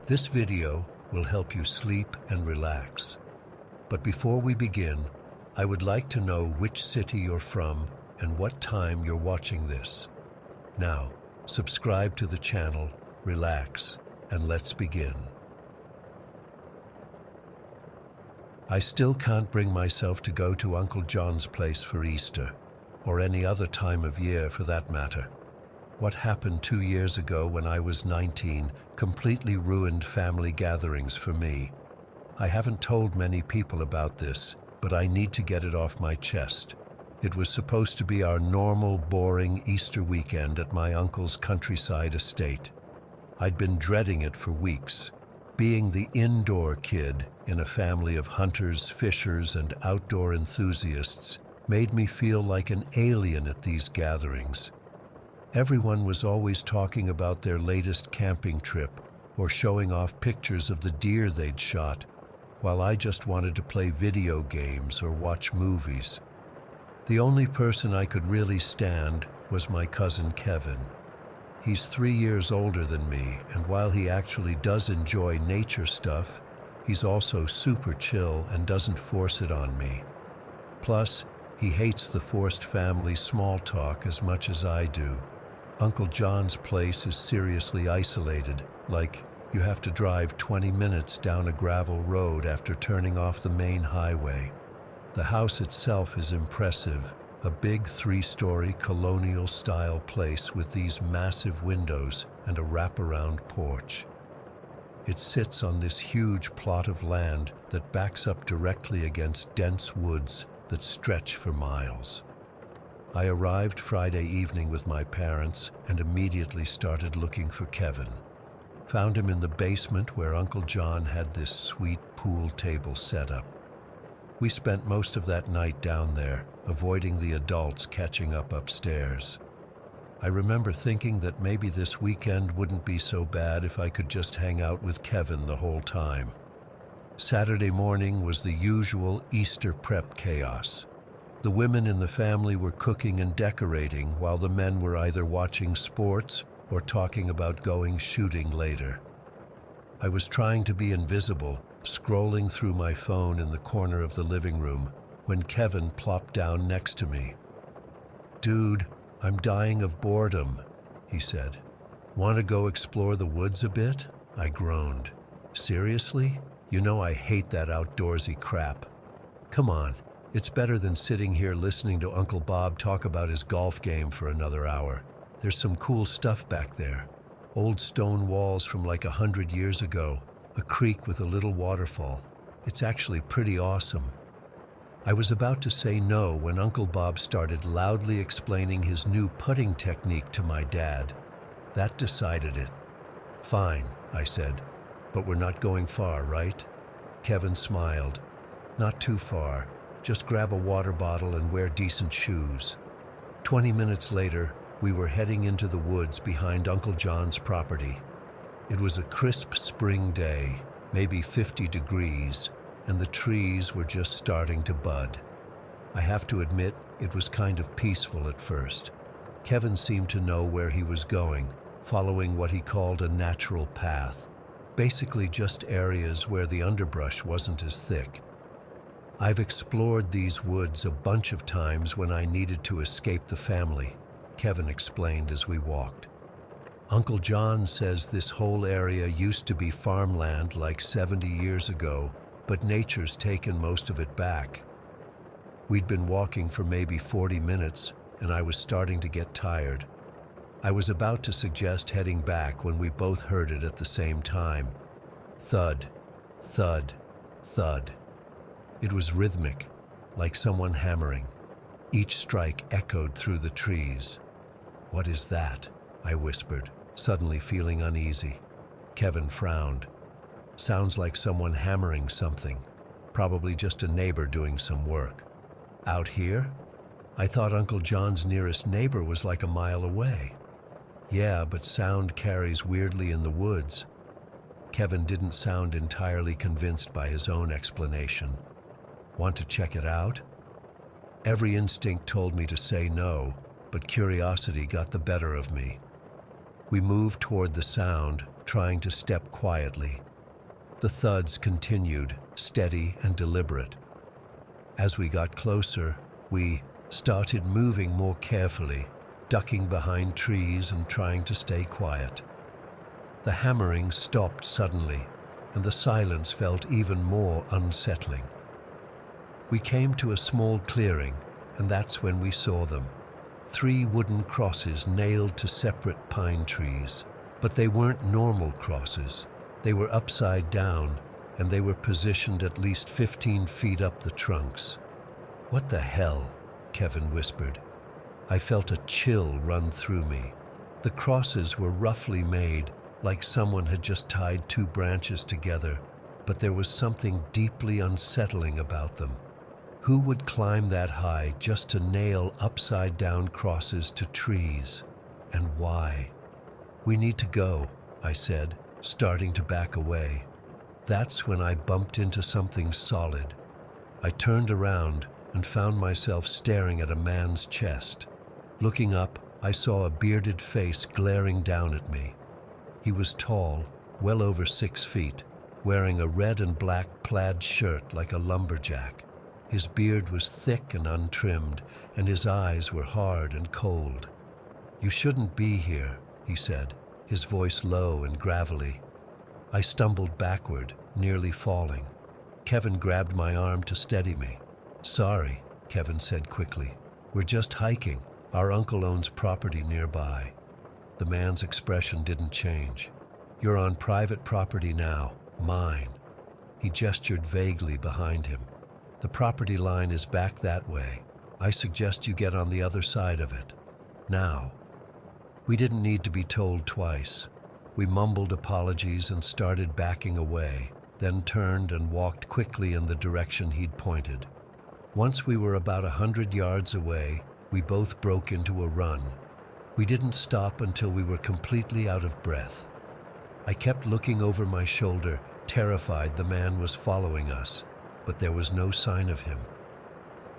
This video will help you sleep and relax. But before we begin, I would like to know which city you're from and what time you're watching this. Now, subscribe to the channel, relax, and let's begin. I still can't bring myself to go to Uncle John's place for Easter, or any other time of year for that matter. What happened 2 years ago when I was 19 completely ruined family gatherings for me. I haven't told many people about this, but I need to get it off my chest. It was supposed to be our normal, boring Easter weekend at my uncle's countryside estate. I'd been dreading it for weeks. Being the indoor kid in a family of hunters, fishers, and outdoor enthusiasts made me feel like an alien at these gatherings. Everyone was always talking about their latest camping trip or showing off pictures of the deer they'd shot, while I just wanted to play video games or watch movies. The only person I could really stand was my cousin Kevin. He's 3 years older than me, and while he actually does enjoy nature stuff, he's also super chill and doesn't force it on me. Plus, he hates the forced family small talk as much as I do. Uncle John's place is seriously isolated, like you have to drive 20 minutes down a gravel road after turning off the main highway. The house itself is impressive, a big 3-story colonial-style place with these massive windows and a wraparound porch. It sits on this huge plot of land that backs up directly against dense woods that stretch for miles. I arrived Friday evening with my parents and immediately started looking for Kevin. Found him in the basement where Uncle John had this sweet pool table set up. We spent most of that night down there, avoiding the adults catching up upstairs. I remember thinking that maybe this weekend wouldn't be so bad if I could just hang out with Kevin the whole time. Saturday morning was the usual Easter prep chaos. The women in the family were cooking and decorating while the men were either watching sports or talking about going shooting later. I was trying to be invisible, scrolling through my phone in the corner of the living room, when Kevin plopped down next to me. "Dude, I'm dying of boredom," he said. "Want to go explore the woods a bit?" I groaned. "Seriously? You know I hate that outdoorsy crap. Come on. It's better than sitting here listening to Uncle Bob talk about his golf game for another hour. There's some cool stuff back there. Old stone walls from like 100 years ago, a creek with a little waterfall. It's actually pretty awesome." I was about to say no when Uncle Bob started loudly explaining his new putting technique to my dad. That decided it. "Fine," I said, "but we're not going far, right?" Kevin smiled. "Not too far. Just grab a water bottle and wear decent shoes." 20 minutes later, we were heading into the woods behind Uncle John's property. It was a crisp spring day, maybe 50 degrees, and the trees were just starting to bud. I have to admit, it was kind of peaceful at first. Kevin seemed to know where he was going, following what he called a natural path, basically just areas where the underbrush wasn't as thick. I've explored these woods a bunch of times when I needed to escape the family, Kevin explained as we walked. Uncle John says this whole area used to be farmland like 70 years ago, but nature's taken most of it back. We'd been walking for maybe 40 minutes, and I was starting to get tired. I was about to suggest heading back when we both heard it at the same time. Thud, thud, thud. It was rhythmic, like someone hammering. Each strike echoed through the trees. "What is that?" I whispered, suddenly feeling uneasy. Kevin frowned. "Sounds like someone hammering something. Probably just a neighbor doing some work." "Out here? I thought Uncle John's nearest neighbor was like a mile away." "Yeah, but sound carries weirdly in the woods." Kevin didn't sound entirely convinced by his own explanation. "Want to check it out?" Every instinct told me to say no, but curiosity got the better of me. We moved toward the sound, trying to step quietly. The thuds continued, steady and deliberate. As we got closer, we started moving more carefully, ducking behind trees and trying to stay quiet. The hammering stopped suddenly, and the silence felt even more unsettling. We came to a small clearing, and that's when we saw them. 3 wooden crosses nailed to separate pine trees. But they weren't normal crosses. They were upside down, and they were positioned at least 15 feet up the trunks. "What the hell?" Kevin whispered. I felt a chill run through me. The crosses were roughly made, like someone had just tied 2 branches together, but there was something deeply unsettling about them. Who would climb that high just to nail upside-down crosses to trees? And why? "We need to go," I said, starting to back away. That's when I bumped into something solid. I turned around and found myself staring at a man's chest. Looking up, I saw a bearded face glaring down at me. He was tall, well over 6 feet, wearing a red and black plaid shirt like a lumberjack. His beard was thick and untrimmed, and his eyes were hard and cold. "You shouldn't be here," he said, his voice low and gravelly. I stumbled backward, nearly falling. Kevin grabbed my arm to steady me. "Sorry," Kevin said quickly. "We're just hiking. Our uncle owns property nearby." The man's expression didn't change. "You're on private property now, mine." He gestured vaguely behind him. "The property line is back that way. I suggest you get on the other side of it. Now." We didn't need to be told twice. We mumbled apologies and started backing away, then turned and walked quickly in the direction he'd pointed. Once we were about 100 yards away, we both broke into a run. We didn't stop until we were completely out of breath. I kept looking over my shoulder, terrified the man was following us, but there was no sign of him.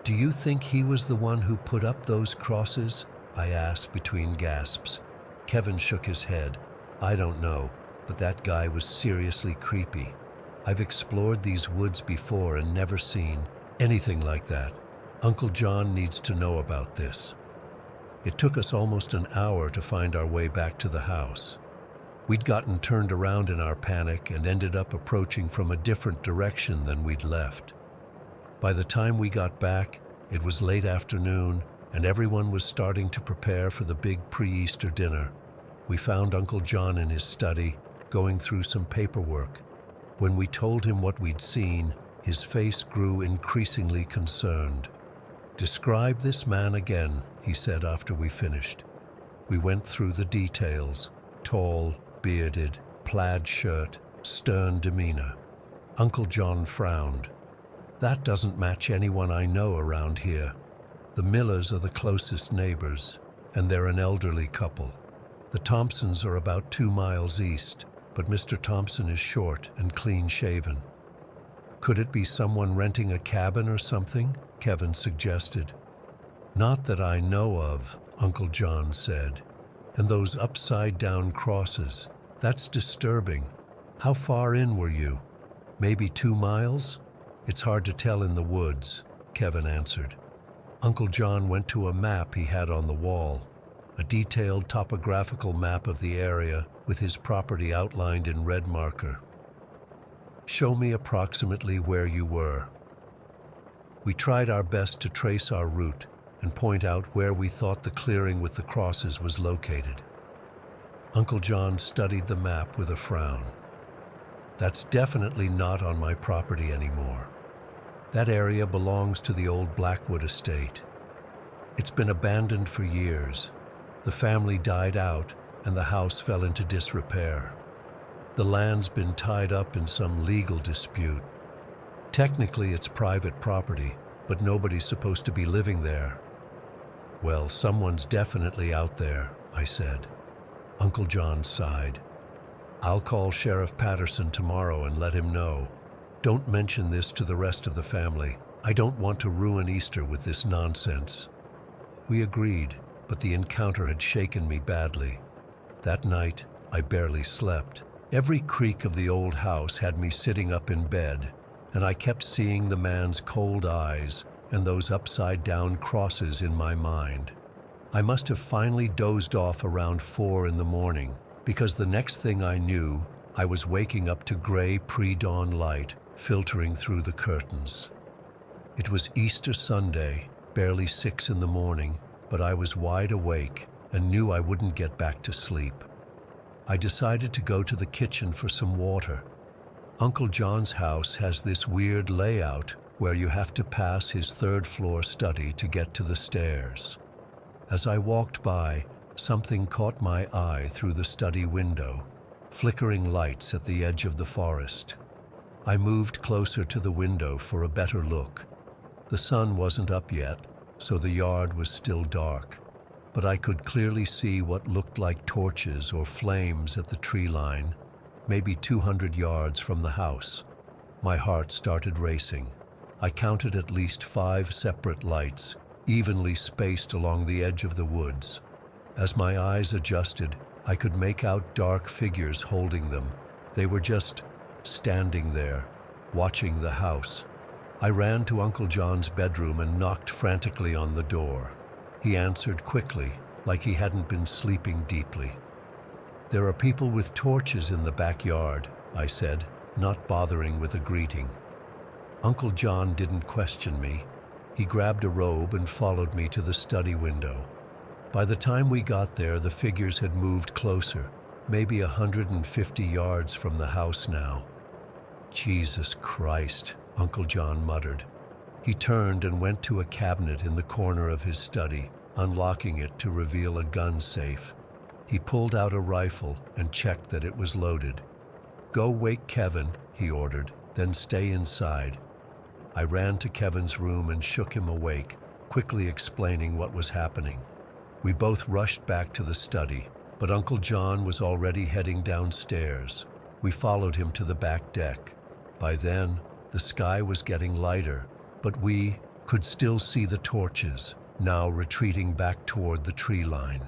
"Do you think he was the one who put up those crosses?" I asked between gasps. Kevin shook his head. "I don't know, but that guy was seriously creepy. I've explored these woods before and never seen anything like that. Uncle John needs to know about this." It took us almost an hour to find our way back to the house. We'd gotten turned around in our panic and ended up approaching from a different direction than we'd left. By the time we got back, it was late afternoon, and everyone was starting to prepare for the big pre-Easter dinner. We found Uncle John in his study, going through some paperwork. When we told him what we'd seen, his face grew increasingly concerned. "Describe this man again," he said after we finished. We went through the details: tall, bearded, plaid shirt, stern demeanor. Uncle John frowned. "That doesn't match anyone I know around here. The Millers are the closest neighbors, and they're an elderly couple. The Thompsons are about 2 miles east, but Mr. Thompson is short and clean-shaven." "Could it be someone renting a cabin or something?" Kevin suggested. "Not that I know of," Uncle John said. "And those upside-down crosses, that's disturbing. How far in were you? Maybe 2 miles? It's hard to tell in the woods," Kevin answered. Uncle John went to a map he had on the wall, a detailed topographical map of the area with his property outlined in red marker. "Show me approximately where you were." We tried our best to trace our route and point out where we thought the clearing with the crosses was located. Uncle John studied the map with a frown. "That's definitely not on my property anymore. That area belongs to the old Blackwood estate. It's been abandoned for years. The family died out and the house fell into disrepair. The land's been tied up in some legal dispute. Technically it's private property, but nobody's supposed to be living there." "Well, someone's definitely out there," I said. Uncle John sighed. "I'll call Sheriff Patterson tomorrow and let him know. Don't mention this to the rest of the family. I don't want to ruin Easter with this nonsense." We agreed, but the encounter had shaken me badly. That night, I barely slept. Every creak of the old house had me sitting up in bed, and I kept seeing the man's cold eyes and those upside-down crosses in my mind. I must have finally dozed off around 4 in the morning, because the next thing I knew, I was waking up to gray pre-dawn light filtering through the curtains. It was Easter Sunday, barely 6 in the morning, but I was wide awake and knew I wouldn't get back to sleep. I decided to go to the kitchen for some water. Uncle John's house has this weird layout where you have to pass his third-floor study to get to the stairs. As I walked by, something caught my eye through the study window, flickering lights at the edge of the forest. I moved closer to the window for a better look. The sun wasn't up yet, so the yard was still dark, but I could clearly see what looked like torches or flames at the tree line, maybe 200 yards from the house. My heart started racing. I counted at least 5 separate lights, evenly spaced along the edge of the woods. As my eyes adjusted, I could make out dark figures holding them. They were just standing there, watching the house. I ran to Uncle John's bedroom and knocked frantically on the door. He answered quickly, like he hadn't been sleeping deeply. "There are people with torches in the backyard," I said, not bothering with a greeting. Uncle John didn't question me. He grabbed a robe and followed me to the study window. By the time we got there, the figures had moved closer, maybe 150 yards from the house now. "Jesus Christ," Uncle John muttered. He turned and went to a cabinet in the corner of his study, unlocking it to reveal a gun safe. He pulled out a rifle and checked that it was loaded. "Go wake Kevin," he ordered, "then stay inside." I ran to Kevin's room and shook him awake, quickly explaining what was happening. We both rushed back to the study, but Uncle John was already heading downstairs. We followed him to the back deck. By then, the sky was getting lighter, but we could still see the torches, now retreating back toward the tree line.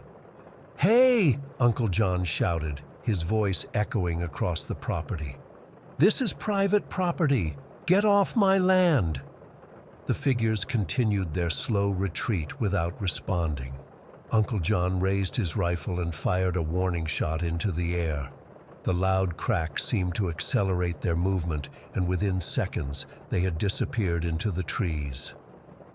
"Hey!" Uncle John shouted, his voice echoing across the property. "This is private property. Get off my land!" The figures continued their slow retreat without responding. Uncle John raised his rifle and fired a warning shot into the air. The loud cracks seemed to accelerate their movement, and within seconds they had disappeared into the trees.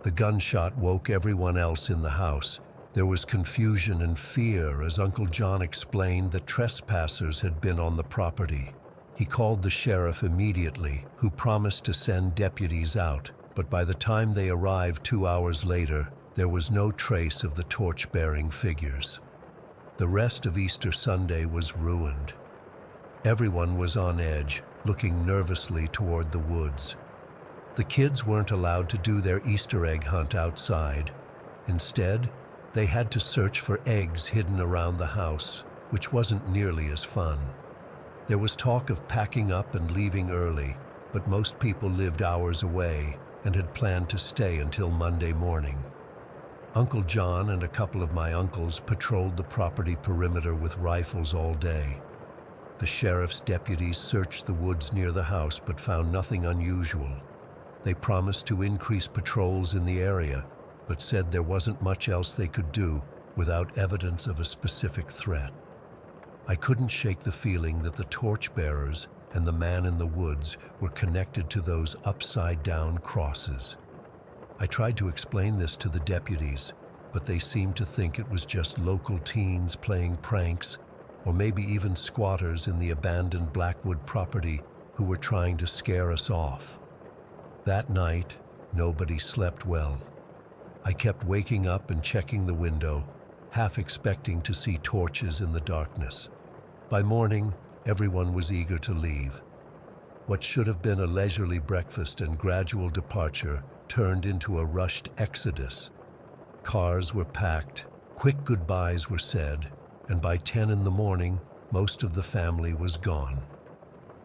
The gunshot woke everyone else in the house. There was confusion and fear as Uncle John explained that trespassers had been on the property. He called the sheriff immediately, who promised to send deputies out, but by the time they arrived 2 hours later, there was no trace of the torch-bearing figures. The rest of Easter Sunday was ruined. Everyone was on edge, looking nervously toward the woods. The kids weren't allowed to do their Easter egg hunt outside. Instead, they had to search for eggs hidden around the house, which wasn't nearly as fun. There was talk of packing up and leaving early, but most people lived hours away and had planned to stay until Monday morning. Uncle John and a couple of my uncles patrolled the property perimeter with rifles all day. The sheriff's deputies searched the woods near the house but found nothing unusual. They promised to increase patrols in the area, but said there wasn't much else they could do without evidence of a specific threat. I couldn't shake the feeling that the torchbearers and the man in the woods were connected to those upside-down crosses. I tried to explain this to the deputies, but they seemed to think it was just local teens playing pranks, or maybe even squatters in the abandoned Blackwood property who were trying to scare us off. That night, nobody slept well. I kept waking up and checking the window, half expecting to see torches in the darkness. By morning, everyone was eager to leave. What should have been a leisurely breakfast and gradual departure turned into a rushed exodus. Cars were packed, quick goodbyes were said, and by 10 in the morning, most of the family was gone.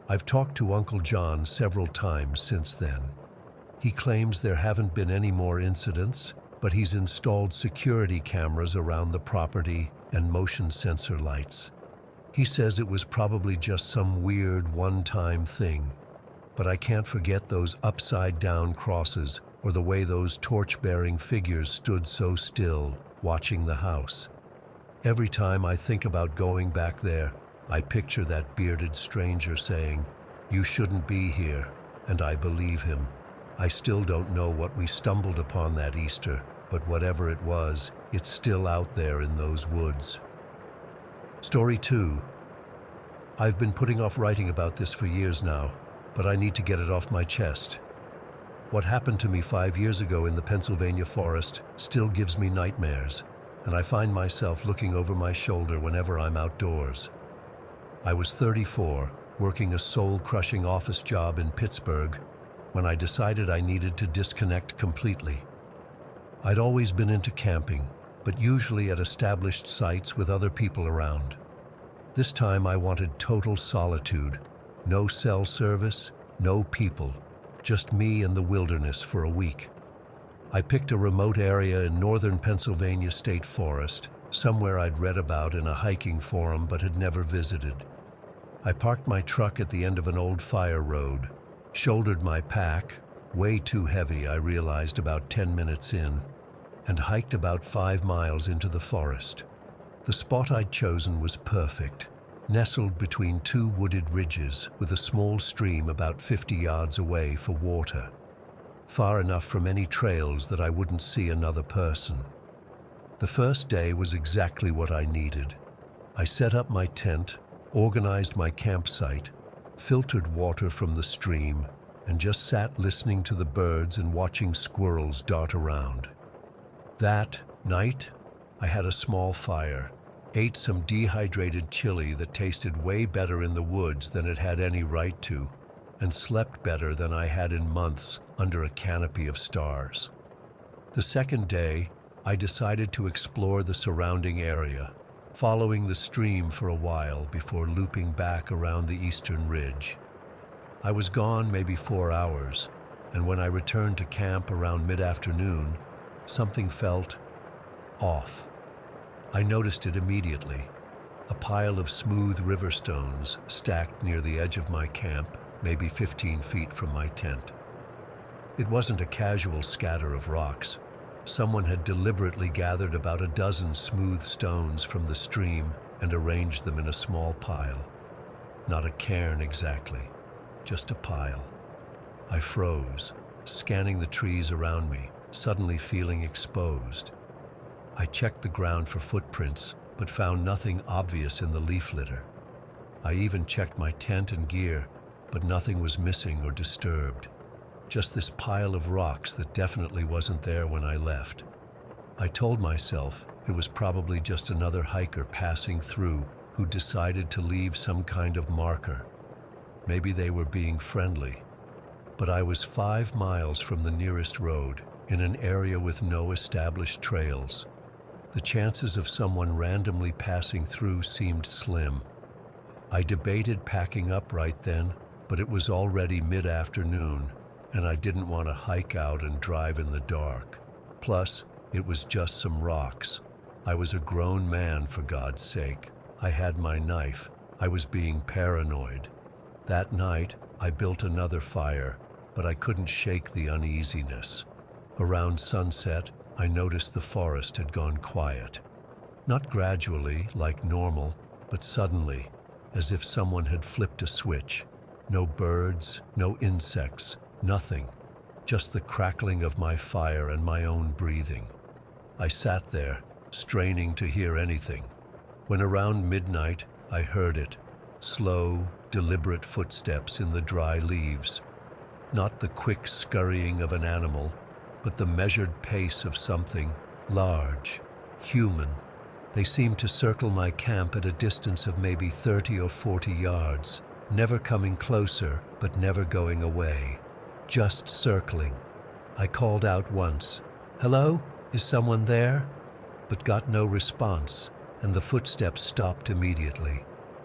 I've talked to Uncle John several times since then. He claims there haven't been any more incidents, but he's installed security cameras around the property and motion sensor lights. He says it was probably just some weird one-time thing, but I can't forget those upside-down crosses or the way those torch-bearing figures stood so still, watching the house. Every time I think about going back there, I picture that bearded stranger saying, "You shouldn't be here," and I believe him. I still don't know what we stumbled upon that Easter, but whatever it was, it's still out there in those woods. Story 2. I've been putting off writing about this for years now, but I need to get it off my chest. What happened to me 5 years ago in the Pennsylvania forest still gives me nightmares, and I find myself looking over my shoulder whenever I'm outdoors. I was 34, working a soul-crushing office job in Pittsburgh, when I decided I needed to disconnect completely. I'd always been into camping, but usually at established sites with other people around. This time I wanted total solitude, no cell service, no people, just me and the wilderness for a week. I picked a remote area in northern Pennsylvania State Forest, somewhere I'd read about in a hiking forum but had never visited. I parked my truck at the end of an old fire road, shouldered my pack, way too heavy I realized about 10 minutes in, and hiked about 5 miles into the forest. The spot I'd chosen was perfect, nestled between 2 wooded ridges with a small stream about 50 yards away for water, far enough from any trails that I wouldn't see another person. The first day was exactly what I needed. I set up my tent, organized my campsite, filtered water from the stream, and just sat listening to the birds and watching squirrels dart around. That night, I had a small fire, ate some dehydrated chili that tasted way better in the woods than it had any right to, and slept better than I had in months under a canopy of stars. The second day, I decided to explore the surrounding area, following the stream for a while before looping back around the eastern ridge. I was gone maybe 4 hours, and when I returned to camp around mid-afternoon, something felt off. I noticed it immediately. A pile of smooth river stones stacked near the edge of my camp, maybe 15 feet from my tent. It wasn't a casual scatter of rocks. Someone had deliberately gathered about a dozen smooth stones from the stream and arranged them in a small pile. Not a cairn exactly, just a pile. I froze, scanning the trees around me, suddenly feeling exposed. I checked the ground for footprints, but found nothing obvious in the leaf litter. I even checked my tent and gear, but nothing was missing or disturbed. Just this pile of rocks that definitely wasn't there when I left. I told myself it was probably just another hiker passing through who decided to leave some kind of marker. Maybe they were being friendly. But I was 5 miles from the nearest road, in an area with no established trails. The chances of someone randomly passing through seemed slim. I debated packing up right then, but it was already mid-afternoon, and I didn't want to hike out and drive in the dark. Plus, it was just some rocks. I was a grown man, for God's sake. I had my knife. I was being paranoid. That night, I built another fire, but I couldn't shake the uneasiness. Around sunset, I noticed the forest had gone quiet. Not gradually, like normal, but suddenly, as if someone had flipped a switch. No birds, no insects, nothing. Just the crackling of my fire and my own breathing. I sat there, straining to hear anything. When around midnight, I heard it. Slow, deliberate footsteps in the dry leaves. Not the quick scurrying of an animal, but the measured pace of something large, human. They seemed to circle my camp at a distance of maybe 30 or 40 yards, never coming closer, but never going away. Just circling. I called out once, "Hello? Is someone there?" But got no response, and the footsteps stopped immediately.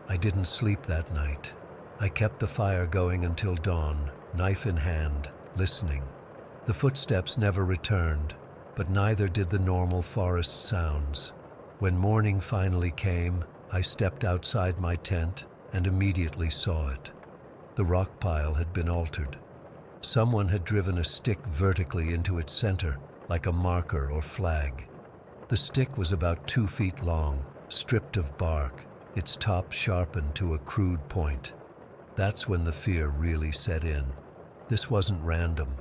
I didn't sleep that night. I kept the fire going until dawn, knife in hand, listening. The footsteps never returned, but neither did the normal forest sounds. When morning finally came, I stepped outside my tent and immediately saw it. The rock pile had been altered. Someone had driven a stick vertically into its center, like a marker or flag. The stick was about 2 feet long, stripped of bark, its top sharpened to a crude point. That's when the fear really set in. This wasn't random.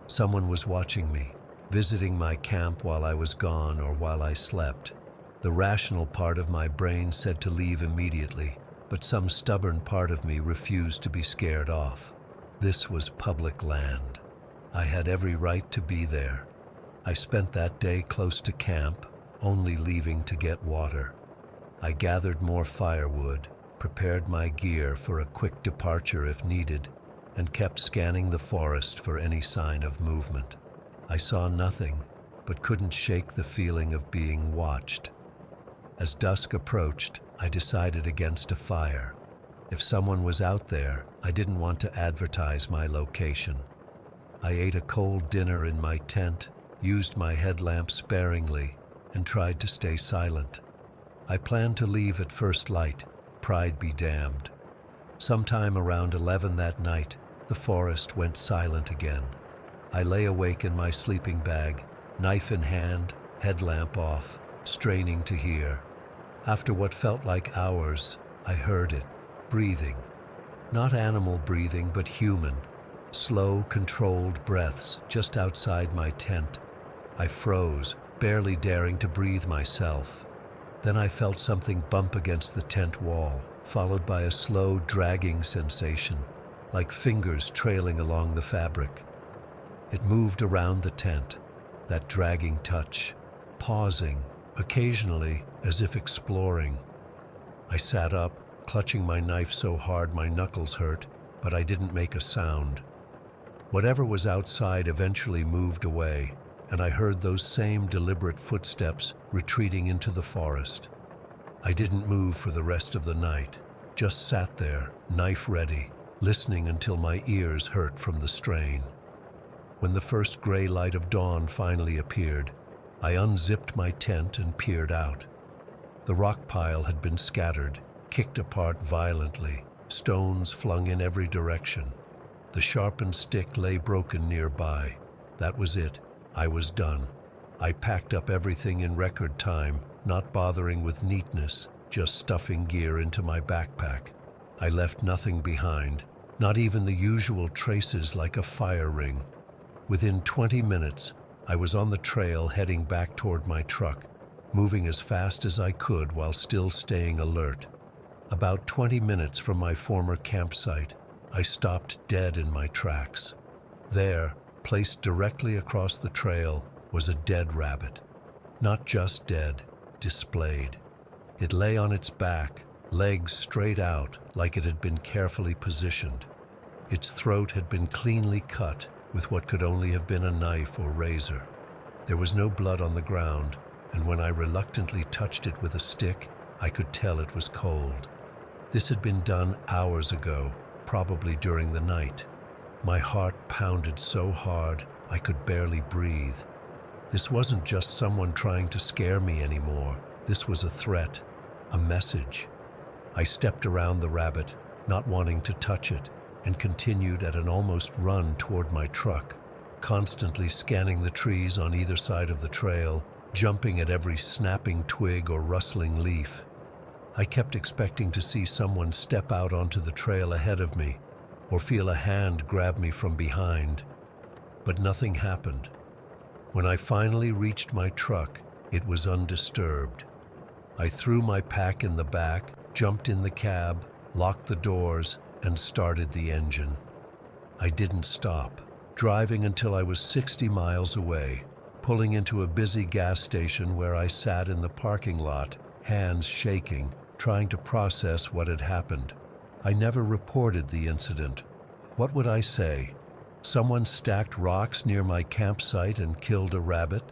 Someone was watching me, visiting my camp while I was gone or while I slept. The rational part of my brain said to leave immediately, but some stubborn part of me refused to be scared off. This was public land. I had every right to be there. I spent that day close to camp, only leaving to get water. I gathered more firewood, prepared my gear for a quick departure if needed, and kept scanning the forest for any sign of movement. I saw nothing, but couldn't shake the feeling of being watched. As dusk approached, I decided against a fire. If someone was out there, I didn't want to advertise my location. I ate a cold dinner in my tent, used my headlamp sparingly, and tried to stay silent. I planned to leave at first light, pride be damned. Sometime around 11 that night, the forest went silent again. I lay awake in my sleeping bag, knife in hand, headlamp off, straining to hear. After what felt like hours, I heard it, breathing. Not animal breathing, but human. Slow, controlled breaths just outside my tent. I froze, barely daring to breathe myself. Then I felt something bump against the tent wall, followed by a slow, dragging sensation, like fingers trailing along the fabric. It moved around the tent, that dragging touch, pausing, occasionally as if exploring. I sat up, clutching my knife so hard my knuckles hurt, but I didn't make a sound. Whatever was outside eventually moved away, and I heard those same deliberate footsteps retreating into the forest. I didn't move for the rest of the night, just sat there, knife ready, listening until my ears hurt from the strain. When the first gray light of dawn finally appeared, I unzipped my tent and peered out. The rock pile had been scattered, kicked apart violently, stones flung in every direction. The sharpened stick lay broken nearby. That was it. I was done. I packed up everything in record time, not bothering with neatness, just stuffing gear into my backpack. I left nothing behind, not even the usual traces like a fire ring. Within 20 minutes, I was on the trail heading back toward my truck, moving as fast as I could while still staying alert. About 20 minutes from my former campsite, I stopped dead in my tracks. There, placed directly across the trail, was a dead rabbit. Not just dead, displayed. It lay on its back, legs straight out like it had been carefully positioned. Its throat had been cleanly cut with what could only have been a knife or razor. There was no blood on the ground, and when I reluctantly touched it with a stick, I could tell it was cold. This had been done hours ago, probably during the night. My heart pounded so hard I could barely breathe. This wasn't just someone trying to scare me anymore. This was a threat, a message. I stepped around the rabbit, not wanting to touch it, and continued at an almost run toward my truck, constantly scanning the trees on either side of the trail, jumping at every snapping twig or rustling leaf. I kept expecting to see someone step out onto the trail ahead of me, or feel a hand grab me from behind. But nothing happened. When I finally reached my truck, it was undisturbed. I threw my pack in the back, jumped in the cab, locked the doors, and started the engine. I didn't stop, driving until I was 60 miles away, pulling into a busy gas station where I sat in the parking lot, hands shaking, trying to process what had happened. I never reported the incident. What would I say? Someone stacked rocks near my campsite and killed a rabbit?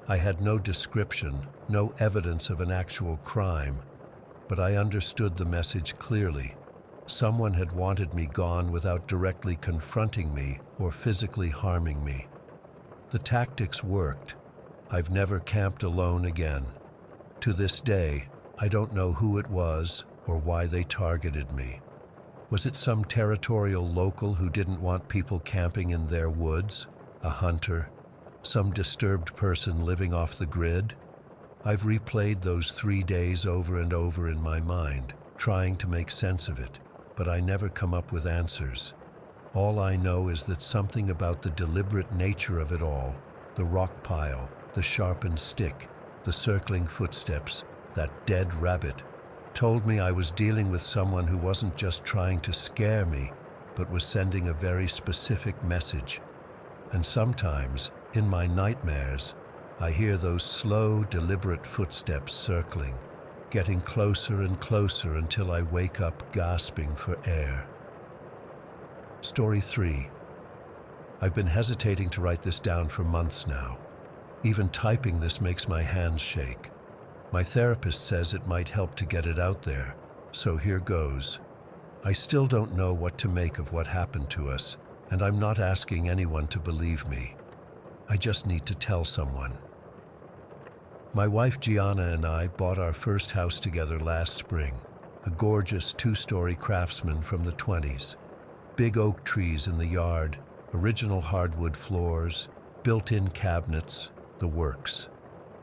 I had no description, no evidence of an actual crime, but I understood the message clearly. Someone had wanted me gone without directly confronting me or physically harming me. The tactics worked. I've never camped alone again. To this day, I don't know who it was or why they targeted me. Was it some territorial local who didn't want people camping in their woods? A hunter? Some disturbed person living off the grid? I've replayed those 3 days over and over in my mind, trying to make sense of it, but I never come up with answers. All I know is that something about the deliberate nature of it all, the rock pile, the sharpened stick, the circling footsteps, that dead rabbit, told me I was dealing with someone who wasn't just trying to scare me, but was sending a very specific message. And sometimes, in my nightmares, I hear those slow, deliberate footsteps circling, getting closer and closer until I wake up gasping for air. Story 3. I've been hesitating to write this down for months now. Even typing this makes my hands shake. My therapist says it might help to get it out there, so here goes. I still don't know what to make of what happened to us, and I'm not asking anyone to believe me. I just need to tell someone. My wife Gianna and I bought our first house together last spring, a gorgeous 2-story craftsman from the 20s. Big oak trees in the yard, original hardwood floors, built-in cabinets, the works.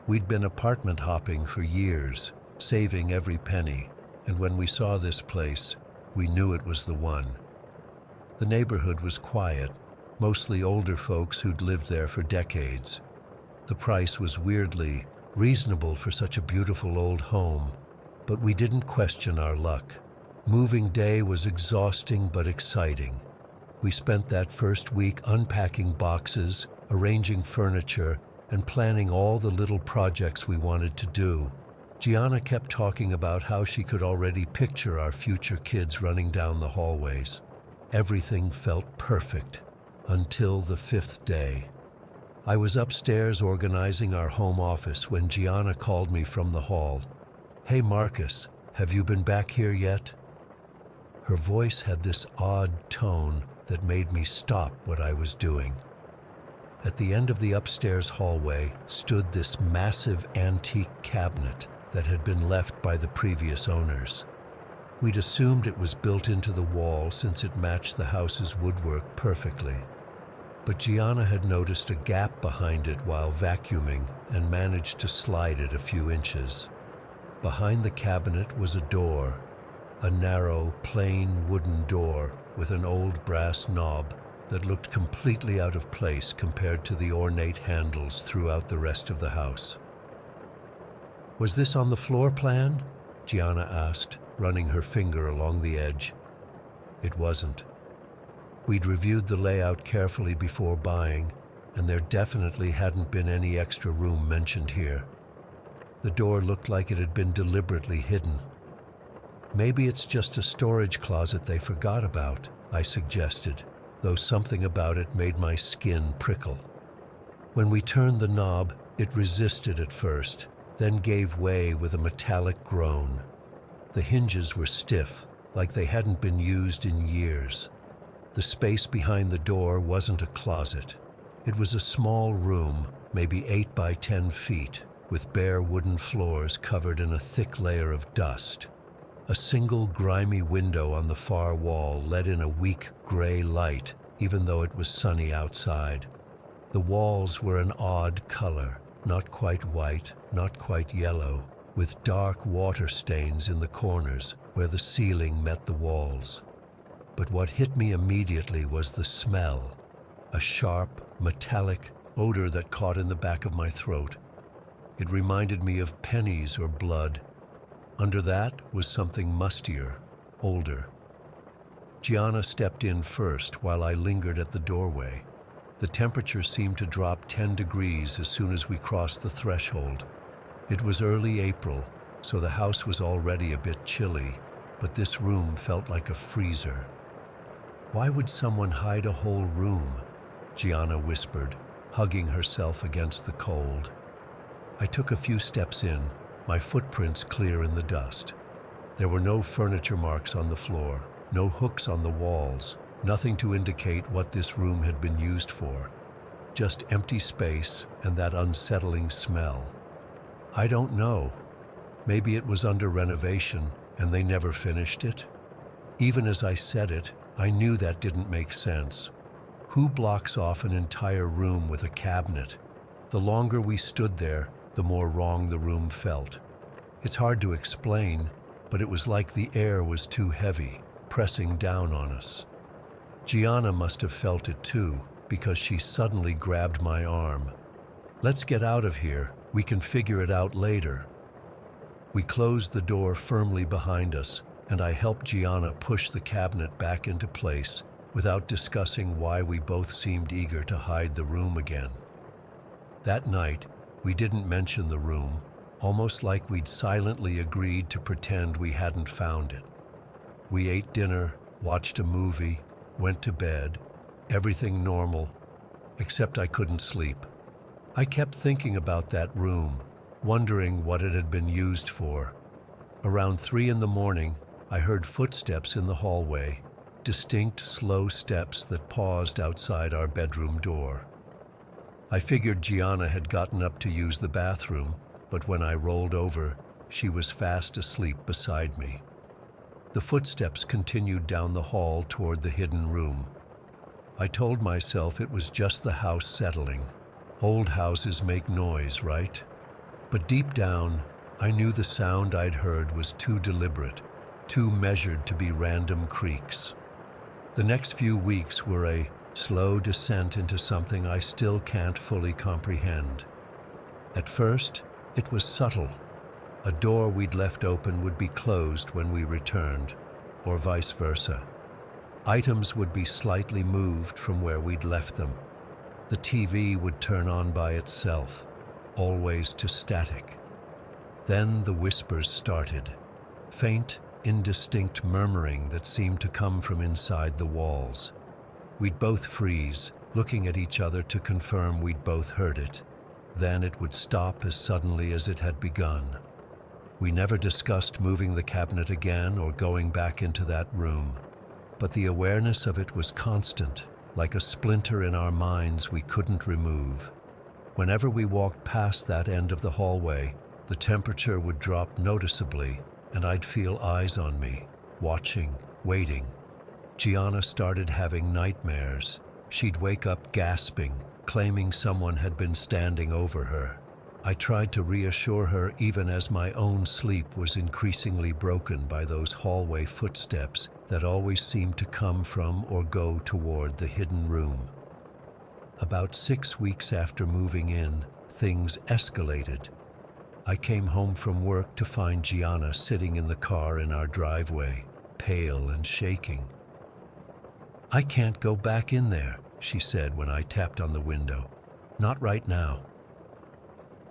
We'd been apartment hopping for years, saving every penny, and when we saw this place, we knew it was the one. The neighborhood was quiet, mostly older folks who'd lived there for decades. The price was weirdly reasonable for such a beautiful old home, but we didn't question our luck. Moving day was exhausting but exciting. We spent that first week unpacking boxes, arranging furniture, and planning all the little projects we wanted to do. Gianna kept talking about how she could already picture our future kids running down the hallways. Everything felt perfect until the 5th day. I was upstairs organizing our home office when Gianna called me from the hall. "Hey Marcus, have you been back here yet?" Her voice had this odd tone that made me stop what I was doing. At the end of the upstairs hallway stood this massive antique cabinet that had been left by the previous owners. We'd assumed it was built into the wall since it matched the house's woodwork perfectly. But Gianna had noticed a gap behind it while vacuuming and managed to slide it a few inches. Behind the cabinet was a door, a narrow, plain wooden door with an old brass knob that looked completely out of place compared to the ornate handles throughout the rest of the house. "Was this on the floor plan?" Gianna asked, running her finger along the edge. It wasn't. We'd reviewed the layout carefully before buying, and there definitely hadn't been any extra room mentioned here. The door looked like it had been deliberately hidden. "Maybe it's just a storage closet they forgot about," I suggested, though something about it made my skin prickle. When we turned the knob, it resisted at first, then gave way with a metallic groan. The hinges were stiff, like they hadn't been used in years. The space behind the door wasn't a closet. It was a small room, maybe 8 by 10 feet, with bare wooden floors covered in a thick layer of dust. A single grimy window on the far wall let in a weak gray light, even though it was sunny outside. The walls were an odd color, not quite white, not quite yellow, with dark water stains in the corners where the ceiling met the walls. But what hit me immediately was the smell, a sharp, metallic odor that caught in the back of my throat. It reminded me of pennies or blood. Under that was something mustier, older. Gianna stepped in first while I lingered at the doorway. The temperature seemed to drop 10 degrees as soon as we crossed the threshold. It was early April, so the house was already a bit chilly, but this room felt like a freezer. "Why would someone hide a whole room?" Gianna whispered, hugging herself against the cold. I took a few steps in, my footprints clear in the dust. There were no furniture marks on the floor, no hooks on the walls, nothing to indicate what this room had been used for. Just empty space and that unsettling smell. "I don't know." Maybe it was under renovation and they never finished it? Even as I said it, I knew that didn't make sense. Who blocks off an entire room with a cabinet? The longer we stood there, the more wrong the room felt. It's hard to explain, but it was like the air was too heavy, pressing down on us. Gianna must have felt it too, because she suddenly grabbed my arm. "Let's get out of here. We can figure it out later." We closed the door firmly behind us, and I helped Gianna push the cabinet back into place without discussing why we both seemed eager to hide the room again. That night, we didn't mention the room, almost like we'd silently agreed to pretend we hadn't found it. We ate dinner, watched a movie, went to bed, everything normal, except I couldn't sleep. I kept thinking about that room, wondering what it had been used for. Around 3 a.m, I heard footsteps in the hallway, distinct, slow steps that paused outside our bedroom door. I figured Gianna had gotten up to use the bathroom, but when I rolled over, she was fast asleep beside me. The footsteps continued down the hall toward the hidden room. I told myself it was just the house settling. Old houses make noise, right? But deep down, I knew the sound I'd heard was too deliberate, too measured to be random creaks. The next few weeks were a slow descent into something I still can't fully comprehend. At first, it was subtle. A door we'd left open would be closed when we returned, or vice versa. Items would be slightly moved from where we'd left them. The TV would turn on by itself, always to static. Then the whispers started, faint, indistinct murmuring that seemed to come from inside the walls. We'd both freeze, looking at each other to confirm we'd both heard it. Then it would stop as suddenly as it had begun. We never discussed moving the cabinet again or going back into that room, but the awareness of it was constant, like a splinter in our minds we couldn't remove. Whenever we walked past that end of the hallway, the temperature would drop noticeably, and I'd feel eyes on me, watching, waiting. Gianna started having nightmares. She'd wake up gasping, claiming someone had been standing over her. I tried to reassure her even as my own sleep was increasingly broken by those hallway footsteps that always seemed to come from or go toward the hidden room. About 6 weeks after moving in, things escalated. I came home from work to find Gianna sitting in the car in our driveway, pale and shaking. "I can't go back in there," she said when I tapped on the window. "Not right now."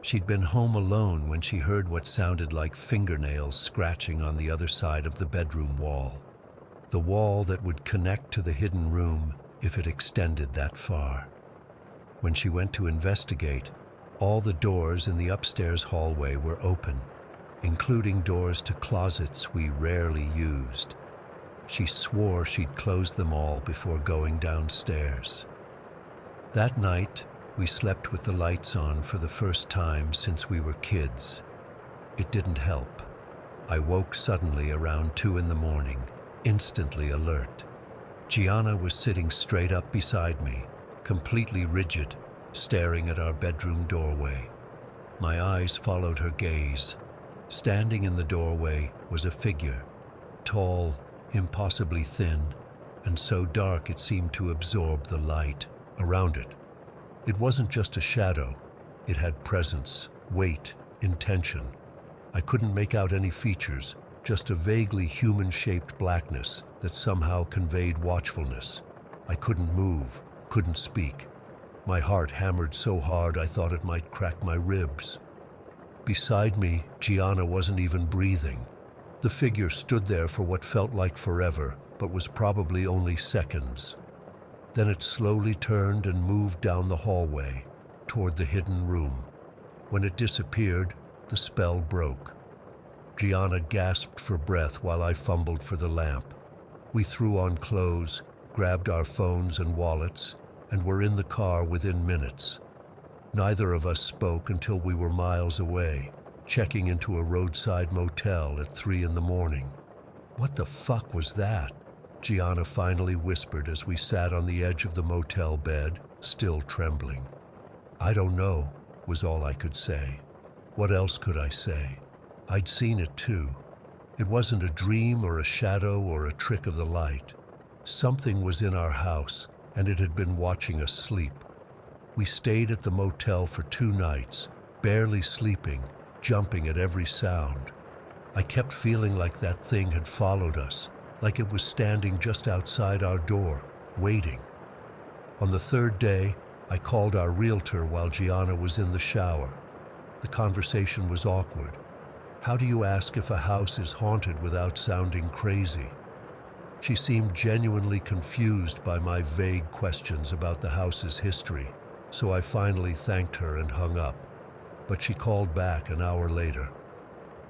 She'd been home alone when she heard what sounded like fingernails scratching on the other side of the bedroom wall. The wall that would connect to the hidden room if it extended that far. When she went to investigate, all the doors in the upstairs hallway were open, including doors to closets we rarely used. She swore she'd closed them all before going downstairs. That night, we slept with the lights on for the first time since we were kids. It didn't help. I woke suddenly around 2 a.m, instantly alert. Gianna was sitting straight up beside me, completely rigid, staring at our bedroom doorway. My eyes followed her gaze. Standing in the doorway was a figure, tall, impossibly thin, and so dark it seemed to absorb the light around it. It wasn't just a shadow. It had presence, weight, intention. I couldn't make out any features, just a vaguely human-shaped blackness that somehow conveyed watchfulness. I couldn't move, couldn't speak. My heart hammered so hard I thought it might crack my ribs. Beside me, Gianna wasn't even breathing. The figure stood there for what felt like forever, but was probably only seconds. Then it slowly turned and moved down the hallway, toward the hidden room. When it disappeared, the spell broke. Gianna gasped for breath while I fumbled for the lamp. We threw on clothes, grabbed our phones and wallets, and were in the car within minutes. Neither of us spoke until we were miles away, checking into a roadside motel at 3 in the morning. What the fuck was that? Gianna finally whispered as we sat on the edge of the motel bed, still trembling. I don't know, was all I could say. What else could I say? I'd seen it too. It wasn't a dream or a shadow or a trick of the light. Something was in our house, and it had been watching us sleep. We stayed at the motel for 2 nights, barely sleeping, jumping at every sound. I kept feeling like that thing had followed us, like it was standing just outside our door, waiting. On the 3rd day, I called our realtor while Gianna was in the shower. The conversation was awkward. How do you ask if a house is haunted without sounding crazy? She seemed genuinely confused by my vague questions about the house's history, so I finally thanked her and hung up. But she called back an hour later.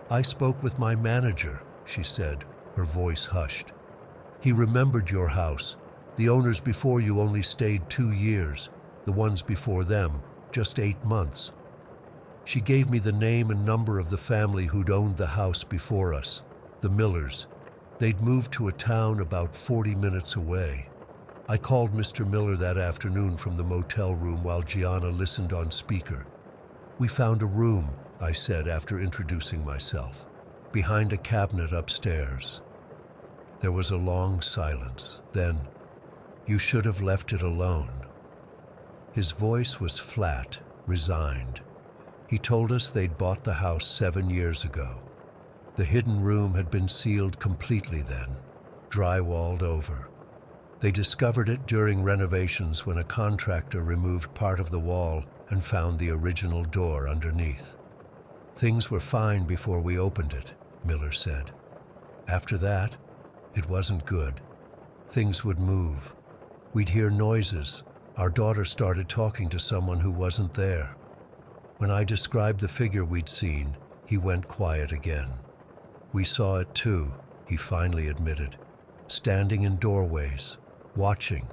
I spoke with my manager, she said, her voice hushed. He remembered your house. The owners before you only stayed 2 years, the ones before them, just 8 months. She gave me the name and number of the family who'd owned the house before us, the Millers. They'd moved to a town about 40 minutes away. I called Mr. Miller that afternoon from the motel room while Gianna listened on speaker. We found a room, I said after introducing myself, behind a cabinet upstairs. There was a long silence. Then, you should have left it alone. His voice was flat, resigned. He told us they'd bought the house 7 years ago. The hidden room had been sealed completely then, drywalled over. They discovered it during renovations when a contractor removed part of the wall and found the original door underneath. Things were fine before we opened it, Miller said. After that, it wasn't good. Things would move. We'd hear noises. Our daughter started talking to someone who wasn't there. When I described the figure we'd seen, he went quiet again. We saw it too, he finally admitted, standing in doorways, watching.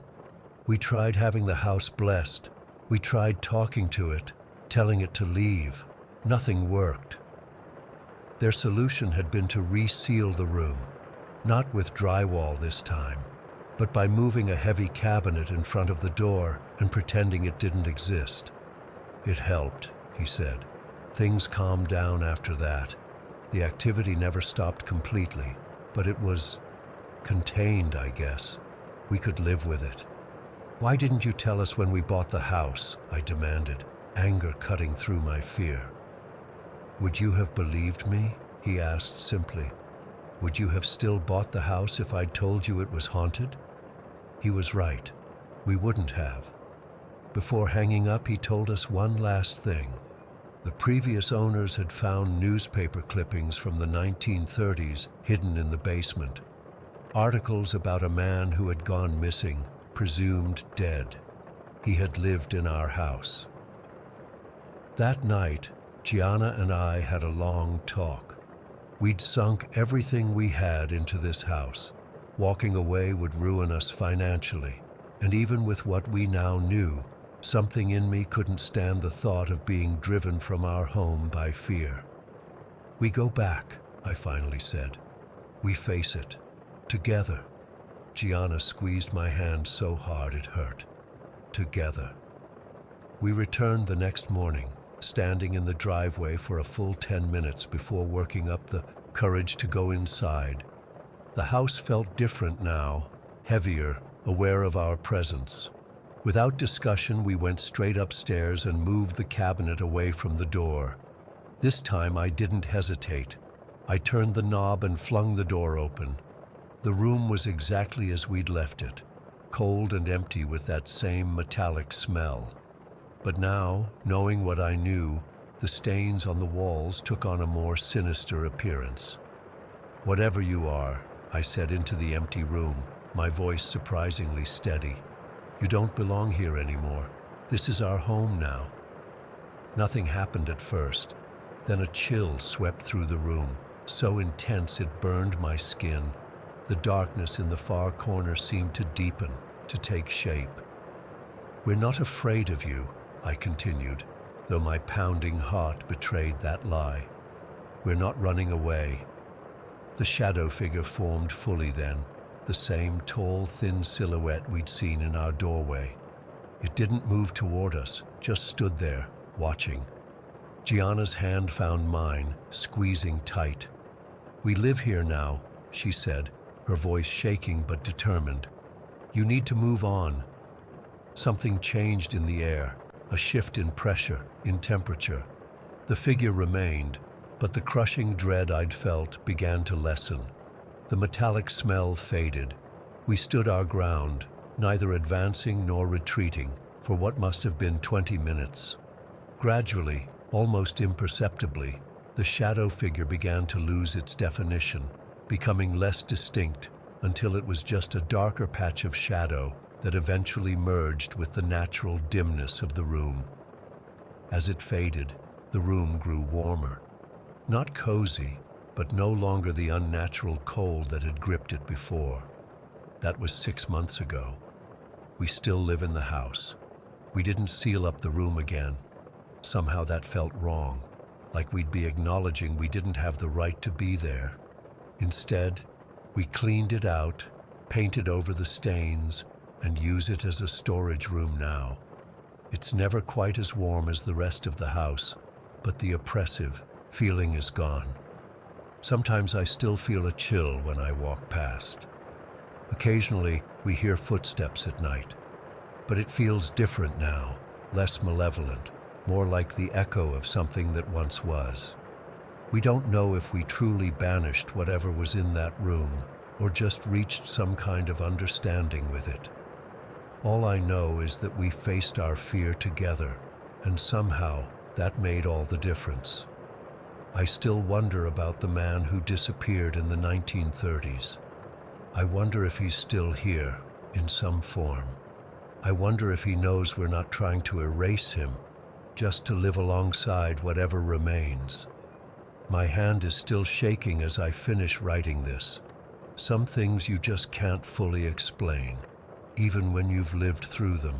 We tried having the house blessed. We tried talking to it, telling it to leave. Nothing worked. Their solution had been to reseal the room, not with drywall this time, but by moving a heavy cabinet in front of the door and pretending it didn't exist. It helped, he said. Things calmed down after that. The activity never stopped completely, but it was contained, I guess. We could live with it. Why didn't you tell us when we bought the house? I demanded, anger cutting through my fear. Would you have believed me? He asked simply. Would you have still bought the house if I'd told you it was haunted? He was right. We wouldn't have. Before hanging up, he told us one last thing. The previous owners had found newspaper clippings from the 1930s hidden in the basement. Articles about a man who had gone missing, presumed dead. He had lived in our house. That night, Gianna and I had a long talk. We'd sunk everything we had into this house. Walking away would ruin us financially, and even with what we now knew, something in me couldn't stand the thought of being driven from our home by fear. We go back, I finally said. We face it. Together. Gianna squeezed my hand so hard it hurt. Together. We returned the next morning, standing in the driveway for a full 10 minutes before working up the courage to go inside. The house felt different now, heavier, aware of our presence. Without discussion, we went straight upstairs and moved the cabinet away from the door. This time I didn't hesitate. I turned the knob and flung the door open. The room was exactly as we'd left it, cold and empty with that same metallic smell. But now, knowing what I knew, the stains on the walls took on a more sinister appearance. Whatever you are, I said into the empty room, my voice surprisingly steady. You don't belong here anymore. This is our home now. Nothing happened at first. Then a chill swept through the room, so intense it burned my skin. The darkness in the far corner seemed to deepen, to take shape. We're not afraid of you, I continued, though my pounding heart betrayed that lie. We're not running away. The shadow figure formed fully then, the same tall, thin silhouette we'd seen in our doorway. It didn't move toward us, just stood there, watching. Gianna's hand found mine, squeezing tight. "We live here now," she said, her voice shaking but determined. "You need to move on." Something changed in the air, a shift in pressure, in temperature. The figure remained, but the crushing dread I'd felt began to lessen. The metallic smell faded. We stood our ground, neither advancing nor retreating, for what must have been 20 minutes. Gradually, almost imperceptibly, the shadow figure began to lose its definition, becoming less distinct until it was just a darker patch of shadow that eventually merged with the natural dimness of the room. As it faded, the room grew warmer. Not cozy, but no longer the unnatural cold that had gripped it before. That was 6 months ago. We still live in the house. We didn't seal up the room again. Somehow that felt wrong, like we'd be acknowledging we didn't have the right to be there. Instead, we cleaned it out, painted over the stains, and use it as a storage room now. It's never quite as warm as the rest of the house, but the oppressive feeling is gone. Sometimes I still feel a chill when I walk past. Occasionally, we hear footsteps at night, but it feels different now, less malevolent, more like the echo of something that once was. We don't know if we truly banished whatever was in that room, or just reached some kind of understanding with it. All I know is that we faced our fear together, and somehow that made all the difference. I still wonder about the man who disappeared in the 1930s. I wonder if he's still here, in some form. I wonder if he knows we're not trying to erase him, just to live alongside whatever remains. My hand is still shaking as I finish writing this. Some things you just can't fully explain, even when you've lived through them.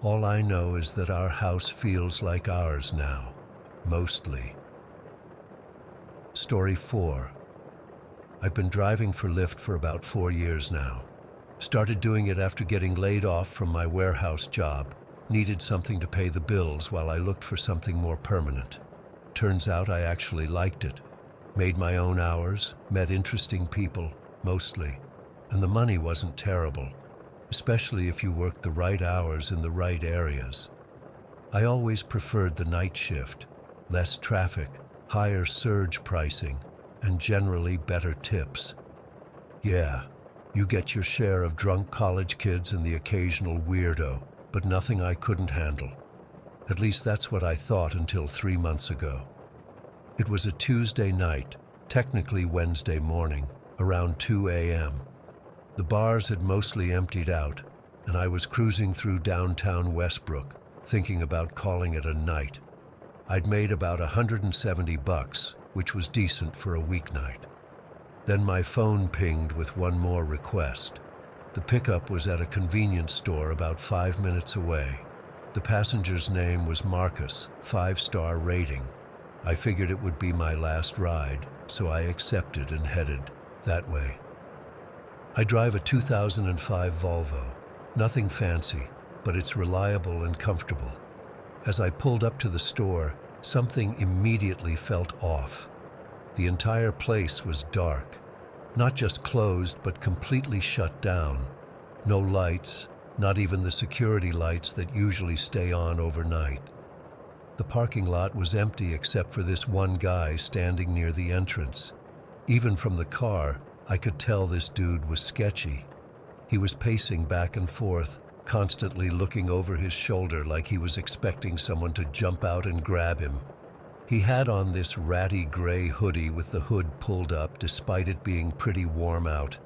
All I know is that our house feels like ours now, mostly. Story 4. I've been driving for Lyft for about 4 years now. Started doing it after getting laid off from my warehouse job. Needed something to pay the bills while I looked for something more permanent. Turns out I actually liked it. Made my own hours, met interesting people, mostly. And the money wasn't terrible, especially if you worked the right hours in the right areas. I always preferred the night shift, less traffic, higher surge pricing, and generally better tips. Yeah, you get your share of drunk college kids and the occasional weirdo, but nothing I couldn't handle. At least that's what I thought until 3 months ago. It was a Tuesday night, technically Wednesday morning, around 2 a.m. The bars had mostly emptied out, and I was cruising through downtown Westbrook, thinking about calling it a night. I'd made about $170, which was decent for a weeknight. Then my phone pinged with one more request. The pickup was at a convenience store about 5 minutes away. The passenger's name was Marcus, 5-star rating. I figured it would be my last ride, so I accepted and headed that way. I drive a 2005 Volvo. Nothing fancy, but it's reliable and comfortable. As I pulled up to the store, something immediately felt off. The entire place was dark. Not just closed, but completely shut down. No lights, not even the security lights that usually stay on overnight. The parking lot was empty except for this one guy standing near the entrance. Even from the car, I could tell this dude was sketchy. He was pacing back and forth, constantly looking over his shoulder like he was expecting someone to jump out and grab him. He had on this ratty gray hoodie with the hood pulled up despite it being pretty warm out.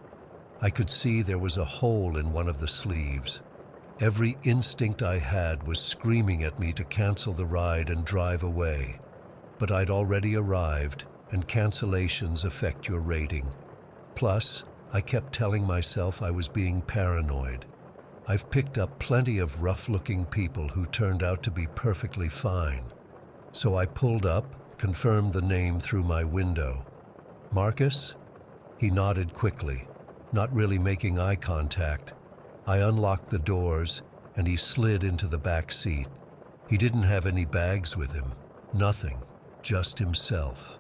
I could see there was a hole in one of the sleeves. Every instinct I had was screaming at me to cancel the ride and drive away. But I'd already arrived, and cancellations affect your rating. Plus, I kept telling myself I was being paranoid. I've picked up plenty of rough-looking people who turned out to be perfectly fine. So I pulled up, confirmed the name through my window. Marcus? He nodded quickly, not really making eye contact. I unlocked the doors, and he slid into the back seat. He didn't have any bags with him. Nothing. Just himself.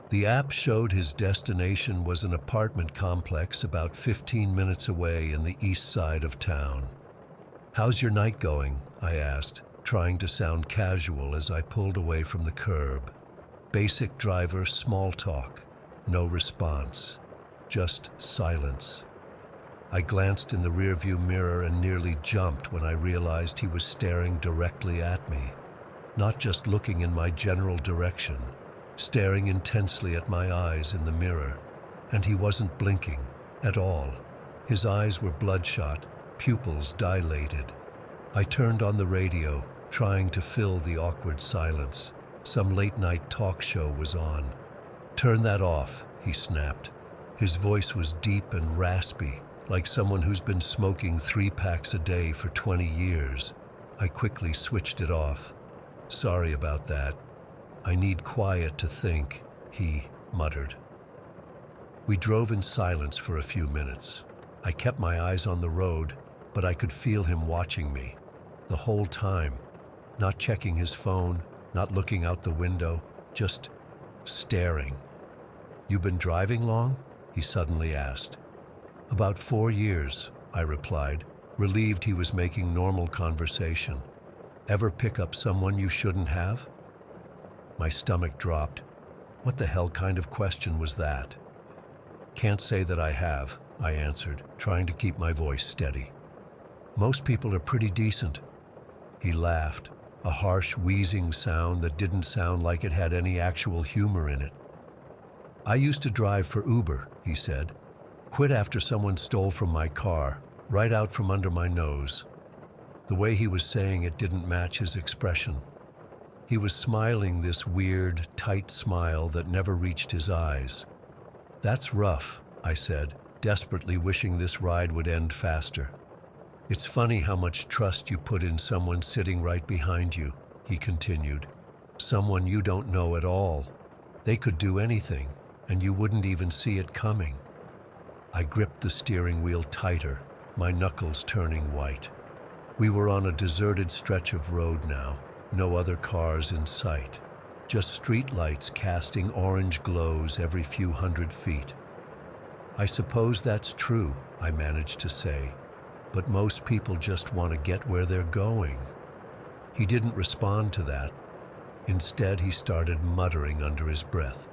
The app showed his destination was an apartment complex about 15 minutes away in the east side of town. "How's your night going?" I asked, trying to sound casual as I pulled away from the curb. Basic driver small talk. No response. Just silence. I glanced in the rearview mirror and nearly jumped when I realized he was staring directly at me. Not just looking in my general direction, staring intensely at my eyes in the mirror. And he wasn't blinking at all. His eyes were bloodshot, pupils dilated. I turned on the radio, trying to fill the awkward silence. Some late-night talk show was on. "Turn that off," he snapped. His voice was deep and raspy, like someone who's been smoking 3 packs a day for 20 years. I quickly switched it off. "Sorry about that. I need quiet to think," he muttered. We drove in silence for a few minutes. I kept my eyes on the road, but I could feel him watching me. The whole time. Not checking his phone, not looking out the window, just staring. "You been driving long?" he suddenly asked. "About 4 years," I replied, relieved he was making normal conversation. "Ever pick up someone you shouldn't have?" My stomach dropped. What the hell kind of question was that? "Can't say that I have," I answered, trying to keep my voice steady. "Most people are pretty decent." He laughed, a harsh wheezing sound that didn't sound like it had any actual humor in it. "I used to drive for Uber," he said. "Quit after someone stole from my car, right out from under my nose." The way he was saying it didn't match his expression. He was smiling this weird, tight smile that never reached his eyes. "That's rough," I said, desperately wishing this ride would end faster. "It's funny how much trust you put in someone sitting right behind you," he continued. "Someone you don't know at all. They could do anything, and you wouldn't even see it coming." I gripped the steering wheel tighter, my knuckles turning white. We were on a deserted stretch of road now, no other cars in sight, just street lights casting orange glows every few hundred feet. "I suppose that's true," I managed to say, "but most people just want to get where they're going." He didn't respond to that. Instead, he started muttering under his breath.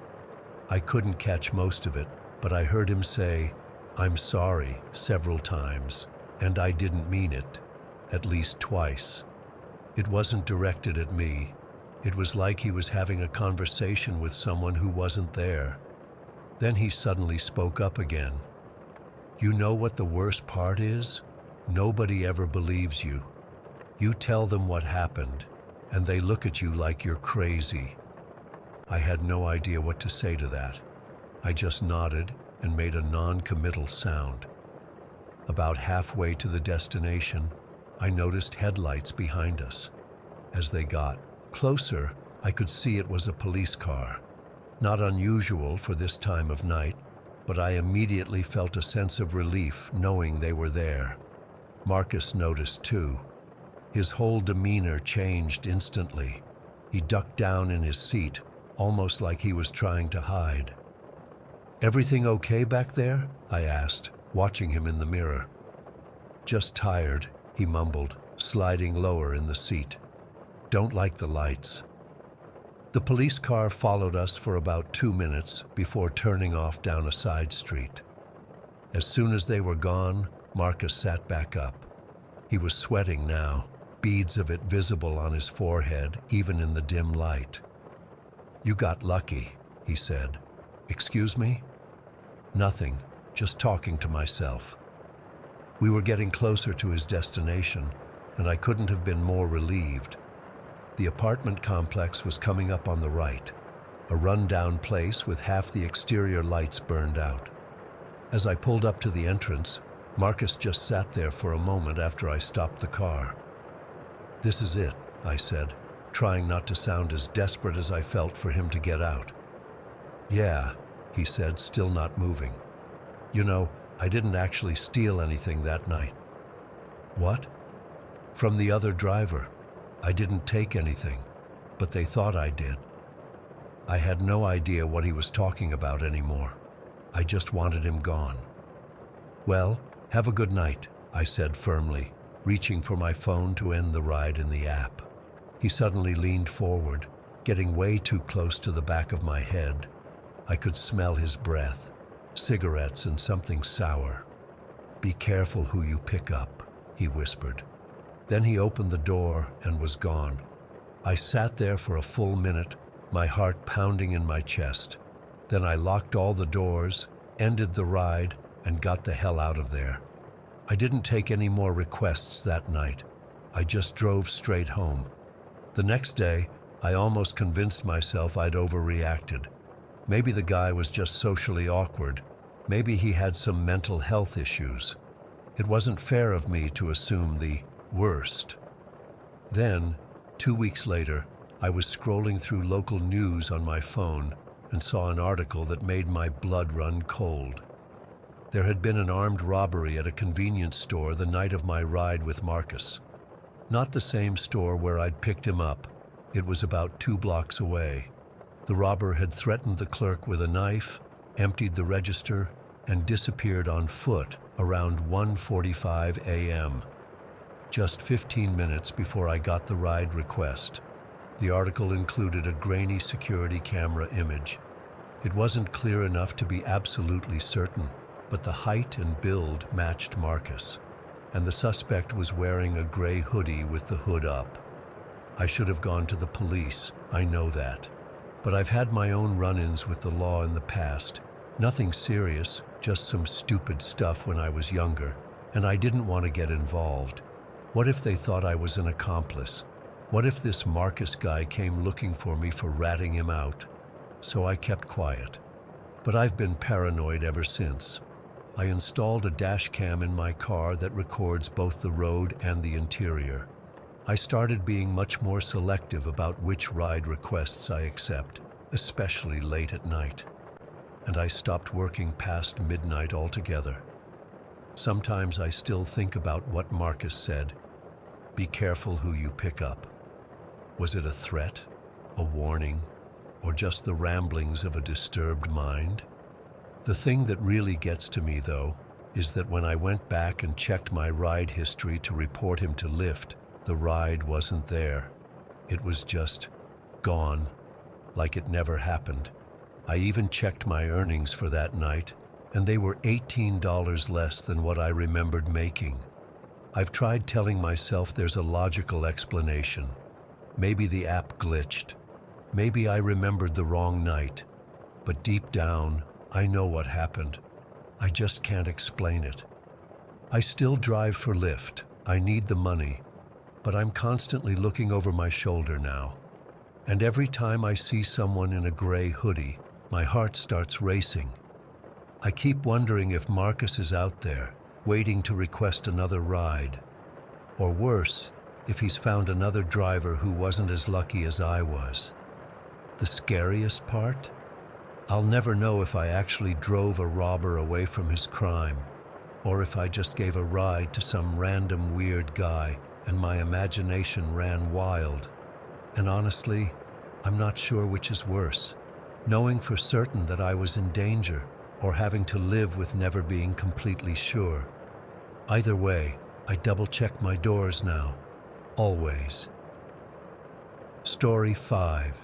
I couldn't catch most of it, but I heard him say, "I'm sorry," several times, and I didn't mean it, at least twice. It wasn't directed at me. It was like he was having a conversation with someone who wasn't there. Then he suddenly spoke up again. "You know what the worst part is? Nobody ever believes you. You tell them what happened, and they look at you like you're crazy." I had no idea what to say to that. I just nodded and made a non-committal sound. About halfway to the destination, I noticed headlights behind us. As they got closer, I could see it was a police car. Not unusual for this time of night, but I immediately felt a sense of relief knowing they were there. Marcus noticed too. His whole demeanor changed instantly. He ducked down in his seat, almost like he was trying to hide. "Everything okay back there?" I asked, watching him in the mirror. "Just tired," he mumbled, sliding lower in the seat. "Don't like the lights." The police car followed us for about 2 minutes before turning off down a side street. As soon as they were gone, Marcus sat back up. He was sweating now, beads of it visible on his forehead, even in the dim light. "You got lucky," he said. "Excuse me?" "Nothing, just talking to myself." We were getting closer to his destination, and I couldn't have been more relieved. The apartment complex was coming up on the right, a run-down place with half the exterior lights burned out. As I pulled up to the entrance, Marcus just sat there for a moment after I stopped the car. "This is it," I said. trying not to sound as desperate as I felt for him to get out. "Yeah," he said, still not moving. "You know, I didn't actually steal anything that night." "What?" "From the other driver. I didn't take anything, but they thought I did." I had no idea what he was talking about anymore. I just wanted him gone. "Well, have a good night," I said firmly, reaching for my phone to end the ride in the app. He suddenly leaned forward, getting way too close to the back of my head. I could smell his breath, cigarettes and something sour. "Be careful who you pick up," he whispered. Then he opened the door and was gone. I sat there for a full minute, my heart pounding in my chest. Then I locked all the doors, ended the ride, and got the hell out of there. I didn't take any more requests that night. I just drove straight home. The next day, I almost convinced myself I'd overreacted. Maybe the guy was just socially awkward. Maybe he had some mental health issues. It wasn't fair of me to assume the worst. Then, 2 weeks later, I was scrolling through local news on my phone and saw an article that made my blood run cold. There had been an armed robbery at a convenience store the night of my ride with Marcus. Not the same store where I'd picked him up. It was about 2 blocks away. The robber had threatened the clerk with a knife, emptied the register, and disappeared on foot around 1:45 a.m. Just 15 minutes before I got the ride request. The article included a grainy security camera image. It wasn't clear enough to be absolutely certain, but the height and build matched Marcus, and the suspect was wearing a gray hoodie with the hood up. I should have gone to the police, I know that. But I've had my own run-ins with the law in the past. Nothing serious, just some stupid stuff when I was younger, and I didn't want to get involved. What if they thought I was an accomplice? What if this Marcus guy came looking for me for ratting him out? So I kept quiet. But I've been paranoid ever since. I installed a dash cam in my car that records both the road and the interior. I started being much more selective about which ride requests I accept, especially late at night. And I stopped working past midnight altogether. Sometimes I still think about what Marcus said. Be careful who you pick up. Was it a threat, a warning, or just the ramblings of a disturbed mind? The thing that really gets to me, though, is that when I went back and checked my ride history to report him to Lyft, the ride wasn't there. It was just gone, like it never happened. I even checked my earnings for that night, and they were $18 less than what I remembered making. I've tried telling myself there's a logical explanation. Maybe the app glitched. Maybe I remembered the wrong night. But deep down, I know what happened. I just can't explain it. I still drive for Lyft. I need the money. But I'm constantly looking over my shoulder now. And every time I see someone in a gray hoodie, my heart starts racing. I keep wondering if Marcus is out there, waiting to request another ride. Or worse, if he's found another driver who wasn't as lucky as I was. The scariest part? I'll never know if I actually drove a robber away from his crime, or if I just gave a ride to some random weird guy and my imagination ran wild. And honestly, I'm not sure which is worse, knowing for certain that I was in danger or having to live with never being completely sure. Either way, I double-check my doors now, always. Story 5.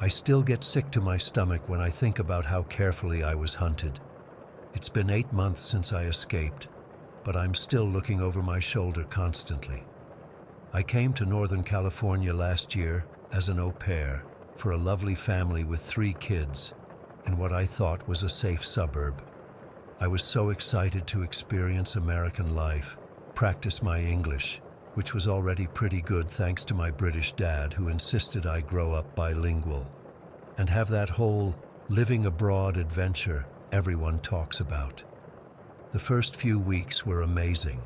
I still get sick to my stomach when I think about how carefully I was hunted. It's been 8 months since I escaped, but I'm still looking over my shoulder constantly. I came to Northern California last year as an au pair for a lovely family with 3 kids in what I thought was a safe suburb. I was so excited to experience American life, practice my English, which was already pretty good thanks to my British dad who insisted I grow up bilingual, and have that whole living abroad adventure everyone talks about. The first few weeks were amazing.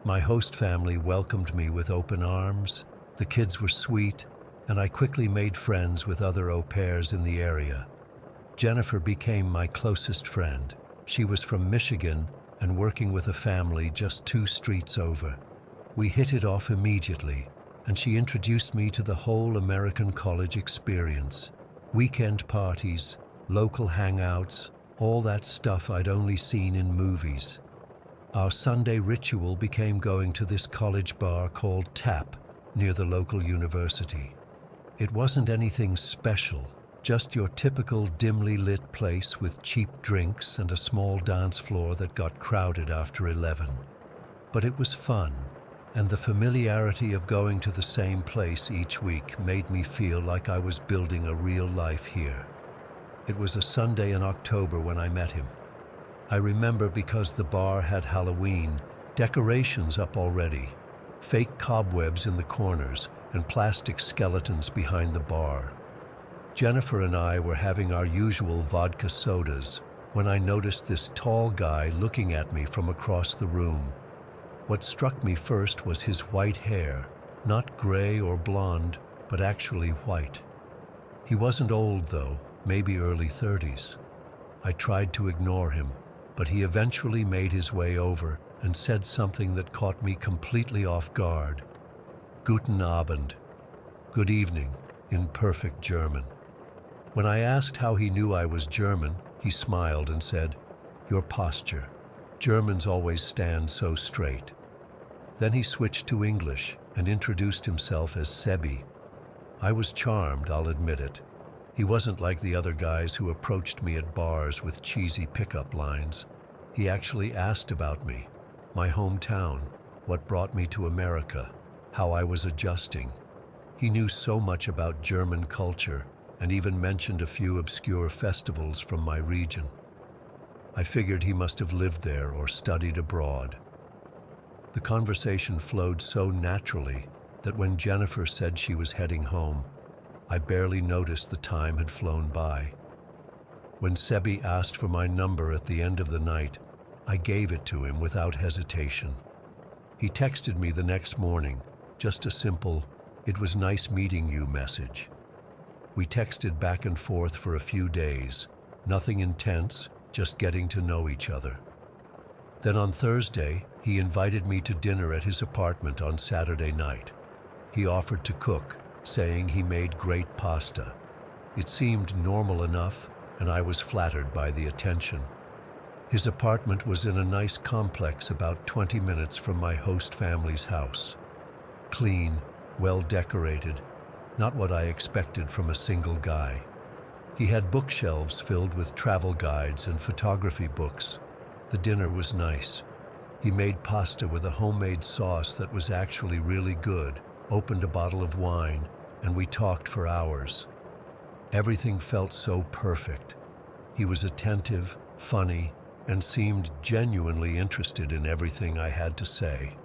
My host family welcomed me with open arms, The kids were sweet, and I quickly made friends with other au pairs in the area. Jennifer became my closest friend. She was from Michigan and working with a family just 2 streets over. We hit it off immediately, and she introduced me to the whole American college experience. Weekend parties, local hangouts, all that stuff I'd only seen in movies. Our Sunday ritual became going to this college bar called Tap near the local university. It wasn't anything special, just your typical dimly lit place with cheap drinks and a small dance floor that got crowded after 11. But it was fun, and the familiarity of going to the same place each week made me feel like I was building a real life here. It was a Sunday in October when I met him. I remember because the bar had Halloween decorations up already, fake cobwebs in the corners, and plastic skeletons behind the bar. Jennifer and I were having our usual vodka sodas when I noticed this tall guy looking at me from across the room. What struck me first was his white hair, not gray or blonde, but actually white. He wasn't old though, maybe early 30s. I tried to ignore him, but he eventually made his way over and said something that caught me completely off guard. Guten Abend, good evening, in perfect German. When I asked how he knew I was German, he smiled and said, "Your posture. Germans always stand so straight." Then he switched to English and introduced himself as Sebi. I was charmed, I'll admit it. He wasn't like the other guys who approached me at bars with cheesy pickup lines. He actually asked about me, my hometown, what brought me to America, how I was adjusting. He knew so much about German culture and even mentioned a few obscure festivals from my region. I figured he must have lived there or studied abroad. The conversation flowed so naturally that when Jennifer said she was heading home, I barely noticed the time had flown by. When Sebi asked for my number at the end of the night, I gave it to him without hesitation. He texted me the next morning, just a simple, "It was nice meeting you" message. We texted back and forth for a few days, nothing intense, just getting to know each other. Then on Thursday, he invited me to dinner at his apartment on Saturday night. He offered to cook, saying he made great pasta. It seemed normal enough, and I was flattered by the attention. His apartment was in a nice complex about 20 minutes from my host family's house. Clean, well decorated, not what I expected from a single guy. He had bookshelves filled with travel guides and photography books. The dinner was nice. He made pasta with a homemade sauce that was actually really good, opened a bottle of wine, and we talked for hours. Everything felt so perfect. He was attentive, funny, and seemed genuinely interested in everything I had to say.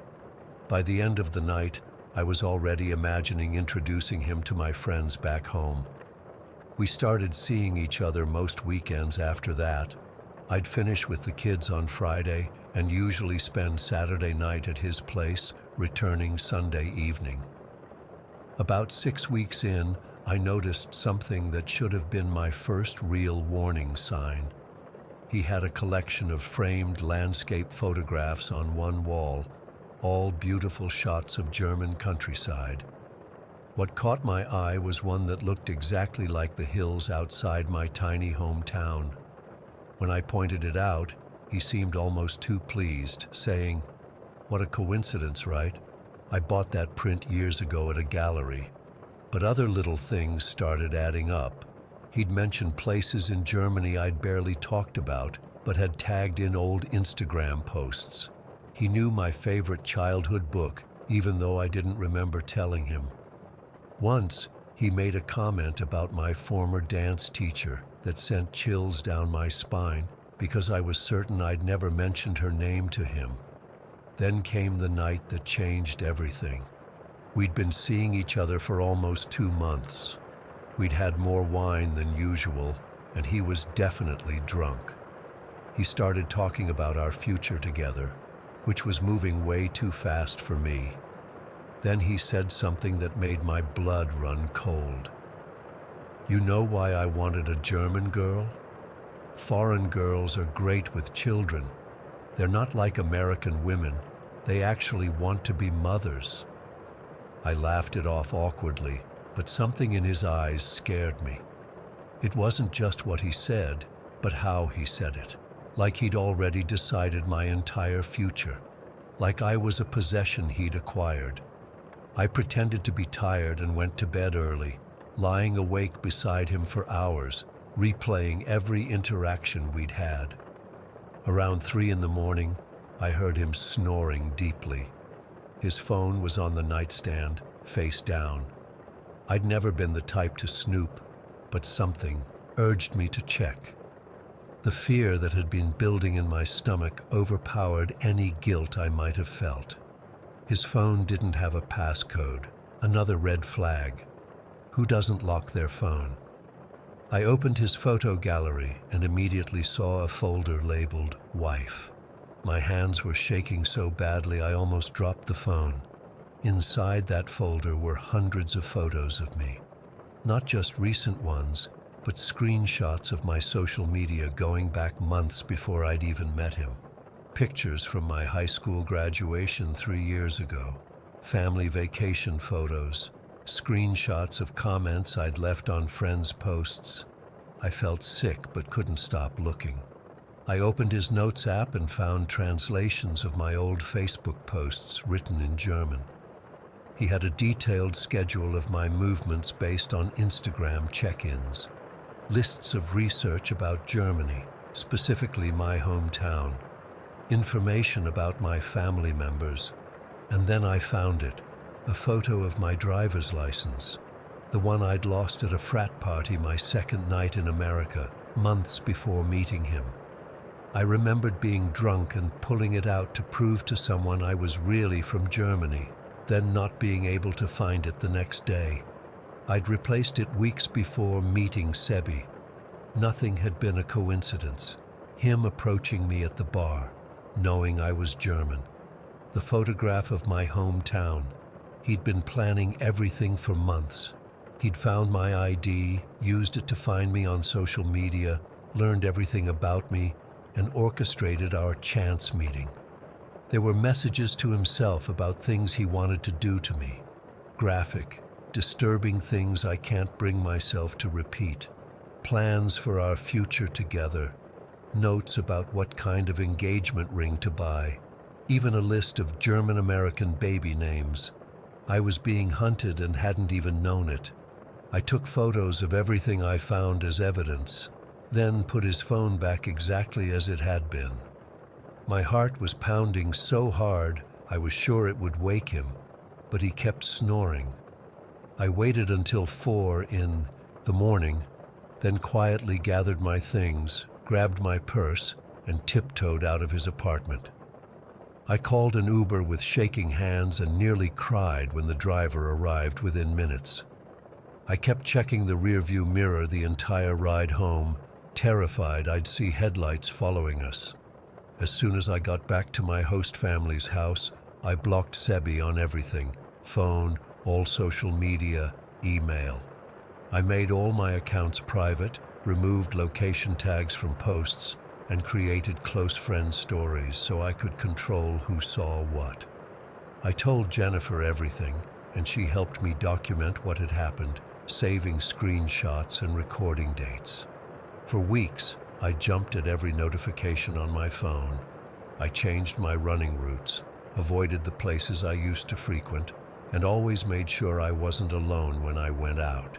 By the end of the night, I was already imagining introducing him to my friends back home. We started seeing each other most weekends after that. I'd finish with the kids on Friday and usually spend Saturday night at his place, returning Sunday evening. About 6 weeks in, I noticed something that should have been my first real warning sign. He had a collection of framed landscape photographs on one wall, all beautiful shots of German countryside. What caught my eye was one that looked exactly like the hills outside my tiny hometown. When I pointed it out, he seemed almost too pleased, saying, "What a coincidence, right? I bought that print years ago at a gallery." But other little things started adding up. He'd mentioned places in Germany I'd barely talked about, but had tagged in old Instagram posts. He knew my favorite childhood book, even though I didn't remember telling him. Once, he made a comment about my former dance teacher that sent chills down my spine because I was certain I'd never mentioned her name to him. Then came the night that changed everything. We'd been seeing each other for almost 2 months. We'd had more wine than usual, and he was definitely drunk. He started talking about our future together, which was moving way too fast for me. Then he said something that made my blood run cold. "You know why I wanted a German girl? Foreign girls are great with children. They're not like American women. They actually want to be mothers." I laughed it off awkwardly, but something in his eyes scared me. It wasn't just what he said, but how he said it. Like he'd already decided my entire future. Like I was a possession he'd acquired. I pretended to be tired and went to bed early, lying awake beside him for hours, replaying every interaction we'd had. Around 3 in the morning, I heard him snoring deeply. His phone was on the nightstand, face down. I'd never been the type to snoop, but something urged me to check. The fear that had been building in my stomach overpowered any guilt I might have felt. His phone didn't have a passcode, another red flag. Who doesn't lock their phone? I opened his photo gallery and immediately saw a folder labeled "Wife." My hands were shaking so badly I almost dropped the phone. Inside that folder were hundreds of photos of me. Not just recent ones, but screenshots of my social media going back months before I'd even met him. Pictures from my high school graduation 3 years ago, family vacation photos, screenshots of comments I'd left on friends' posts. I felt sick but couldn't stop looking. I opened his notes app and found translations of my old Facebook posts written in German. He had a detailed schedule of my movements based on Instagram check-ins, lists of research about Germany, specifically my hometown, information about my family members, and then I found it, a photo of my driver's license, the one I'd lost at a frat party my second night in America, months before meeting him. I remembered being drunk and pulling it out to prove to someone I was really from Germany, then not being able to find it the next day. I'd replaced it weeks before meeting Sebi. Nothing had been a coincidence. Him approaching me at the bar, knowing I was German. The photograph of my hometown. He'd been planning everything for months. He'd found my ID, used it to find me on social media, learned everything about me, and orchestrated our chance meeting. There were messages to himself about things he wanted to do to me. Graphic, disturbing things I can't bring myself to repeat. Plans for our future together. Notes about what kind of engagement ring to buy. Even a list of German-American baby names. I was being hunted and hadn't even known it. I took photos of everything I found as evidence, then put his phone back exactly as it had been. My heart was pounding so hard I was sure it would wake him, but he kept snoring. I waited until 4 in the morning, then quietly gathered my things, grabbed my purse, and tiptoed out of his apartment. I called an Uber with shaking hands and nearly cried when the driver arrived within minutes. I kept checking the rearview mirror the entire ride home, terrified I'd see headlights following us. As soon as I got back to my host family's house, I blocked Sebi on everything: phone, all social media, email. I made all my accounts private, removed location tags from posts, and created close friend stories so I could control who saw what. I told Jennifer everything, and she helped me document what had happened, saving screenshots and recording dates. For weeks, I jumped at every notification on my phone. I changed my running routes, avoided the places I used to frequent, and always made sure I wasn't alone when I went out.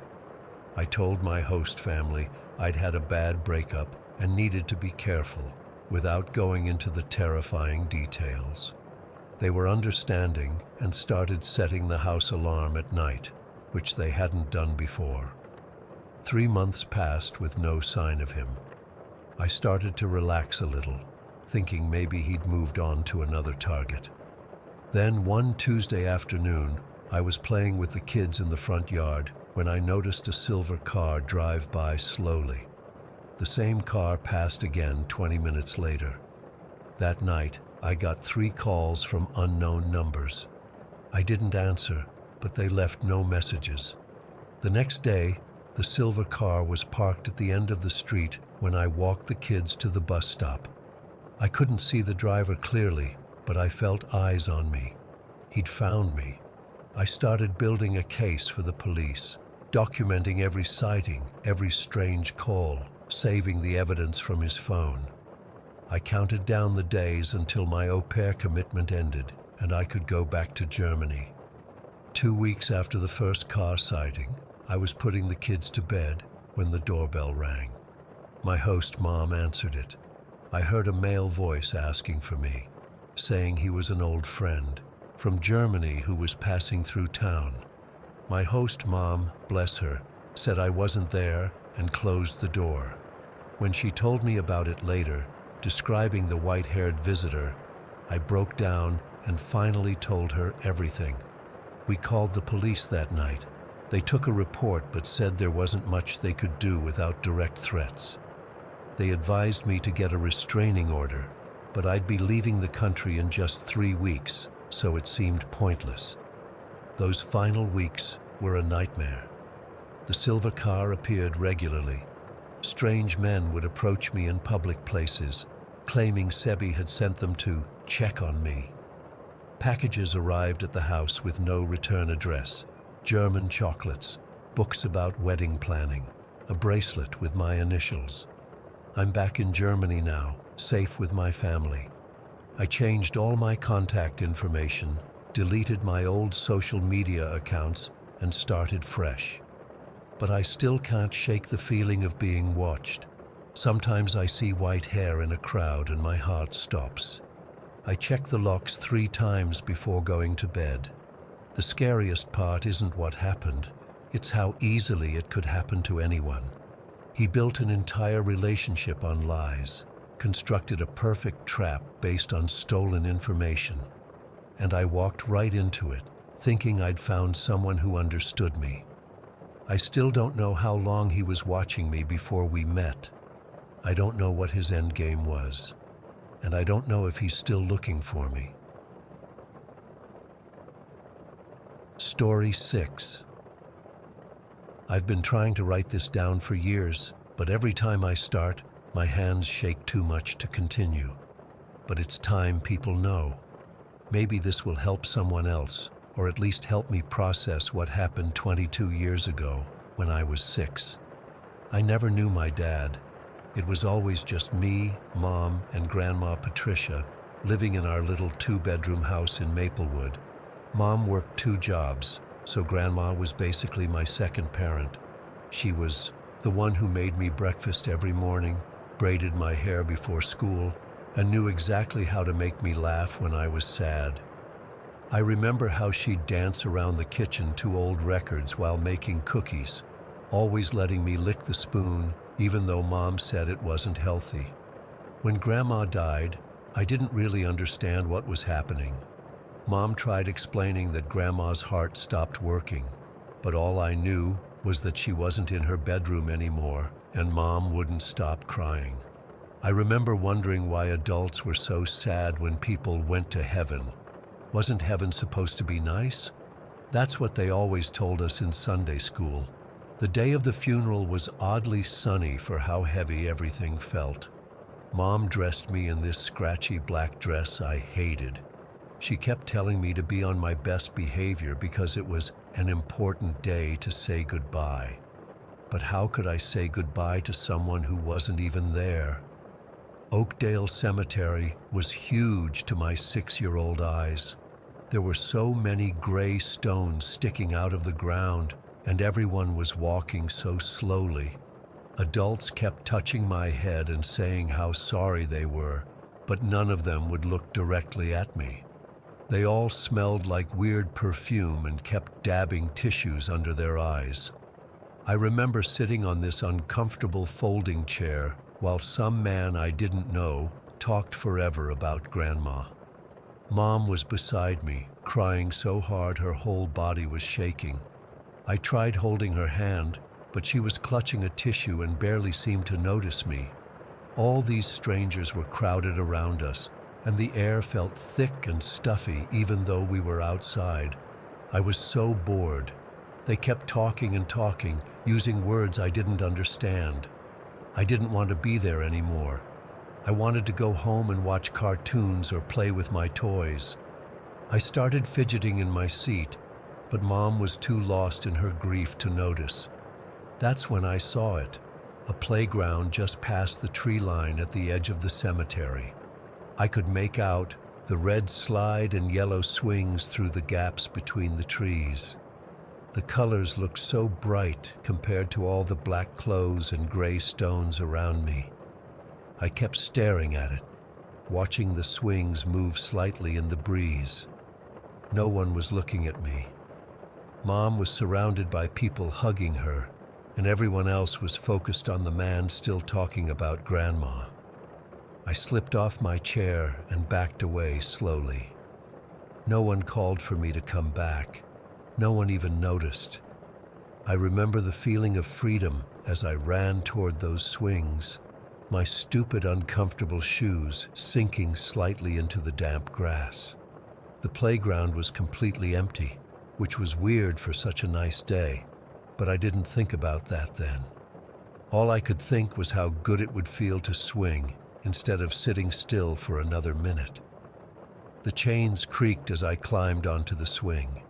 I told my host family I'd had a bad breakup and needed to be careful, without going into the terrifying details. They were understanding and started setting the house alarm at night, which they hadn't done before. 3 months passed with no sign of him. I started to relax a little, thinking maybe he'd moved on to another target. Then one Tuesday afternoon, I was playing with the kids in the front yard when I noticed a silver car drive by slowly. The same car passed again 20 minutes later. That night, I got 3 calls from unknown numbers. I didn't answer, but they left no messages. The next day, the silver car was parked at the end of the street when I walked the kids to the bus stop. I couldn't see the driver clearly, but I felt eyes on me. He'd found me. I started building a case for the police, documenting every sighting, every strange call, saving the evidence from his phone. I counted down the days until my au pair commitment ended and I could go back to Germany. 2 weeks after the first car sighting, I was putting the kids to bed when the doorbell rang. My host mom answered it. I heard a male voice asking for me, saying he was an old friend from Germany who was passing through town. My host mom, bless her, said I wasn't there and closed the door. When she told me about it later, describing the white-haired visitor, I broke down and finally told her everything. We called the police that night. They took a report but said there wasn't much they could do without direct threats. They advised me to get a restraining order, but I'd be leaving the country in just 3 weeks, so it seemed pointless. Those final weeks were a nightmare. The silver car appeared regularly. Strange men would approach me in public places, claiming Sebi had sent them to check on me. Packages arrived at the house with no return address. German chocolates, books about wedding planning, a bracelet with my initials. I'm back in Germany now, safe with my family. I changed all my contact information, deleted my old social media accounts, and started fresh. But I still can't shake the feeling of being watched. Sometimes I see white hair in a crowd and my heart stops. I check the locks 3 times before going to bed. The scariest part isn't what happened, it's how easily it could happen to anyone. He built an entire relationship on lies, constructed a perfect trap based on stolen information. And I walked right into it, thinking I'd found someone who understood me. I still don't know how long he was watching me before we met. I don't know what his endgame was, and I don't know if he's still looking for me. Story 6. I've been trying to write this down for years, but every time I start, my hands shake too much to continue. But it's time people know. Maybe this will help someone else, or at least help me process what happened 22 years ago when I was 6. I never knew my dad. It was always just me, Mom, and Grandma Patricia living in our little 2-bedroom house in Maplewood. Mom worked 2 jobs, so Grandma was basically my second parent. She was the one who made me breakfast every morning, braided my hair before school, and knew exactly how to make me laugh when I was sad. I remember how she'd dance around the kitchen to old records while making cookies, always letting me lick the spoon, even though Mom said it wasn't healthy. When Grandma died, I didn't really understand what was happening. Mom tried explaining that Grandma's heart stopped working, but all I knew was that she wasn't in her bedroom anymore, and Mom wouldn't stop crying. I remember wondering why adults were so sad when people went to heaven. Wasn't heaven supposed to be nice? That's what they always told us in Sunday school. The day of the funeral was oddly sunny for how heavy everything felt. Mom dressed me in this scratchy black dress I hated. She kept telling me to be on my best behavior because it was an important day to say goodbye. But how could I say goodbye to someone who wasn't even there? Oakdale Cemetery was huge to my 6-year-old eyes. There were so many gray stones sticking out of the ground, and everyone was walking so slowly. Adults kept touching my head and saying how sorry they were, but none of them would look directly at me. They all smelled like weird perfume and kept dabbing tissues under their eyes. I remember sitting on this uncomfortable folding chair while some man I didn't know talked forever about Grandma. Mom was beside me, crying so hard her whole body was shaking. I tried holding her hand, but she was clutching a tissue and barely seemed to notice me. All these strangers were crowded around us, and the air felt thick and stuffy even though we were outside. I was so bored. They kept talking and talking, using words I didn't understand. I didn't want to be there anymore. I wanted to go home and watch cartoons or play with my toys. I started fidgeting in my seat, but Mom was too lost in her grief to notice. That's when I saw it, a playground just past the tree line at the edge of the cemetery. I could make out the red slide and yellow swings through the gaps between the trees. The colors looked so bright compared to all the black clothes and gray stones around me. I kept staring at it, watching the swings move slightly in the breeze. No one was looking at me. Mom was surrounded by people hugging her, and everyone else was focused on the man still talking about Grandma. I slipped off my chair and backed away slowly. No one called for me to come back. No one even noticed. I remember the feeling of freedom as I ran toward those swings, my stupid, uncomfortable shoes sinking slightly into the damp grass. The playground was completely empty, which was weird for such a nice day, but I didn't think about that then. All I could think was how good it would feel to swing instead of sitting still for another minute. The chains creaked as I climbed onto the swing.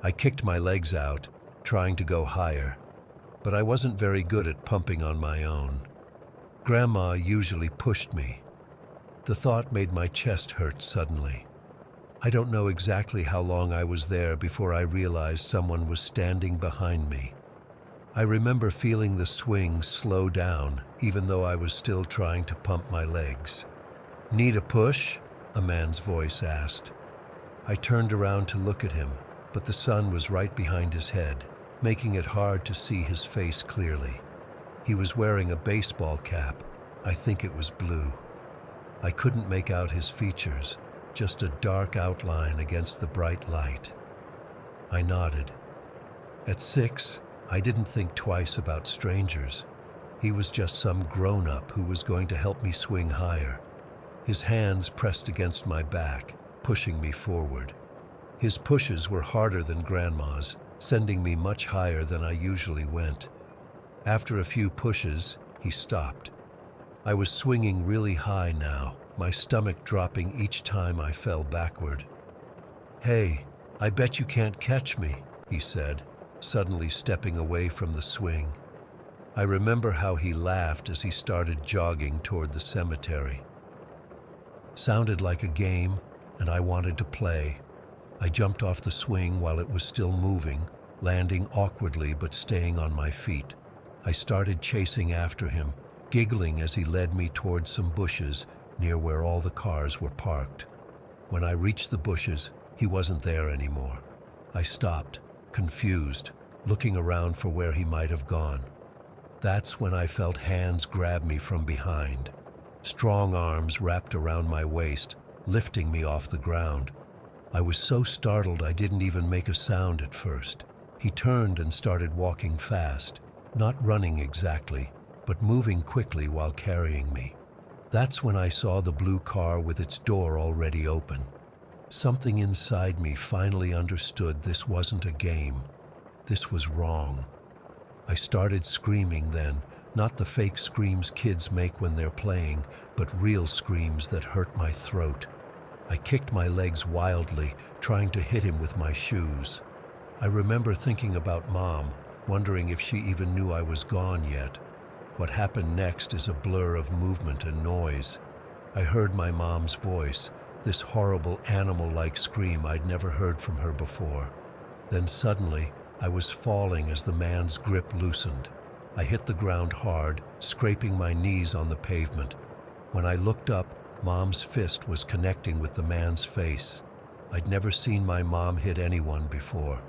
I kicked my legs out, trying to go higher, but I wasn't very good at pumping on my own. Grandma usually pushed me. The thought made my chest hurt suddenly. I don't know exactly how long I was there before I realized someone was standing behind me. I remember feeling the swing slow down, even though I was still trying to pump my legs. "Need a push?" a man's voice asked. I turned around to look at him, but the sun was right behind his head, making it hard to see his face clearly. He was wearing a baseball cap. I think it was blue. I couldn't make out his features, just a dark outline against the bright light. I nodded. At 6, I didn't think twice about strangers. He was just some grown-up who was going to help me swing higher. His hands pressed against my back, pushing me forward. His pushes were harder than Grandma's, sending me much higher than I usually went. After a few pushes, he stopped. I was swinging really high now, my stomach dropping each time I fell backward. "Hey, I bet you can't catch me," he said, suddenly stepping away from the swing. I remember how he laughed as he started jogging toward the cemetery. Sounded like a game, and I wanted to play. I jumped off the swing while it was still moving, landing awkwardly but staying on my feet. I started chasing after him, giggling as he led me towards some bushes near where all the cars were parked. When I reached the bushes, he wasn't there anymore. I stopped, confused, looking around for where he might have gone. That's when I felt hands grab me from behind. Strong arms wrapped around my waist, lifting me off the ground. I was so startled I didn't even make a sound at first. He turned and started walking fast, not running exactly, but moving quickly while carrying me. That's when I saw the blue car with its door already open. Something inside me finally understood this wasn't a game. This was wrong. I started screaming then, not the fake screams kids make when they're playing, but real screams that hurt my throat. I kicked my legs wildly, trying to hit him with my shoes. I remember thinking about Mom, wondering if she even knew I was gone yet. What happened next is a blur of movement and noise. I heard my mom's voice, this horrible animal-like scream I'd never heard from her before. Then suddenly, I was falling as the man's grip loosened. I hit the ground hard, scraping my knees on the pavement. When I looked up, Mom's fist was connecting with the man's face. I'd never seen my mom hit anyone before.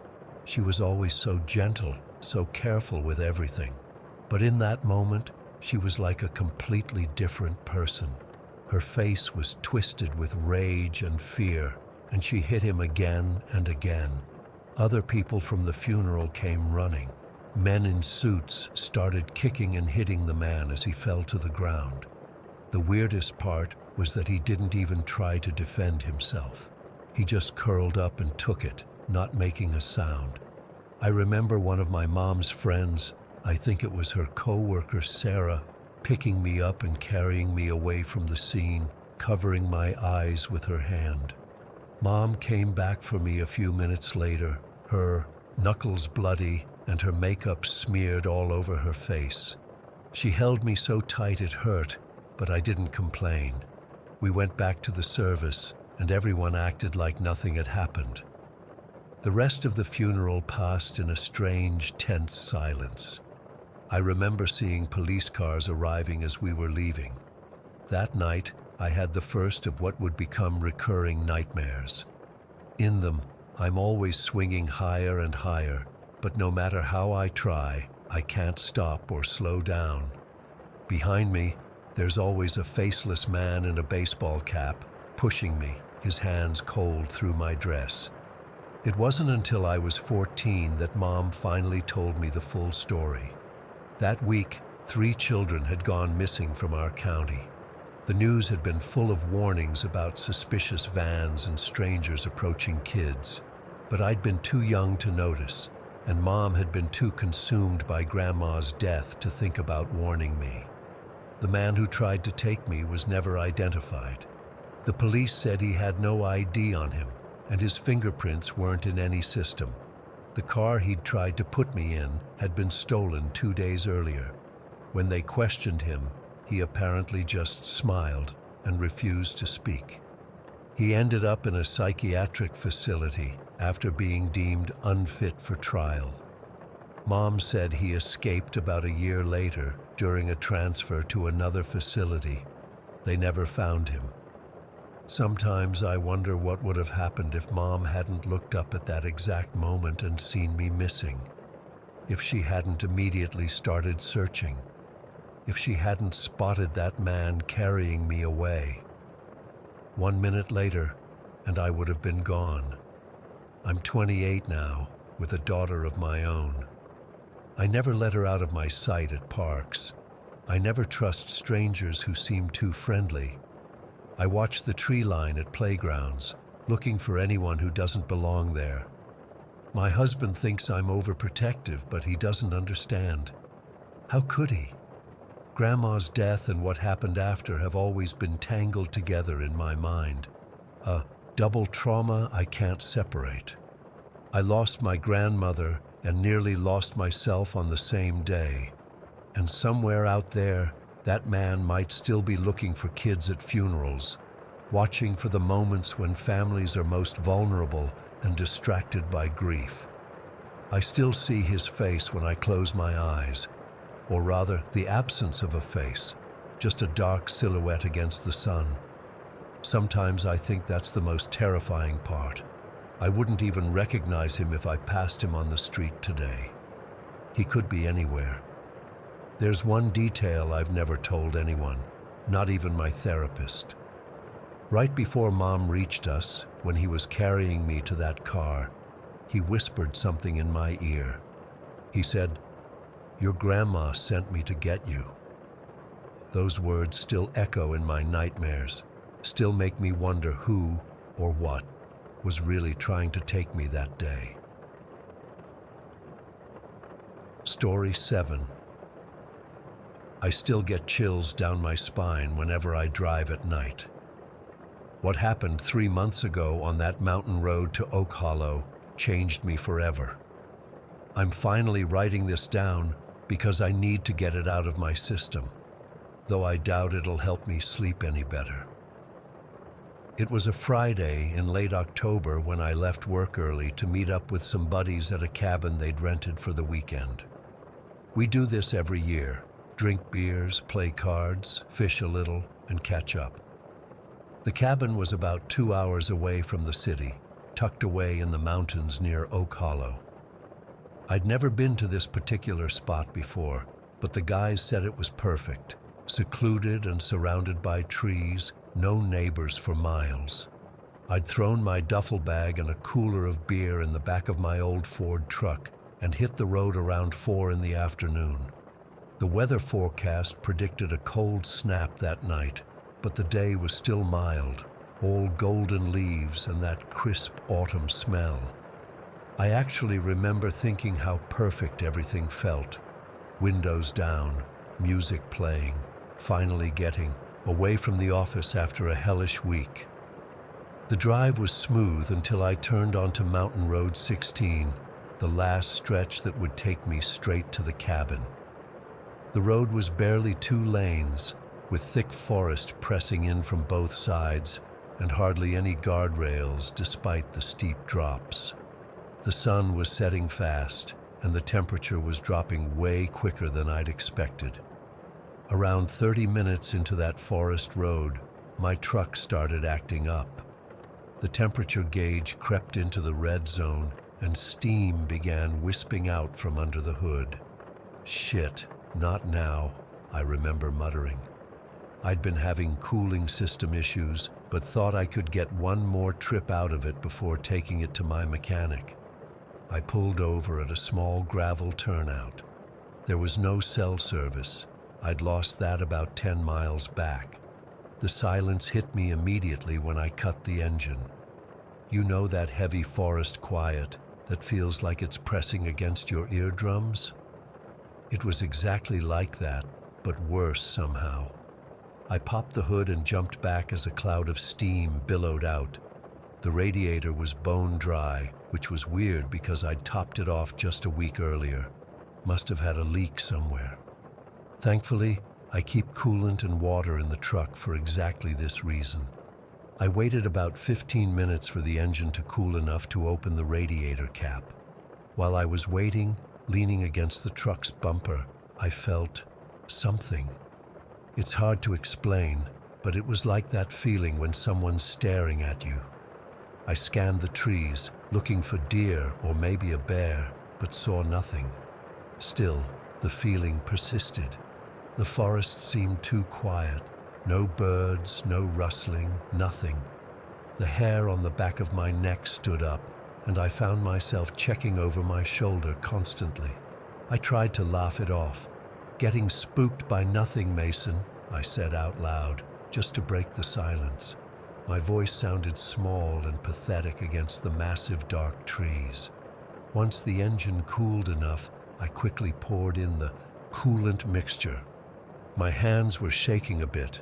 She was always so gentle, so careful with everything. But in that moment, she was like a completely different person. Her face was twisted with rage and fear, and she hit him again and again. Other people from the funeral came running. Men in suits started kicking and hitting the man as he fell to the ground. The weirdest part was that he didn't even try to defend himself. He just curled up and took it, not making a sound. I remember one of my mom's friends, I think it was her co-worker Sarah, picking me up and carrying me away from the scene, covering my eyes with her hand. Mom came back for me a few minutes later, her knuckles bloody and her makeup smeared all over her face. She held me so tight it hurt, but I didn't complain. We went back to the service, and everyone acted like nothing had happened. The rest of the funeral passed in a strange, tense silence. I remember seeing police cars arriving as we were leaving. That night, I had the first of what would become recurring nightmares. In them, I'm always swinging higher and higher, but no matter how I try, I can't stop or slow down. Behind me, there's always a faceless man in a baseball cap, pushing me, his hands cold through my dress. It wasn't until I was 14 that Mom finally told me the full story. That week, 3 children had gone missing from our county. The news had been full of warnings about suspicious vans and strangers approaching kids, but I'd been too young to notice, and Mom had been too consumed by Grandma's death to think about warning me. The man who tried to take me was never identified. The police said he had no ID on him, and his fingerprints weren't in any system. The car he'd tried to put me in had been stolen 2 days earlier. When they questioned him, he apparently just smiled and refused to speak. He ended up in a psychiatric facility after being deemed unfit for trial. Mom said he escaped about a year later during a transfer to another facility. They never found him. Sometimes I wonder what would have happened if Mom hadn't looked up at that exact moment and seen me missing. If she hadn't immediately started searching. If she hadn't spotted that man carrying me away. 1 minute later, and I would have been gone. I'm 28 now, with a daughter of my own. I never let her out of my sight at parks. I never trust strangers who seem too friendly. I watch the tree line at playgrounds, looking for anyone who doesn't belong there. My husband thinks I'm overprotective, but he doesn't understand. How could he? Grandma's death and what happened after have always been tangled together in my mind. A double trauma I can't separate. I lost my grandmother and nearly lost myself on the same day. And somewhere out there, that man might still be looking for kids at funerals, watching for the moments when families are most vulnerable and distracted by grief. I still see his face when I close my eyes, or rather, the absence of a face, just a dark silhouette against the sun. Sometimes I think that's the most terrifying part. I wouldn't even recognize him if I passed him on the street today. He could be anywhere. There's one detail I've never told anyone, not even my therapist. Right before Mom reached us, when he was carrying me to that car, he whispered something in my ear. He said, "Your grandma sent me to get you." Those words still echo in my nightmares, still make me wonder who or what was really trying to take me that day. Story 7. I still get chills down my spine whenever I drive at night. What happened 3 months ago on that mountain road to Oak Hollow changed me forever. I'm finally writing this down because I need to get it out of my system, though I doubt it'll help me sleep any better. It was a Friday in late October when I left work early to meet up with some buddies at a cabin they'd rented for the weekend. We do this every year. Drink beers, play cards, fish a little, and catch up. The cabin was about 2 hours away from the city, tucked away in the mountains near Oak Hollow. I'd never been to this particular spot before, but the guys said it was perfect, secluded and surrounded by trees, no neighbors for miles. I'd thrown my duffel bag and a cooler of beer in the back of my old Ford truck and hit the road around 4 in the afternoon. The weather forecast predicted a cold snap that night, but the day was still mild, all golden leaves and that crisp autumn smell. I actually remember thinking how perfect everything felt. Windows down, music playing, finally getting away from the office after a hellish week. The drive was smooth until I turned onto Mountain Road 16, the last stretch that would take me straight to the cabin. The road was barely 2 lanes, with thick forest pressing in from both sides and hardly any guardrails despite the steep drops. The sun was setting fast, and the temperature was dropping way quicker than I'd expected. Around 30 minutes into that forest road, my truck started acting up. The temperature gauge crept into the red zone, and steam began wisping out from under the hood. "Shit, not now," I remember muttering. I'd been having cooling system issues, but thought I could get one more trip out of it before taking it to my mechanic. I pulled over at a small gravel turnout. There was no cell service. I'd lost that about 10 miles back. The silence hit me immediately when I cut the engine. You know that heavy forest quiet that feels like it's pressing against your eardrums? It was exactly like that, but worse somehow. I popped the hood and jumped back as a cloud of steam billowed out. The radiator was bone dry, which was weird because I'd topped it off just a week earlier. Must have had a leak somewhere. Thankfully, I keep coolant and water in the truck for exactly this reason. I waited about 15 minutes for the engine to cool enough to open the radiator cap. While I was waiting, leaning against the truck's bumper, I felt something. It's hard to explain, but it was like that feeling when someone's staring at you. I scanned the trees, looking for deer or maybe a bear, but saw nothing. Still, the feeling persisted. The forest seemed too quiet. No birds, no rustling, nothing. The hair on the back of my neck stood up, and I found myself checking over my shoulder constantly. I tried to laugh it off. "Getting spooked by nothing, Mason," I said out loud, just to break the silence. My voice sounded small and pathetic against the massive dark trees. Once the engine cooled enough, I quickly poured in the coolant mixture. My hands were shaking a bit,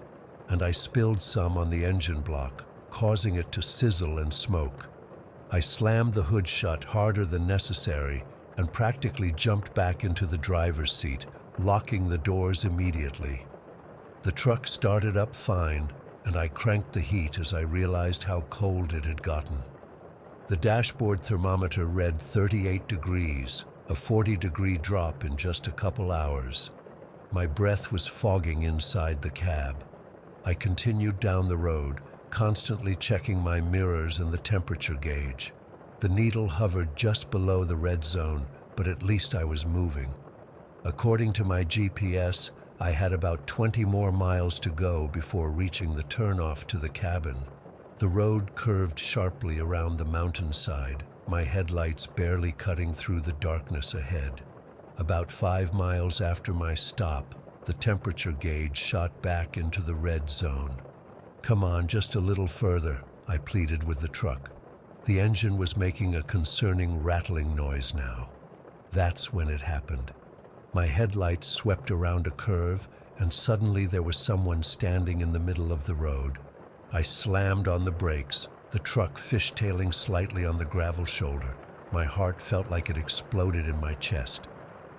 and I spilled some on the engine block, causing it to sizzle and smoke. I slammed the hood shut harder than necessary and practically jumped back into the driver's seat, locking the doors immediately. The truck started up fine, and I cranked the heat as I realized how cold it had gotten. The dashboard thermometer read 38 degrees, a 40-degree drop in just a couple hours. My breath was fogging inside the cab. I continued down the road, constantly checking my mirrors and the temperature gauge. The needle hovered just below the red zone, but at least I was moving. According to my GPS, I had about 20 more miles to go before reaching the turnoff to the cabin. The road curved sharply around the mountainside, my headlights barely cutting through the darkness ahead. About 5 miles after my stop, the temperature gauge shot back into the red zone. "Come on, just a little further," I pleaded with the truck. The engine was making a concerning rattling noise now. That's when it happened. My headlights swept around a curve, and suddenly there was someone standing in the middle of the road. I slammed on the brakes, the truck fishtailing slightly on the gravel shoulder. My heart felt like it exploded in my chest.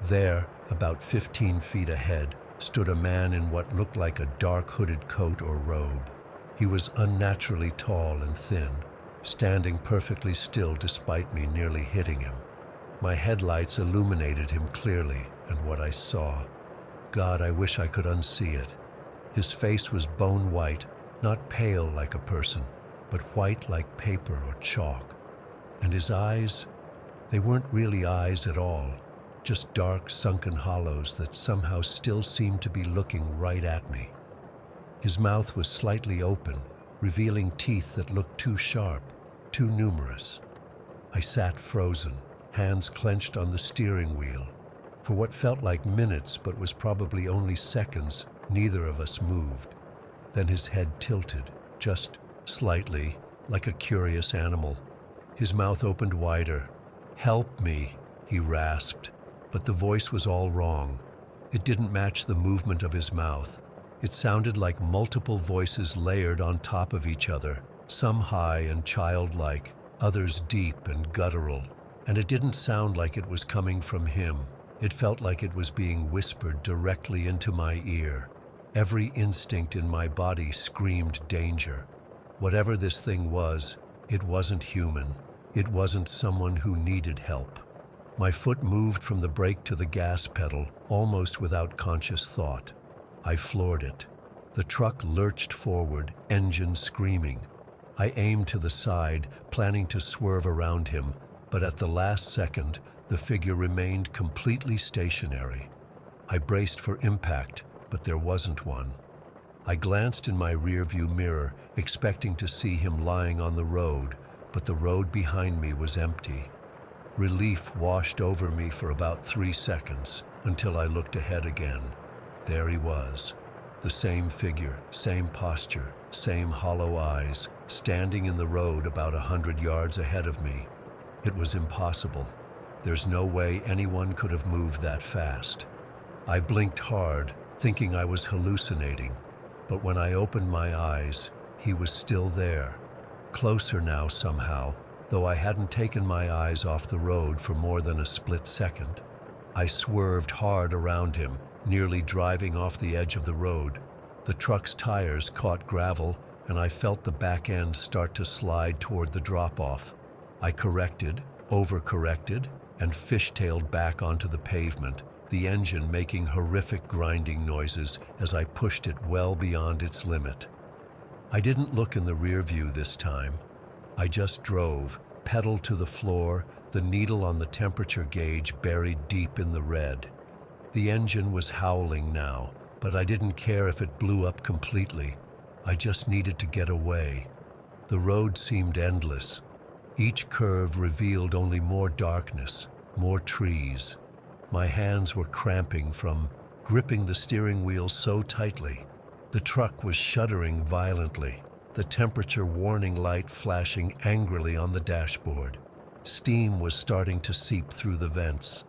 There, about 15 feet ahead, stood a man in what looked like a dark hooded coat or robe. He was unnaturally tall and thin, standing perfectly still despite me nearly hitting him. My headlights illuminated him clearly, and what I saw, God, I wish I could unsee it. His face was bone white, not pale like a person, but white like paper or chalk. And his eyes, they weren't really eyes at all, just dark sunken hollows that somehow still seemed to be looking right at me. His mouth was slightly open, revealing teeth that looked too sharp, too numerous. I sat frozen, hands clenched on the steering wheel. For what felt like minutes but was probably only seconds, neither of us moved. Then his head tilted, just slightly, like a curious animal. His mouth opened wider. "Help me," he rasped, but the voice was all wrong. It didn't match the movement of his mouth. It sounded like multiple voices layered on top of each other, some high and childlike, others deep and guttural. And it didn't sound like it was coming from him. It felt like it was being whispered directly into my ear. Every instinct in my body screamed danger. Whatever this thing was, it wasn't human. It wasn't someone who needed help. My foot moved from the brake to the gas pedal, almost without conscious thought. I floored it. The truck lurched forward, engine screaming. I aimed to the side, planning to swerve around him, but at the last second, the figure remained completely stationary. I braced for impact, but there wasn't one. I glanced in my rearview mirror, expecting to see him lying on the road, but the road behind me was empty. Relief washed over me for about 3 seconds, until I looked ahead again. There he was. The same figure, same posture, same hollow eyes, standing in the road about 100 yards ahead of me. It was impossible. There's no way anyone could have moved that fast. I blinked hard, thinking I was hallucinating, but when I opened my eyes, he was still there. Closer now somehow, though I hadn't taken my eyes off the road for more than a split second. I swerved hard around him, nearly driving off the edge of the road. The truck's tires caught gravel, and I felt the back end start to slide toward the drop-off. I corrected, overcorrected, and fishtailed back onto the pavement, the engine making horrific grinding noises as I pushed it well beyond its limit. I didn't look in the rear view this time. I just drove, pedal to the floor, the needle on the temperature gauge buried deep in the red. The engine was howling now, but I didn't care if it blew up completely. I just needed to get away. The road seemed endless. Each curve revealed only more darkness, more trees. My hands were cramping from gripping the steering wheel so tightly. The truck was shuddering violently, the temperature warning light flashing angrily on the dashboard. Steam was starting to seep through the vents.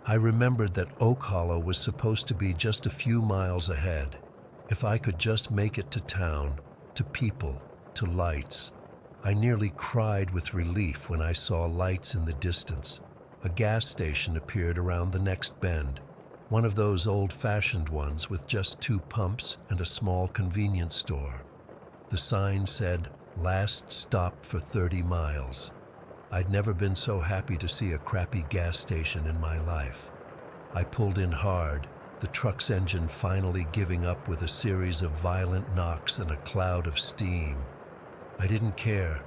I remembered that Oak Hollow was supposed to be just a few miles ahead. If I could just make it to town, to people, to lights. I nearly cried with relief when I saw lights in the distance. A gas station appeared around the next bend, one of those old-fashioned ones with just 2 pumps and a small convenience store. The sign said, "Last stop for 30 miles." I'd never been so happy to see a crappy gas station in my life. I pulled in hard, the truck's engine finally giving up with a series of violent knocks and a cloud of steam. I didn't care.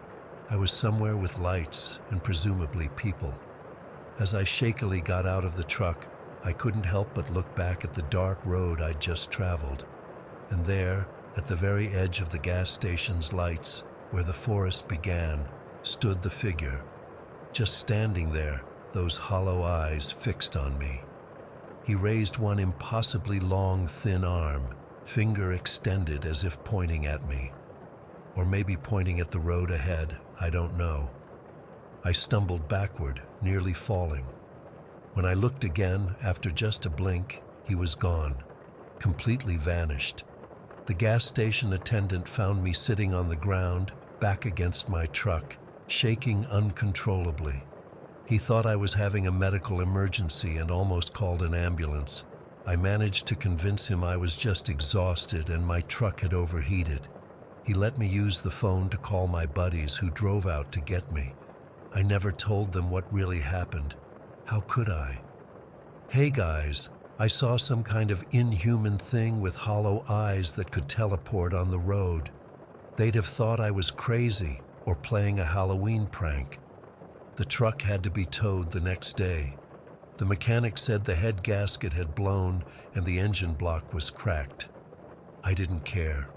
I was somewhere with lights and presumably people. As I shakily got out of the truck, I couldn't help but look back at the dark road I'd just traveled. And there, at the very edge of the gas station's lights, where the forest began, stood the figure. Just standing there, those hollow eyes fixed on me. He raised one impossibly long, thin arm, finger extended as if pointing at me. Or maybe pointing at the road ahead, I don't know. I stumbled backward, nearly falling. When I looked again, after just a blink, he was gone, completely vanished. The gas station attendant found me sitting on the ground, back against my truck, shaking uncontrollably. He thought I was having a medical emergency and almost called an ambulance. I managed to convince him I was just exhausted and my truck had overheated. He let me use the phone to call my buddies who drove out to get me. I never told them what really happened. How could I? "Hey guys, I saw some kind of inhuman thing with hollow eyes that could teleport on the road." They'd have thought I was crazy or playing a Halloween prank. The truck had to be towed the next day. The mechanic said the head gasket had blown and the engine block was cracked. I didn't care.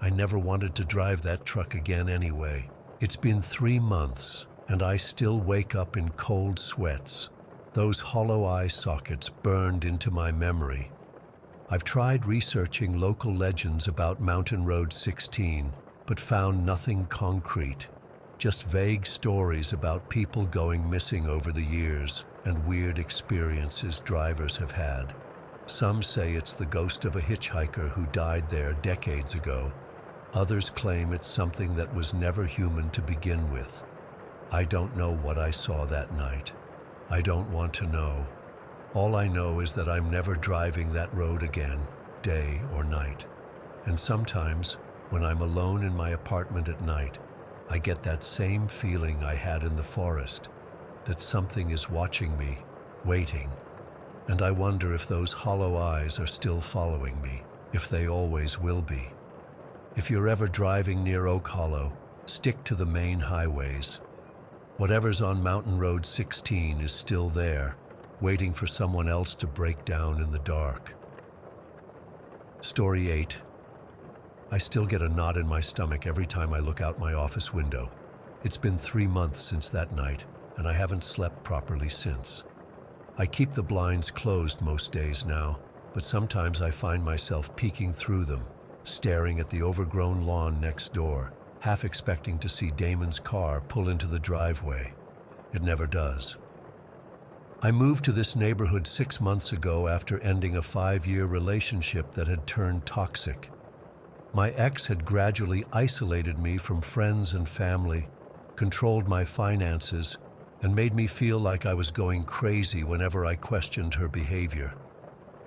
I never wanted to drive that truck again anyway. It's been 3 months, and I still wake up in cold sweats. Those hollow eye sockets burned into my memory. I've tried researching local legends about Mountain Road 16, but found nothing concrete. Just vague stories about people going missing over the years and weird experiences drivers have had. Some say it's the ghost of a hitchhiker who died there decades ago. Others claim it's something that was never human to begin with. I don't know what I saw that night. I don't want to know. All I know is that I'm never driving that road again, day or night. And sometimes, when I'm alone in my apartment at night, I get that same feeling I had in the forest, that something is watching me, waiting. And I wonder if those hollow eyes are still following me, if they always will be. If you're ever driving near Oak Hollow, stick to the main highways. Whatever's on Mountain Road 16 is still there, waiting for someone else to break down in the dark. Story 8. I still get a knot in my stomach every time I look out my office window. It's been 3 months since that night, and I haven't slept properly since. I keep the blinds closed most days now, but sometimes I find myself peeking through them, staring at the overgrown lawn next door, half expecting to see Damon's car pull into the driveway. It never does. I moved to this neighborhood 6 months ago after ending a 5-year relationship that had turned toxic. My ex had gradually isolated me from friends and family, controlled my finances, and made me feel like I was going crazy whenever I questioned her behavior.